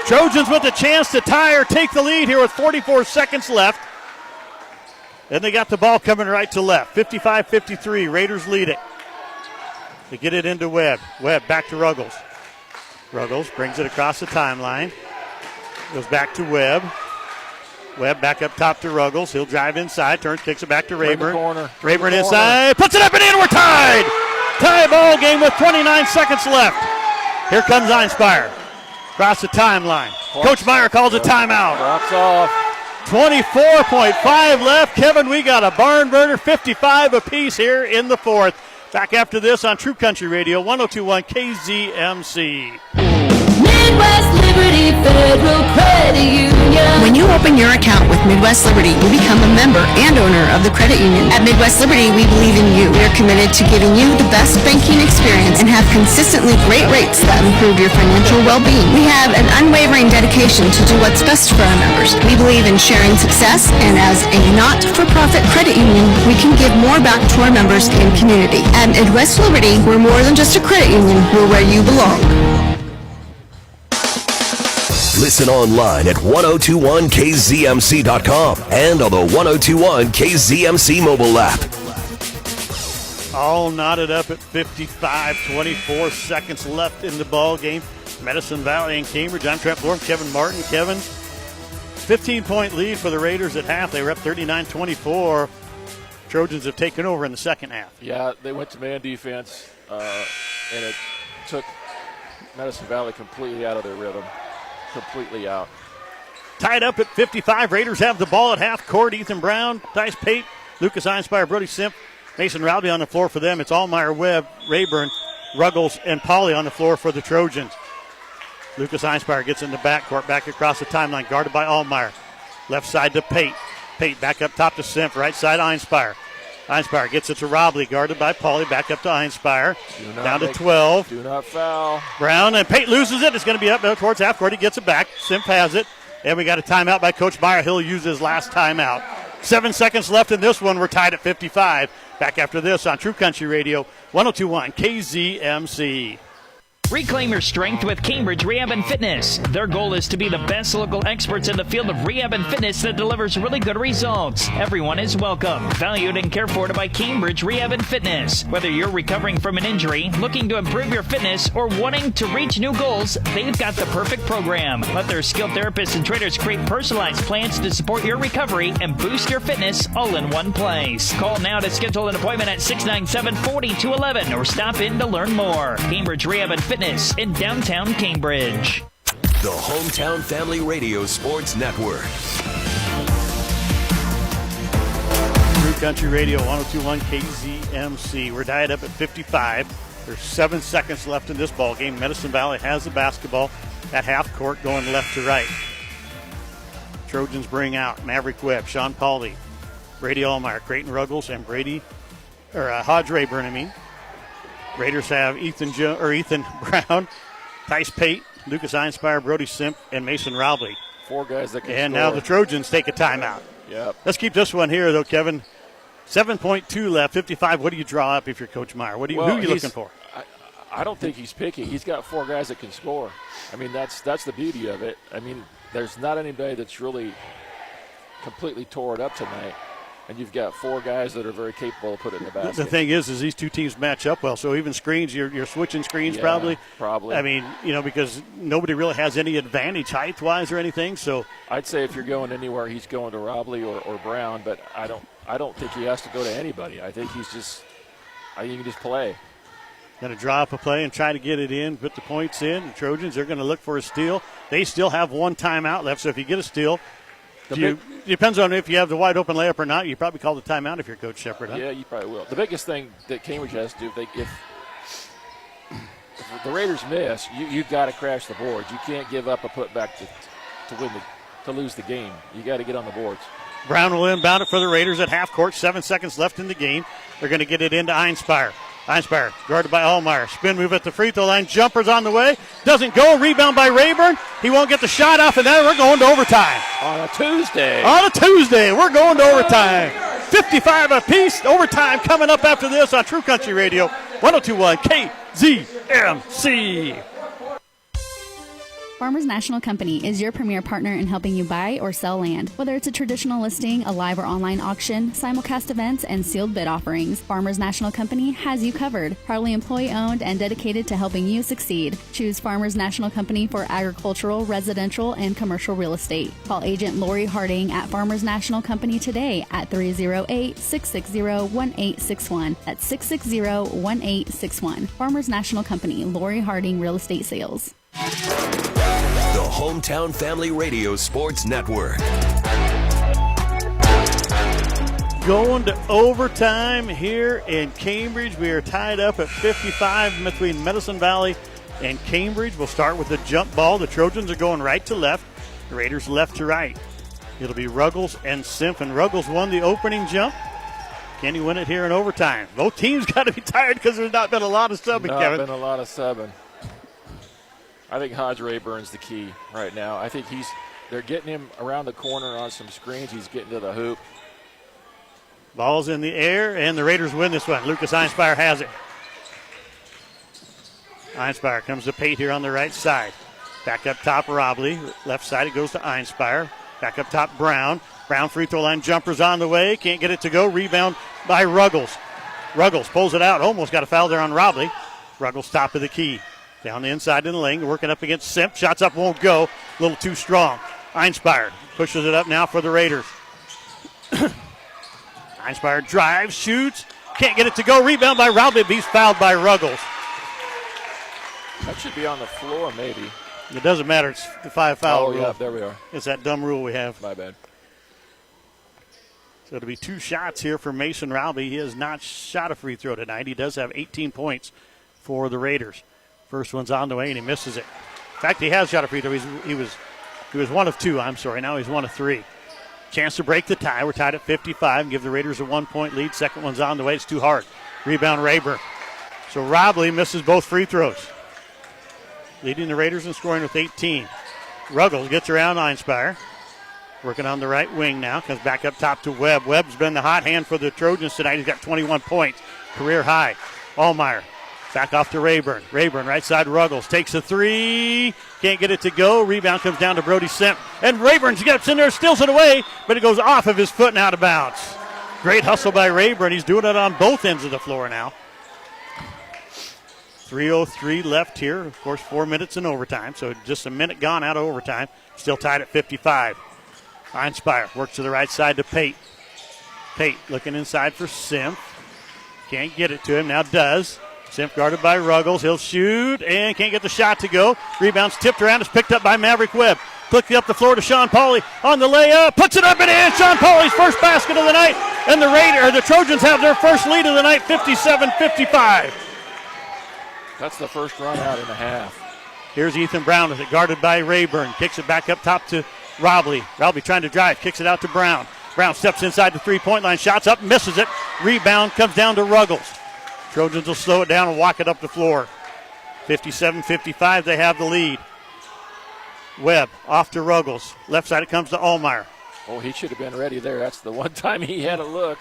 Trojans with a chance to tie or take the lead here with 44 seconds left. And they got the ball coming right to left. 55-53. Raiders lead it. They get it into Webb. Webb back to Ruggles. Ruggles brings it across the timeline. Goes back to Webb. Webb back up top to Ruggles. He'll drive inside. Turns, kicks it back to Rayburn. Rayburn inside. Puts it up and in. We're tied. Tie ball game with 29 seconds left. Here comes Einspire. Across the timeline. Coach Meyer calls a timeout. Drops off. 24.5 left. Kevin, we got a barn burner. 55 apiece here in the fourth. Back after this on True Country Radio, 102.1 KZMC. Midwest Liberty Federal Credit Union. When you open your account with Midwest Liberty, you become a member and owner of the credit union. At Midwest Liberty, we believe in you. We are committed to giving you the best banking experience and have consistently great rates that improve your financial well-being. We have an unwavering dedication to do what's best for our members. We believe in sharing success, and as a not-for-profit credit union, we can give more back to our members and community. At Midwest Liberty, we're more than just a credit union. We're where you belong. Listen online at 1021kzmc.com and on the 1021 KZMC mobile app. All knotted up at 55, 24 seconds left in the ball game. Medicine Valley and Cambridge. I'm Trent Blorm, Kevin Martin. Kevin, 15-point lead for the Raiders at half. They were up 39-24. Trojans have taken over in the second half. Yeah, they went to man defense, and it took Medicine Valley completely out of their rhythm. Completely out. Tied up at 55. Raiders have the ball at half court. Ethan Brown, Tice Pate, Lucas Einspire, Brody Simp, Mason Rowdy on the floor for them. It's Allmeyer, Webb, Rayburn, Ruggles, and Pauly on the floor for the Trojans. Lucas Einspire gets in the backcourt, back across the timeline, guarded by Allmeyer. Left side to Pate. Pate back up top to Simp, right side Einspire. Einspire gets it to Robley, guarded by Pauly, back up to Einspire. Down to 12. Do not foul. Brown, and Pate loses it. It's going to be up towards half court. He gets it back. Simp has it. And we got a timeout by Coach Meyer. He'll use his last timeout. 7 seconds left in this one. We're tied at 55. Back after this on True Country Radio, 102.1 KZMC. Reclaim your strength with Cambridge Rehab and Fitness. Their goal is to be the best local experts in the field of rehab and fitness that delivers really good results. Everyone is welcome, valued and cared for by Cambridge Rehab and Fitness. Whether you're recovering from an injury, looking to improve your fitness, or wanting to reach new goals, they've got the perfect program. Let their skilled therapists and trainers create personalized plans to support your recovery and boost your fitness all in one place. Call now to schedule an appointment at 697-4211 or stop in to learn more. Cambridge Rehab and Fitness in downtown Cambridge. The Hometown Family Radio Sports Network. True Country Radio 102.1 KZMC. We're tied up at 55. There's 7 seconds left in this ball game. Medicine Valley has the basketball at half court going left to right. Trojans bring out Maverick Webb, Sean Pauly, Brady Allmeyer, Creighton Ruggles, and Hodge Rayburn, Raiders have Ethan Brown, Tice Pate, Lucas Einspire, Brody Simp, and Mason Robley. 4 guys that can And score. now the Trojans take a timeout. Yep. Let's keep this one here, though, Kevin. 7.2 left, 55. What do you draw up if you're Coach Meyer? Who are you looking for? I don't think he's picky. He's got 4 guys that can score. I mean, that's the beauty of it. I mean, there's not anybody that's really completely tore it up tonight. And you've got 4 guys that are very capable of putting it in the basket. The thing is these two teams match up well. So even screens, you're switching screens probably. Probably. I mean, because nobody really has any advantage height-wise or anything. So I'd say if you're going anywhere, he's going to Robley or Brown. But I don't think he has to go to anybody. I think he can just play. Going to draw up a play and try to get it in, put the points in. The Trojans are going to look for a steal. They still have 1 timeout left. So if you get a steal. Depends on if you have the wide open layup or not. You probably call the timeout if you're Coach Shepard. Huh? Yeah, you probably will. The biggest thing that Cambridge has to do, if the Raiders miss, you've got to crash the boards. You can't give up a putback to lose the game. You got to get on the boards. Brown will inbound it for the Raiders at half court. 7 seconds left in the game. They're going to get it into Einspire. Einspire guarded by Allmeyer. Spin move at the free throw line. Jumper's on the way. Doesn't go. Rebound by Rayburn. He won't get the shot off, and then we're going to overtime. On a Tuesday, we're going to overtime. 55 apiece. Overtime coming up after this on True Country Radio 102.1 KZMC. Farmers National Company is your premier partner in helping you buy or sell land. Whether it's a traditional listing, a live or online auction, simulcast events, and sealed bid offerings, Farmers National Company has you covered. Proudly employee-owned and dedicated to helping you succeed. Choose Farmers National Company for agricultural, residential, and commercial real estate. Call Agent Lori Harding at Farmers National Company today at 308-660-1861. That's 660-1861. Farmers National Company, Lori Harding Real Estate Sales. The Hometown Family Radio Sports Network. Going to overtime here in Cambridge. We are tied up at 55 between Medicine Valley and Cambridge. We'll start with the jump ball. The Trojans are going right to left. The Raiders left to right. It'll be Ruggles and Simp. And Ruggles won the opening jump. Can he win it here in overtime? Both teams got to be tired because there's not been a lot of subbing, Kevin. Not been a lot of subbing. I think Hodge Rayburn's the key right now. I think they're getting him around the corner on some screens. He's getting to the hoop. Ball's in the air, and the Raiders win this one. Lucas Einspire has it. Einspire comes to Pate here on the right side. Back up top, Robley. Left side, it goes to Einspire. Back up top, Brown. Brown free throw line jumper's on the way. Can't get it to go. Rebound by Ruggles. Ruggles pulls it out. Almost got a foul there on Robley. Ruggles top of the key. Down the inside in the lane, working up against Simp. Shots up won't go. A little too strong. Einspire pushes it up now for the Raiders. Einspire drives, shoots. Can't get it to go. Rebound by Robley. He's fouled by Ruggles. That should be on the floor, maybe. It doesn't matter. It's the 5-foul rule. Yeah, there we are. It's that dumb rule we have. My bad. So it'll be 2 shots here for Mason Robley. He has not shot a free throw tonight. He does have 18 points for the Raiders. First one's on the way, and he misses it. In fact, he has shot a free throw. He was 1 of 2. Now he's 1 of 3. Chance to break the tie. We're tied at 55 and give the Raiders a 1-point lead. Second one's on the way. It's too hard. Rebound Rayburn. So Robley misses both free throws. Leading the Raiders in scoring with 18. Ruggles gets around Einspire. Working on the right wing now. Comes back up top to Webb. Webb's been the hot hand for the Trojans tonight. He's got 21 points. Career high. Allmeyer. Back off to Rayburn. Rayburn, right side, Ruggles. Takes a three. Can't get it to go. Rebound comes down to Brody Simp. And Rayburn gets in there, steals it away, but it goes off of his foot and out of bounds. Great hustle by Rayburn. He's doing it on both ends of the floor now. 3:03 left here. Of course, 4 minutes in overtime, so just a minute gone out of overtime. Still tied at 55. Einspire works to the right side to Pate. Pate looking inside for Simp. Can't get it to him. Now does. Simp guarded by Ruggles. He'll shoot and can't get the shot to go. Rebounds tipped around. It's picked up by Maverick Webb. Flicks up the floor to Sean Pauly on the layup. Puts it up and in. Sean Pauly's first basket of the night. And the Trojans have their first lead of the night, 57-55. That's the first run out and a half. Here's Ethan Brown with it, guarded by Rayburn. Kicks it back up top to Robley. Robley trying to drive. Kicks it out to Brown. Brown steps inside the three-point line. Shots up, misses it. Rebound comes down to Ruggles. Trojans will slow it down and walk it up the floor. 57-55, they have the lead. Webb off to Ruggles. Left side it comes to Allmeyer. Oh, he should have been ready there. That's the one time he had a look.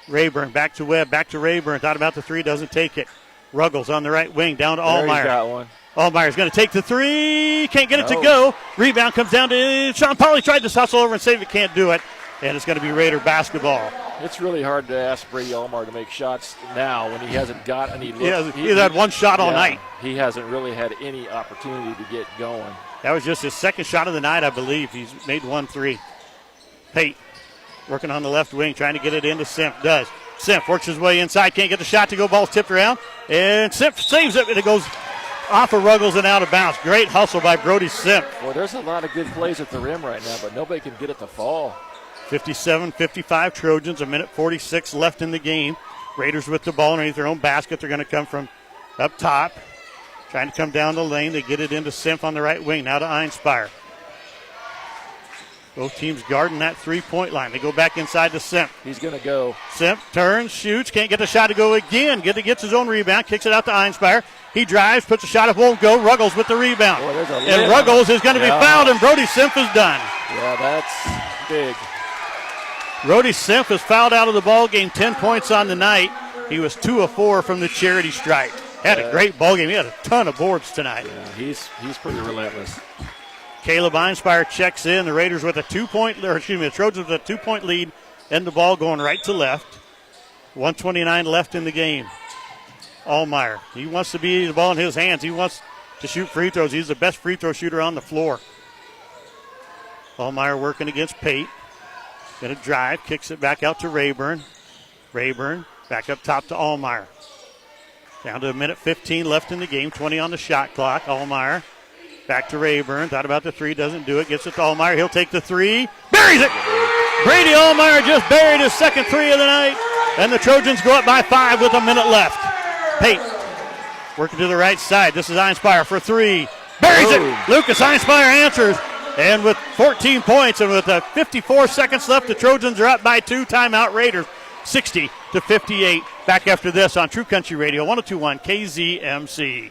Rayburn back to Webb, back to Rayburn. Thought about the three, doesn't take it. Ruggles on the right wing, down to Allmeyer. He's got one. Allmeyer's going to take the three. Can't get it to go. Rebound comes down to Sean Pauly. Tried to hustle over and save it. Can't do it. And it's going to be Raider basketball. It's really hard to ask Brady Allmeyer to make shots now when he hasn't got any looks. He's had one shot all night. He hasn't really had any opportunity to get going. That was just his second shot of the night, I believe. He's made 1 3. Pate working on the left wing, trying to get it into Simp. Does. Simp works his way inside. Can't get the shot to go. Ball's tipped around. And Simp saves it, and it goes off of Ruggles and out of bounds. Great hustle by Brody Simp. Well, there's a lot of good plays at the rim right now, but nobody can get it to fall. 57-55 Trojans, a minute 46 left in the game. Raiders with the ball underneath their own basket. They're going to come from up top. Trying to come down the lane. They get it into Simp on the right wing. Now to Einspire. Both teams guarding that three-point line. They go back inside to Simp. He's going to go. Simp turns, shoots, can't get the shot to go again. Gets his own rebound, kicks it out to Einspire. He drives, puts a shot up, won't go. Ruggles with the rebound. Boy, and Ruggles is going to be fouled, and Brody Simp is done. Yeah, that's big. Brody Simp is fouled out of the ball game, 10 points on the night. He was 2 of 4 from the charity stripe. Had a great ball game. He had a ton of boards tonight. Yeah, he's pretty relentless. Caleb Einspire checks in. The Raiders with a the Trojans with a 2-point lead, and the ball going right to left. 1:29 left in the game. Allmeyer, he wants to be the ball in his hands. He wants to shoot free throws. He's the best free throw shooter on the floor. Allmeyer working against Pate. Going to drive, kicks it back out to Rayburn. Rayburn back up top to Allmeyer. Down to a minute 15 left in the game, 20 on the shot clock. Allmeyer back to Rayburn. Thought about the three, doesn't do it. Gets it to Allmeyer. He'll take the three. Buries it! Brady Allmeyer just buried his second three of the night. And the Trojans go up by 5 with a minute left. Pate working to the right side. This is Einspire for three. Buries it! Lucas Einspire answers. And with 14 points and with 54 seconds left, the Trojans are up by 2. Timeout Raiders, 60-58. Back after this on True Country Radio, 102.1 KZMC.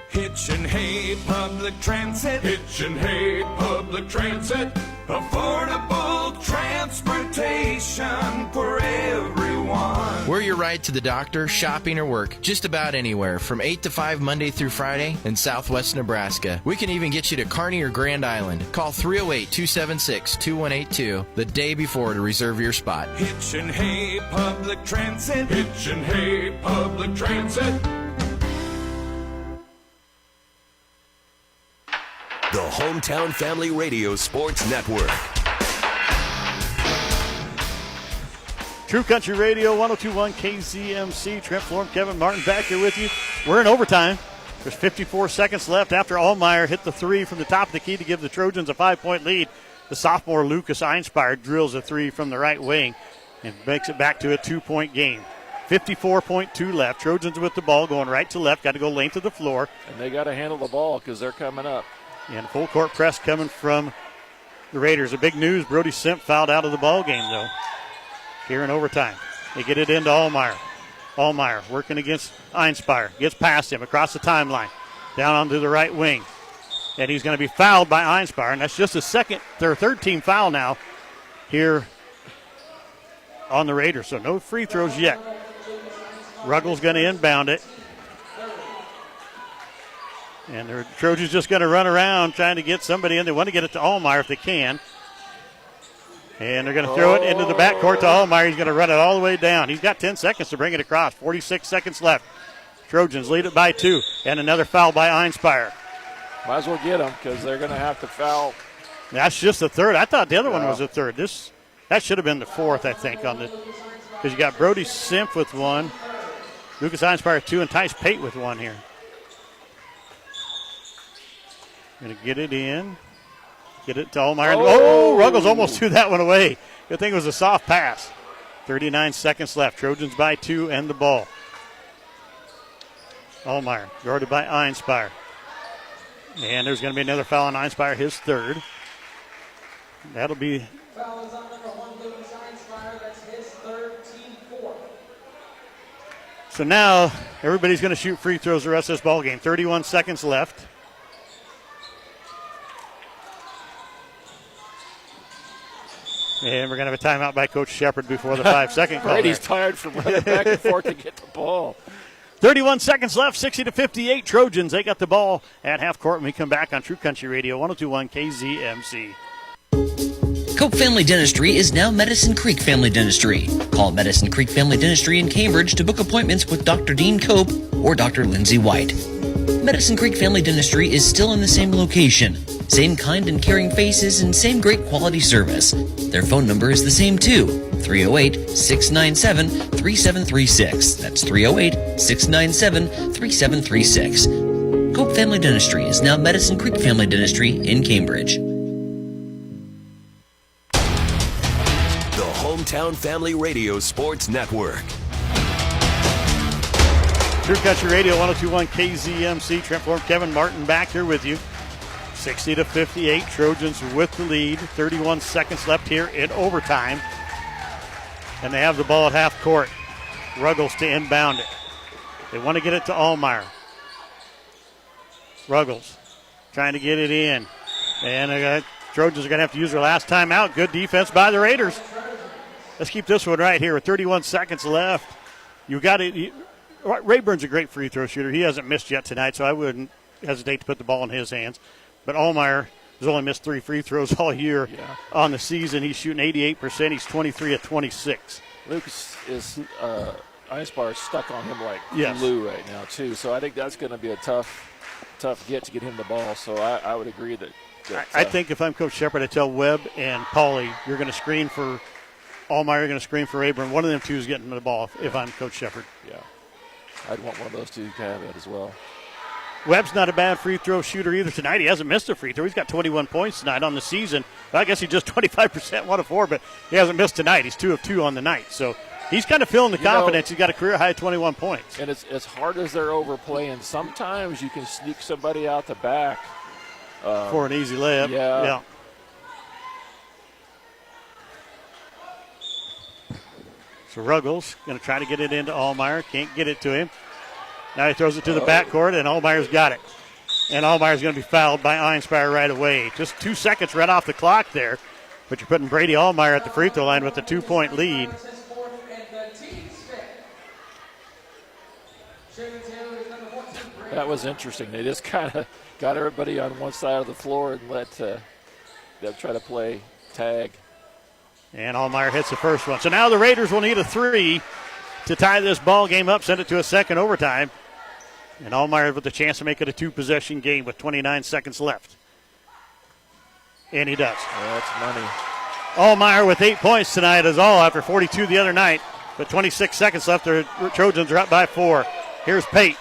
Hitch and Hay Public Transit. Hitch and Hay Public Transit. Affordable transportation for everyone. We're your ride to the doctor, shopping, or work, just about anywhere, from 8 to 5 Monday through Friday in Southwest Nebraska. We can even get you to Kearney or Grand Island. Call 308-276-2182 the day before to reserve your spot. Hitch and Hay Public Transit. Hitch and Hay Public Transit. The Hometown Family Radio Sports Network. True Country Radio, 102.1 KZMC. Trent Florm, Kevin Martin back here with you. We're in overtime. There's 54 seconds left after Allmeyer hit the three from the top of the key to give the Trojans a 5-point lead. The sophomore Lucas Einspire drills a three from the right wing and makes it back to a 2-point game. 54.2 left. Trojans with the ball going right to left. Got to go length of the floor. And they got to handle the ball because they're coming up. And full court press coming from the Raiders. A big news, Brody Simp fouled out of the ball game, though, here in overtime. They get it into Allmeyer. Allmeyer working against Einspire. Gets past him across the timeline. Down onto the right wing. And he's going to be fouled by Einspire. And that's just his third team foul now here on the Raiders. So no free throws yet. Ruggles going to inbound it. And the Trojans just going to run around trying to get somebody in. They want to get it to Allmeyer if they can. And they're going to throw it into the backcourt to Allmeyer. He's going to run it all the way down. He's got 10 seconds to bring it across. 46 seconds left. Trojans lead it by 2. And another foul by Einspire. Might as well get them because they're going to have to foul. That's just the third. I thought the other one was the third. That should have been the fourth, I think, on the because you got Brody Simp with 1, Lucas Einspire 2, and Tice Pate with 1 here. Going to get it in. Get it to Allmeyer. Oh, Ruggles almost threw that one away. Good thing it was a soft pass. 39 seconds left. Trojans by 2 and the ball. Allmeyer guarded by Einspire. And there's going to be another foul on Einspire, his third. That'll be. Foul is on number 1, Lucas Einspire. That's his third, team 4. So now everybody's going to shoot free throws the rest of this ball game. 31 seconds left. And we're going to have a timeout by Coach Shepard before the 5-second call. Brady's tired from running back and forth to get the ball. 31 seconds left, 60-58 Trojans. They got the ball at half court when we come back on True Country Radio, 102.1 KZMC. Cope Family Dentistry is now Medicine Creek Family Dentistry. Call Medicine Creek Family Dentistry in Cambridge to book appointments with Dr. Dean Cope or Dr. Lindsay White. Medicine Creek Family Dentistry is still in the same location. Same kind and caring faces and same great quality service. Their phone number is the same too, 308-697-3736. That's 308-697-3736. Cope Family Dentistry is now Medicine Creek Family Dentistry in Cambridge. The Hometown Family Radio Sports Network. True Country Radio, 102.1 KZMC. Trent Form, Kevin Martin back here with you. 60-58, Trojans with the lead. 31 seconds left here in overtime. And they have the ball at half court. Ruggles to inbound it. They want to get it to Allmeyer. Ruggles trying to get it in. And Trojans are going to have to use their last timeout. Good defense by the Raiders. Let's keep this one right here with 31 seconds left. You got it. Rayburn's a great free throw shooter. He hasn't missed yet tonight, so I wouldn't hesitate to put the ball in his hands. But Allmeyer has only missed 3 free throws all year on the season. He's shooting 88%. He's 23 of 26. Lucas is Einspire stuck on him like yes. glue right now too. So I think that's going to be a tough get to get him the ball. So I would agree that I think if I'm Coach Shepard, I tell Webb and Pauly, you're going to screen for Allmeyer, you're going to screen for Rayburn. One of them two is getting the ball if I'm Coach Shepard. Yeah, I'd want one of those two to have it as well. Webb's not a bad free throw shooter either tonight. He hasn't missed a free throw. He's got 21 points tonight on the season. I guess he's just 25%, 1 of 4, but he hasn't missed tonight. He's 2 of 2 on the night. So he's kind of feeling the confidence. He's got a career high of 21 points. And as hard as they're overplaying, sometimes you can sneak somebody out the back. For an easy layup. Yeah. So Ruggles going to try to get it into Allmeyer. Can't get it to him. Now he throws it to the backcourt, and Allmeyer's got it. And Allmeyer's going to be fouled by Einspire right away. Just 2 seconds right off the clock there. But you're putting Brady Allmeyer at the free throw line with a 2-point lead. That was interesting. They just kind of got everybody on one side of the floor and let them try to play tag. And Allmeyer hits the first one. So now the Raiders will need a 3 to tie this ball game up, send it to a second overtime. And Allmeyer with a chance to make it a 2-possession game with 29 seconds left. And he does. That's money. Allmeyer with 8 points tonight is all after 42 the other night. But 26 seconds left. The Trojans are up by 4. Here's Pate.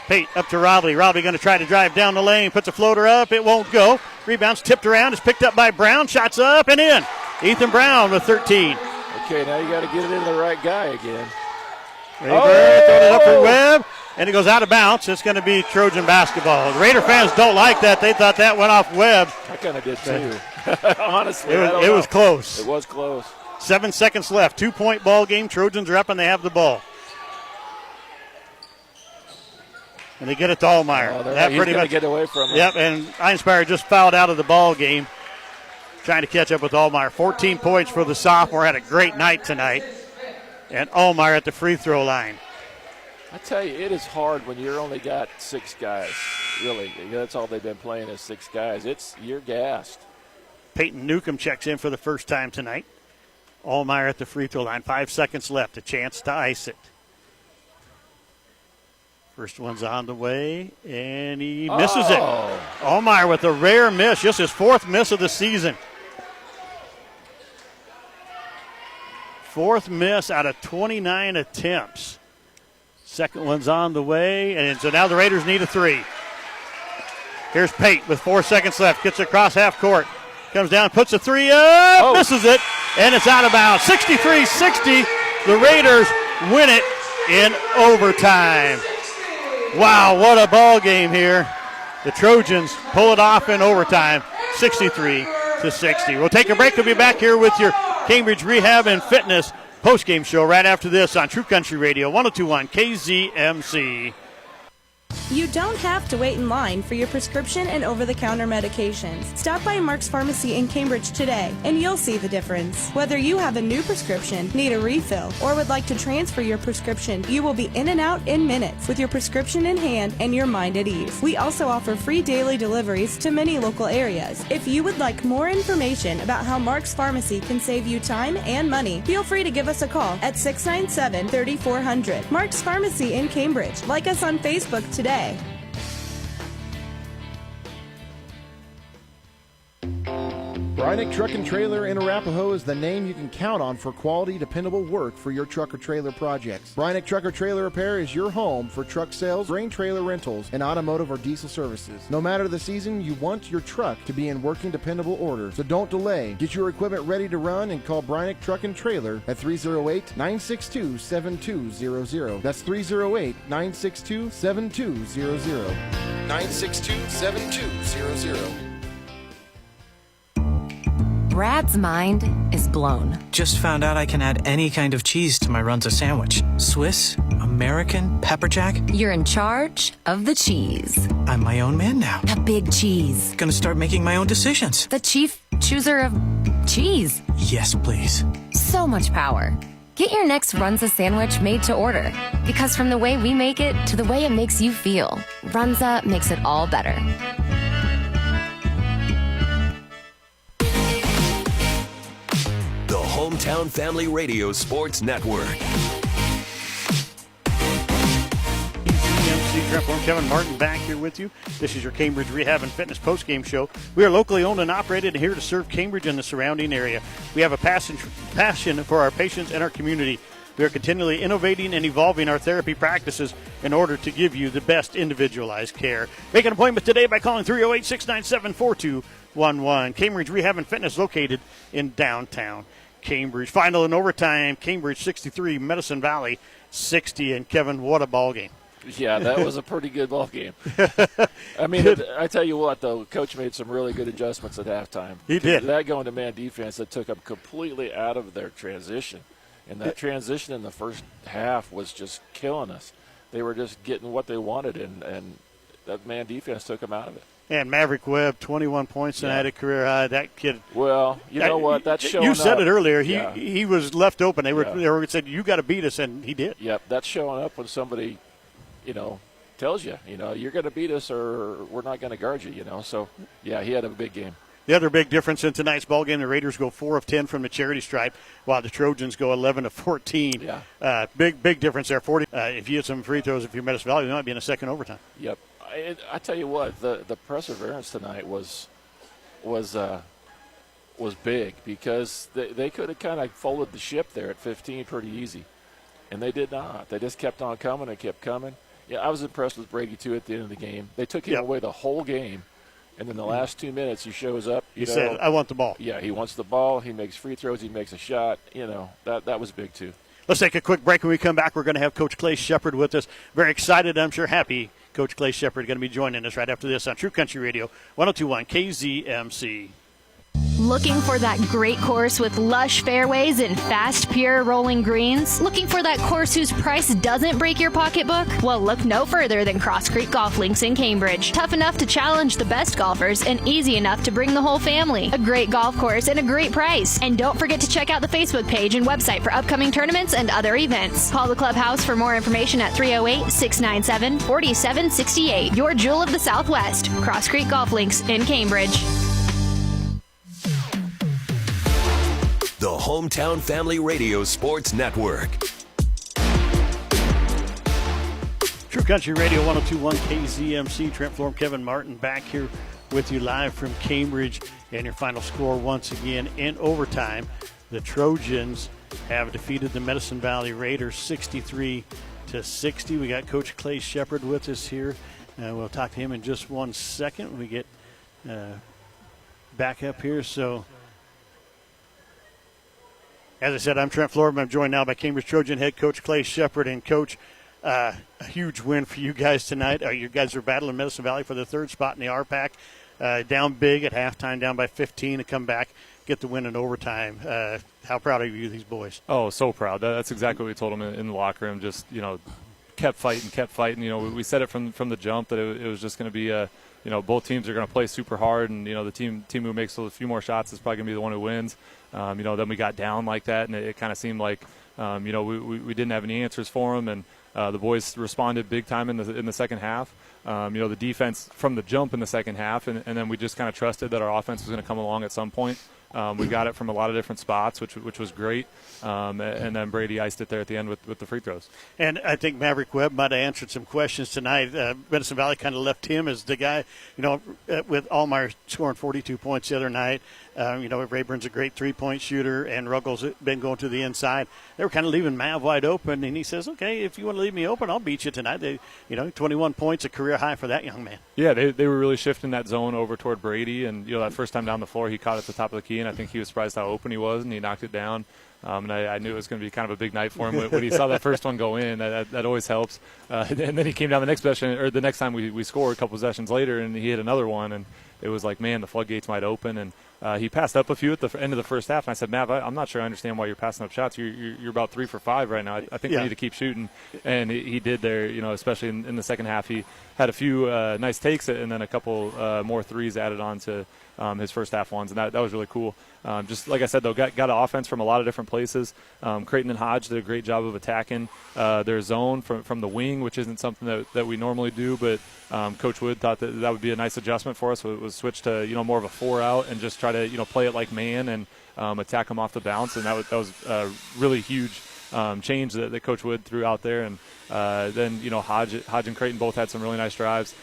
Pate up to Robley. Robley going to try to drive down the lane. Puts a floater up. It won't go. Rebounds tipped around. It's picked up by Brown. Shots up and in. Ethan Brown with 13. Okay, now you got to get it into the right guy again. Rayburn throwing it up for Webb. And it goes out of bounds. It's going to be Trojan basketball. The Raider fans don't like that. They thought that went off Webb. I kind of did too. Honestly, it was close. It was close. 7 seconds left. 2-point ball game. Trojans are up and they have the ball. And they get it to Allmeyer. That pretty much get away from him. Yep, and Einspire just fouled out of the ball game, trying to catch up with Allmeyer. 14 points for the sophomore. Had a great night tonight. And Allmeyer at the free throw line. I tell you, it is hard when you're only got 6 guys. Really, that's all they've been playing is 6 guys. You're gassed. Peyton Newcomb checks in for the first time tonight. Allmeyer at the free throw line. 5 seconds left. A chance to ice it. First one's on the way, and he misses it. Allmeyer with a rare miss. Just his 4th miss of the season. 4th miss out of 29 attempts. Second one's on the way, and so now the Raiders need a 3. Here's Pate with 4 seconds left. Gets across half court. Comes down, puts a 3 up, misses it, and it's out of bounds. 63-60. The Raiders win it in overtime. Wow, what a ball game here. The Trojans pull it off in overtime, 63-60. We'll take a break. We'll be back here with your Cambridge Rehab and Fitness post-game show right after this on True Country Radio 102.1 KZMC. You don't have to wait in line for your prescription and over-the-counter medications. Stop by Mark's Pharmacy in Cambridge today, and you'll see the difference. Whether you have a new prescription, need a refill, or would like to transfer your prescription, you will be in and out in minutes with your prescription in hand and your mind at ease. We also offer free daily deliveries to many local areas. If you would like more information about how Mark's Pharmacy can save you time and money, feel free to give us a call at 697-3400. Mark's Pharmacy in Cambridge. Like us on Facebook today. Brynick Truck and Trailer in Arapahoe is the name you can count on for quality, dependable work for your truck or trailer projects. Brynick Truck or Trailer Repair is your home for truck sales, grain trailer rentals, and automotive or diesel services. No matter the season, you want your truck to be in working, dependable order. So don't delay. Get your equipment ready to run and call Brynick Truck and Trailer at 308-962-7200. That's 308-962-7200. 962-7200. Brad's mind is blown. Just found out I can add any kind of cheese to my Runza sandwich. Swiss, American, pepper jack. You're in charge of the cheese. I'm my own man now. The big cheese. Gonna start making my own decisions. The chief chooser of cheese. Yes, please. So much power. Get your next Runza sandwich made to order. Because from the way we make it to the way it makes you feel, Runza makes it all better. The Hometown Family Radio Sports Network. KZMC Trent Warren, Kevin Martin back here with you. This is your Cambridge Rehab and Fitness postgame show. We are locally owned and operated and here to serve Cambridge and the surrounding area. We have a passion for our patients and our community. We are continually innovating and evolving our therapy practices in order to give you the best individualized care. Make an appointment today by calling 308-697-4211. Cambridge Rehab and Fitness located in downtown Cambridge. Final in overtime, Cambridge 63, Medicine Valley 60. And Kevin, what a ball game. Yeah, that was a pretty good ball game. I mean, I tell you what, though, Coach made some really good adjustments at halftime. He did. That going to man defense that took them completely out of their transition. And that transition in the first half was just killing us. They were just getting what they wanted, and that man defense took them out of it. And Maverick Webb, 21 points tonight at career high. That kid. Well, you know what? That's showing up. You said it earlier. He was left open. They were said, you got to beat us, and he did. Yep, that's showing up when somebody, tells you, you're going to beat us or we're not going to guard you, So, yeah, he had a big game. The other big difference in tonight's ball game, the Raiders go 4 of 10 from the charity stripe, while the Trojans go 11 of 14. Yeah. Big difference there. 40. If you had some free throws, if you're Medicine Valley, you might be in a second overtime. Yep. I tell you what, the perseverance tonight was big because they could have kind of folded the ship there at 15 pretty easy, and they did not. They just kept on coming and kept coming. Yeah, I was impressed with Brady too at the end of the game. They took him away the whole game, and then the last 2 minutes he shows up. He said, "I want the ball." Yeah, he wants the ball. He makes free throws. He makes a shot. That was big too. Let's take a quick break. When we come back, we're going to have Coach Clay Shepard with us. Very excited, I'm sure happy. Coach Clay Shepard going to be joining us right after this on True Country Radio 102.1 KZMC. Looking for that great course with lush fairways and fast, pure rolling greens? Looking for that course whose price doesn't break your pocketbook? Well, look no further than Cross Creek Golf Links in Cambridge. Tough enough to challenge the best golfers and easy enough to bring the whole family. A great golf course and a great price. And don't forget to check out the Facebook page and website for upcoming tournaments and other events. Call the clubhouse for more information at 308-697-4768. Your jewel of the Southwest. Cross Creek Golf Links in Cambridge. The Hometown Family Radio Sports Network. True Country Radio 102.1 KZMC. Trent Florham, Kevin Martin back here with you live from Cambridge. And your final score once again in overtime. The Trojans have defeated the Medicine Valley Raiders 63-60. We got Coach Clay Shepard with us here. We'll talk to him in just 1 second when we get back up here. So, as I said, I'm Trent Florham. I'm joined now by Cambridge Trojan head coach Clay Shepard. And, Coach, a huge win for you guys tonight. You guys are battling Medicine Valley for the third spot in the RPAC. Down big at halftime, down by 15 to come back, get the win in overtime. How proud are you, these boys? Oh, so proud. That's exactly what we told them in the locker room. Just, kept fighting. We said it from the jump that it was just going to be both teams are going to play super hard, and the team who makes a few more shots is probably going to be the one who wins. Then we got down like that, and it kind of seemed like we didn't have any answers for them, and the boys responded big time in the second half. The defense from the jump in the second half, and then we just kind of trusted that our offense was going to come along at some point. We got it from a lot of different spots, which was great. And then Brady iced it there at the end with the free throws. And I think Maverick Webb might have answered some questions tonight. Medicine Valley kind of left him as the guy, with Allmeyer scoring 42 points the other night. Rayburn's a great three-point shooter, and Ruggles been going to the inside. They were kind of leaving Mav wide open, and he says, okay, if you want to leave me open, I'll beat you tonight. 21 points, a career high for that young man. Yeah, they were really shifting that zone over toward Brady, and that first time down the floor, he caught it at the top of the key, and I think he was surprised how open he was, and he knocked it down. And I knew it was going to be kind of a big night for him when he saw that first one go in. That always helps. And then he came down the next possession, or the next time we scored a couple possessions later, and he hit another one, and it was like, man, the floodgates might open. And he passed up a few at the end of the first half, and I said, Mav, I'm not sure I understand why you're passing up shots. You're about 3 for 5 right now. I think we need to keep shooting. And he did there, especially in the second half. He had a few nice takes and then a couple more threes added on to his first half ones, and that was really cool. Just like I said, though, got offense from a lot of different places. Creighton and Hodge did a great job of attacking their zone from the wing, which isn't something that we normally do, but Coach Wood thought that would be a nice adjustment for us. It was switch to more of a 4-out and just try to play it like man and attack them off the bounce, and that was a really huge change that Coach Wood threw out there. And then Hodge and Creighton both had some really nice drives.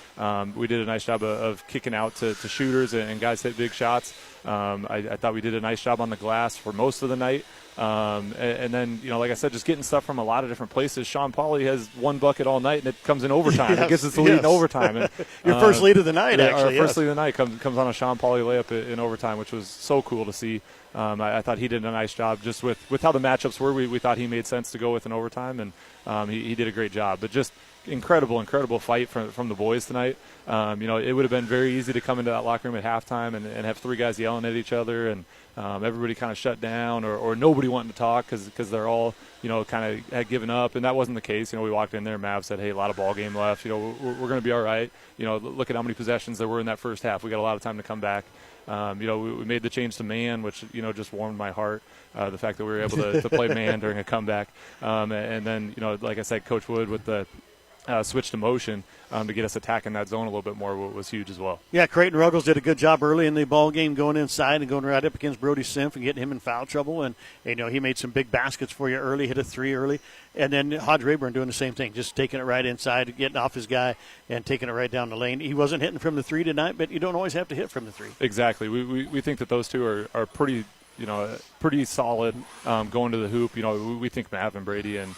We did a nice job of kicking out to shooters, and guys hit big shots. I thought we did a nice job on the glass for most of the night. And then, like I said, just getting stuff from a lot of different places. Sean Pauly has one bucket all night, and it comes in overtime. It gets us the lead in overtime. And, your first lead of the night, actually. Our first lead of the night comes on a Sean Pauly layup in overtime, which was so cool to see. I thought he did a nice job just with how the matchups were. We thought he made sense to go with in overtime, and he did a great job. But just incredible fight from the boys tonight. It would have been very easy to come into that locker room at halftime and have 3 guys yelling at each other, and everybody kind of shut down or nobody wanting to talk because they're all kind of had given up, and that wasn't the case. We walked in there, Mav said, hey, a lot of ball game left. We're going to be all right. Look at how many possessions there were in that first half. We got a lot of time to come back. We made the change to man, which just warmed my heart. The fact that we were able to play man during a comeback, and then like I said, Coach Wood with the switch to motion to get us attacking that zone a little bit more was huge as well. Yeah, Creighton Ruggles did a good job early in the ball game going inside and going right up against Brody Simph and getting him in foul trouble. And he made some big baskets for you early, hit a 3 early. And then Hodge Rayburn doing the same thing, just taking it right inside, getting off his guy and taking it right down the lane. He wasn't hitting from the 3 tonight, but you don't always have to hit from the 3. Exactly. We think that those two are pretty pretty solid going to the hoop. We think Mav and Brady and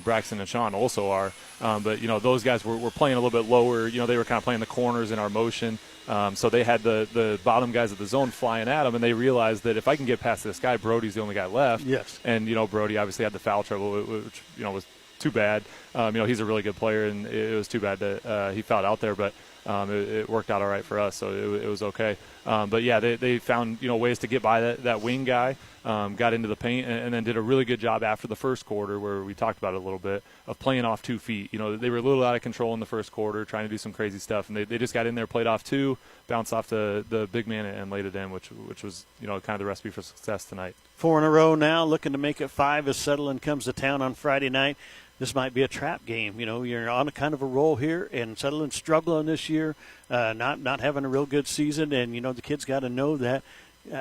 Braxton and Sean also are. But, those guys were playing a little bit lower. They were kind of playing the corners in our motion. So they had the bottom guys of the zone flying at them, and they realized that if I can get past this guy, Brody's the only guy left. Yes. And, Brody obviously had the foul trouble, which, was too bad. He's a really good player, and it was too bad that he fouled out there. But it worked out all right for us, so it was okay. But yeah, they found ways to get by that wing guy, got into the paint, and then did a really good job after the first quarter, where we talked about it a little bit, of playing off 2 feet. They were a little out of control in the first quarter, trying to do some crazy stuff, and they just got in there, played off 2, bounced off the big man, and laid it in, which was kind of the recipe for success tonight. 4 in a row now, looking to make it 5 as Sutherland comes to town on Friday night. This might be a trap game. You're on a kind of a roll here, and Sutherland's struggling this year, not having a real good season, and the kids got to know that.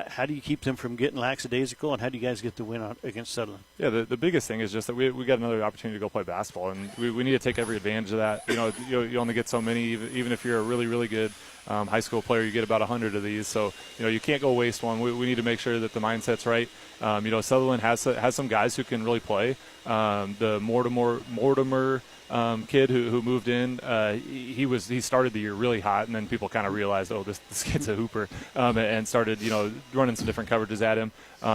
How do you keep them from getting lackadaisical, and how do you guys get the win against Sutherland? Yeah, the biggest thing is just that we got another opportunity to go play basketball, and we need to take every advantage of that. You only get so many, even if you're a really, really good high school player, you get about 100 of these. So, you can't go waste one. We need to make sure that the mindset's right. Sutherland has some guys who can really play. The Mortimer kid who moved in, he started the year really hot, and then people kind of realized, this kid's a hooper, and started running some different coverages at him.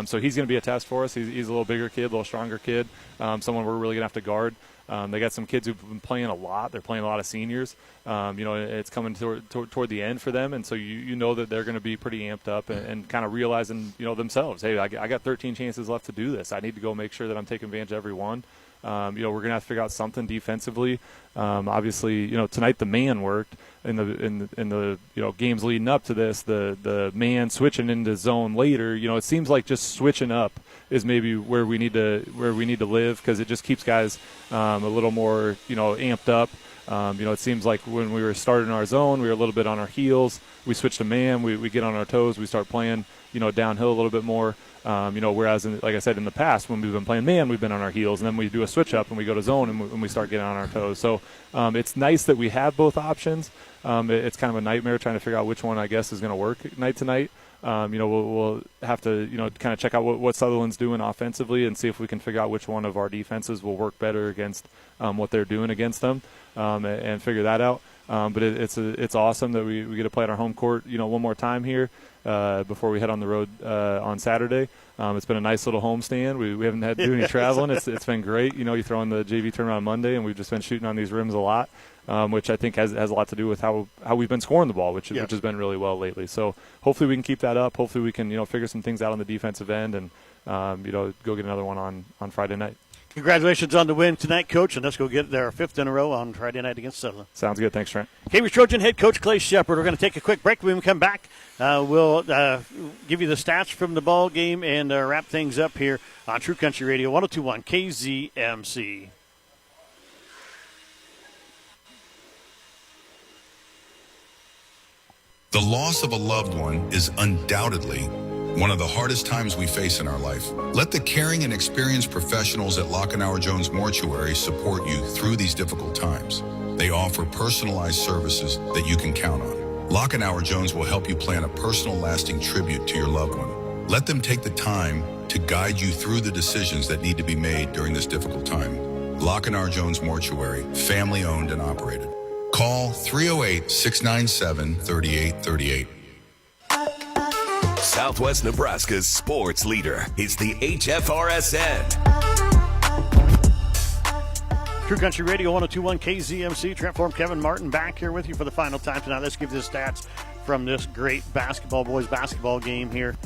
So he's going to be a test for us. He's a little bigger kid, a little stronger kid, someone we're really going to have to guard. They got some kids who've been playing a lot. They're playing a lot of seniors. It's coming toward the end for them, and so you know that they're going to be pretty amped up and kind of realizing themselves, hey, I got 13 chances left to do this. I need to go make sure that I'm taking advantage of every one. We're going to have to figure out something defensively. Obviously, tonight the man worked in the games leading up to this. The man switching into zone later. It seems like just switching up is maybe where we need to live, because it just keeps guys a little more amped up. It seems like when we were starting our zone, we were a little bit on our heels. We switch to man, we get on our toes, we start playing downhill a little bit more. Whereas, like I said, in the past, when we've been playing man, we've been on our heels, and then we do a switch up and we go to zone and we start getting on our toes. So it's nice that we have both options. It's kind of a nightmare trying to figure out which one, I guess, is going to work night to night. We'll have to, kind of check out what Sutherland's doing offensively and see if we can figure out which one of our defenses will work better against what they're doing against them, and figure that out. But it's awesome that we get to play at our home court, one more time here before we head on the road on Saturday. It's been a nice little homestand. We haven't had to do any traveling. It's been great. You throw in the JV tournament on Monday, and we've just been shooting on these rims a lot, which I think has a lot to do with how we've been scoring the ball, which has been really well lately. So hopefully we can keep that up. Hopefully we can figure some things out on the defensive end and go get another one on Friday night. Congratulations on the win tonight, Coach, and let's go get their 5th in a row on Friday night against Sutherland. Sounds good. Thanks, Trent. Cambridge Trojan head coach Clay Shepard. We're going to take a quick break. When we come back, we'll give you the stats from the ball game and wrap things up here on True Country Radio 102.1 KZMC. The loss of a loved one is undoubtedly one of the hardest times we face in our life. Let the caring and experienced professionals at Lockenauer Jones Mortuary support you through these difficult times. They offer personalized services that you can count on. Lockenauer Jones will help you plan a personal, lasting tribute to your loved one. Let them take the time to guide you through the decisions that need to be made during this difficult time. Lockenauer Jones Mortuary, family owned and operated. Call 308-697-3838. Southwest Nebraska's sports leader is the HFRSN. True Country Radio 102.1 KZMC. Trent Form, Kevin Martin back here with you for the final time tonight. Let's give you the stats from this great boys basketball game here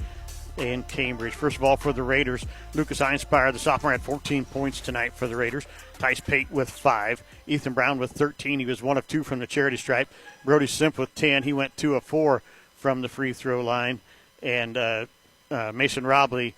in Cambridge. First of all, for the Raiders, Lucas Einspire, the sophomore, had 14 points tonight for the Raiders. Tice Pate with 5. Ethan Brown with 13. He was 1 of 2 from the charity stripe. Brody Simp with 10. He went 2 of 4 from the free throw line. And Mason Robley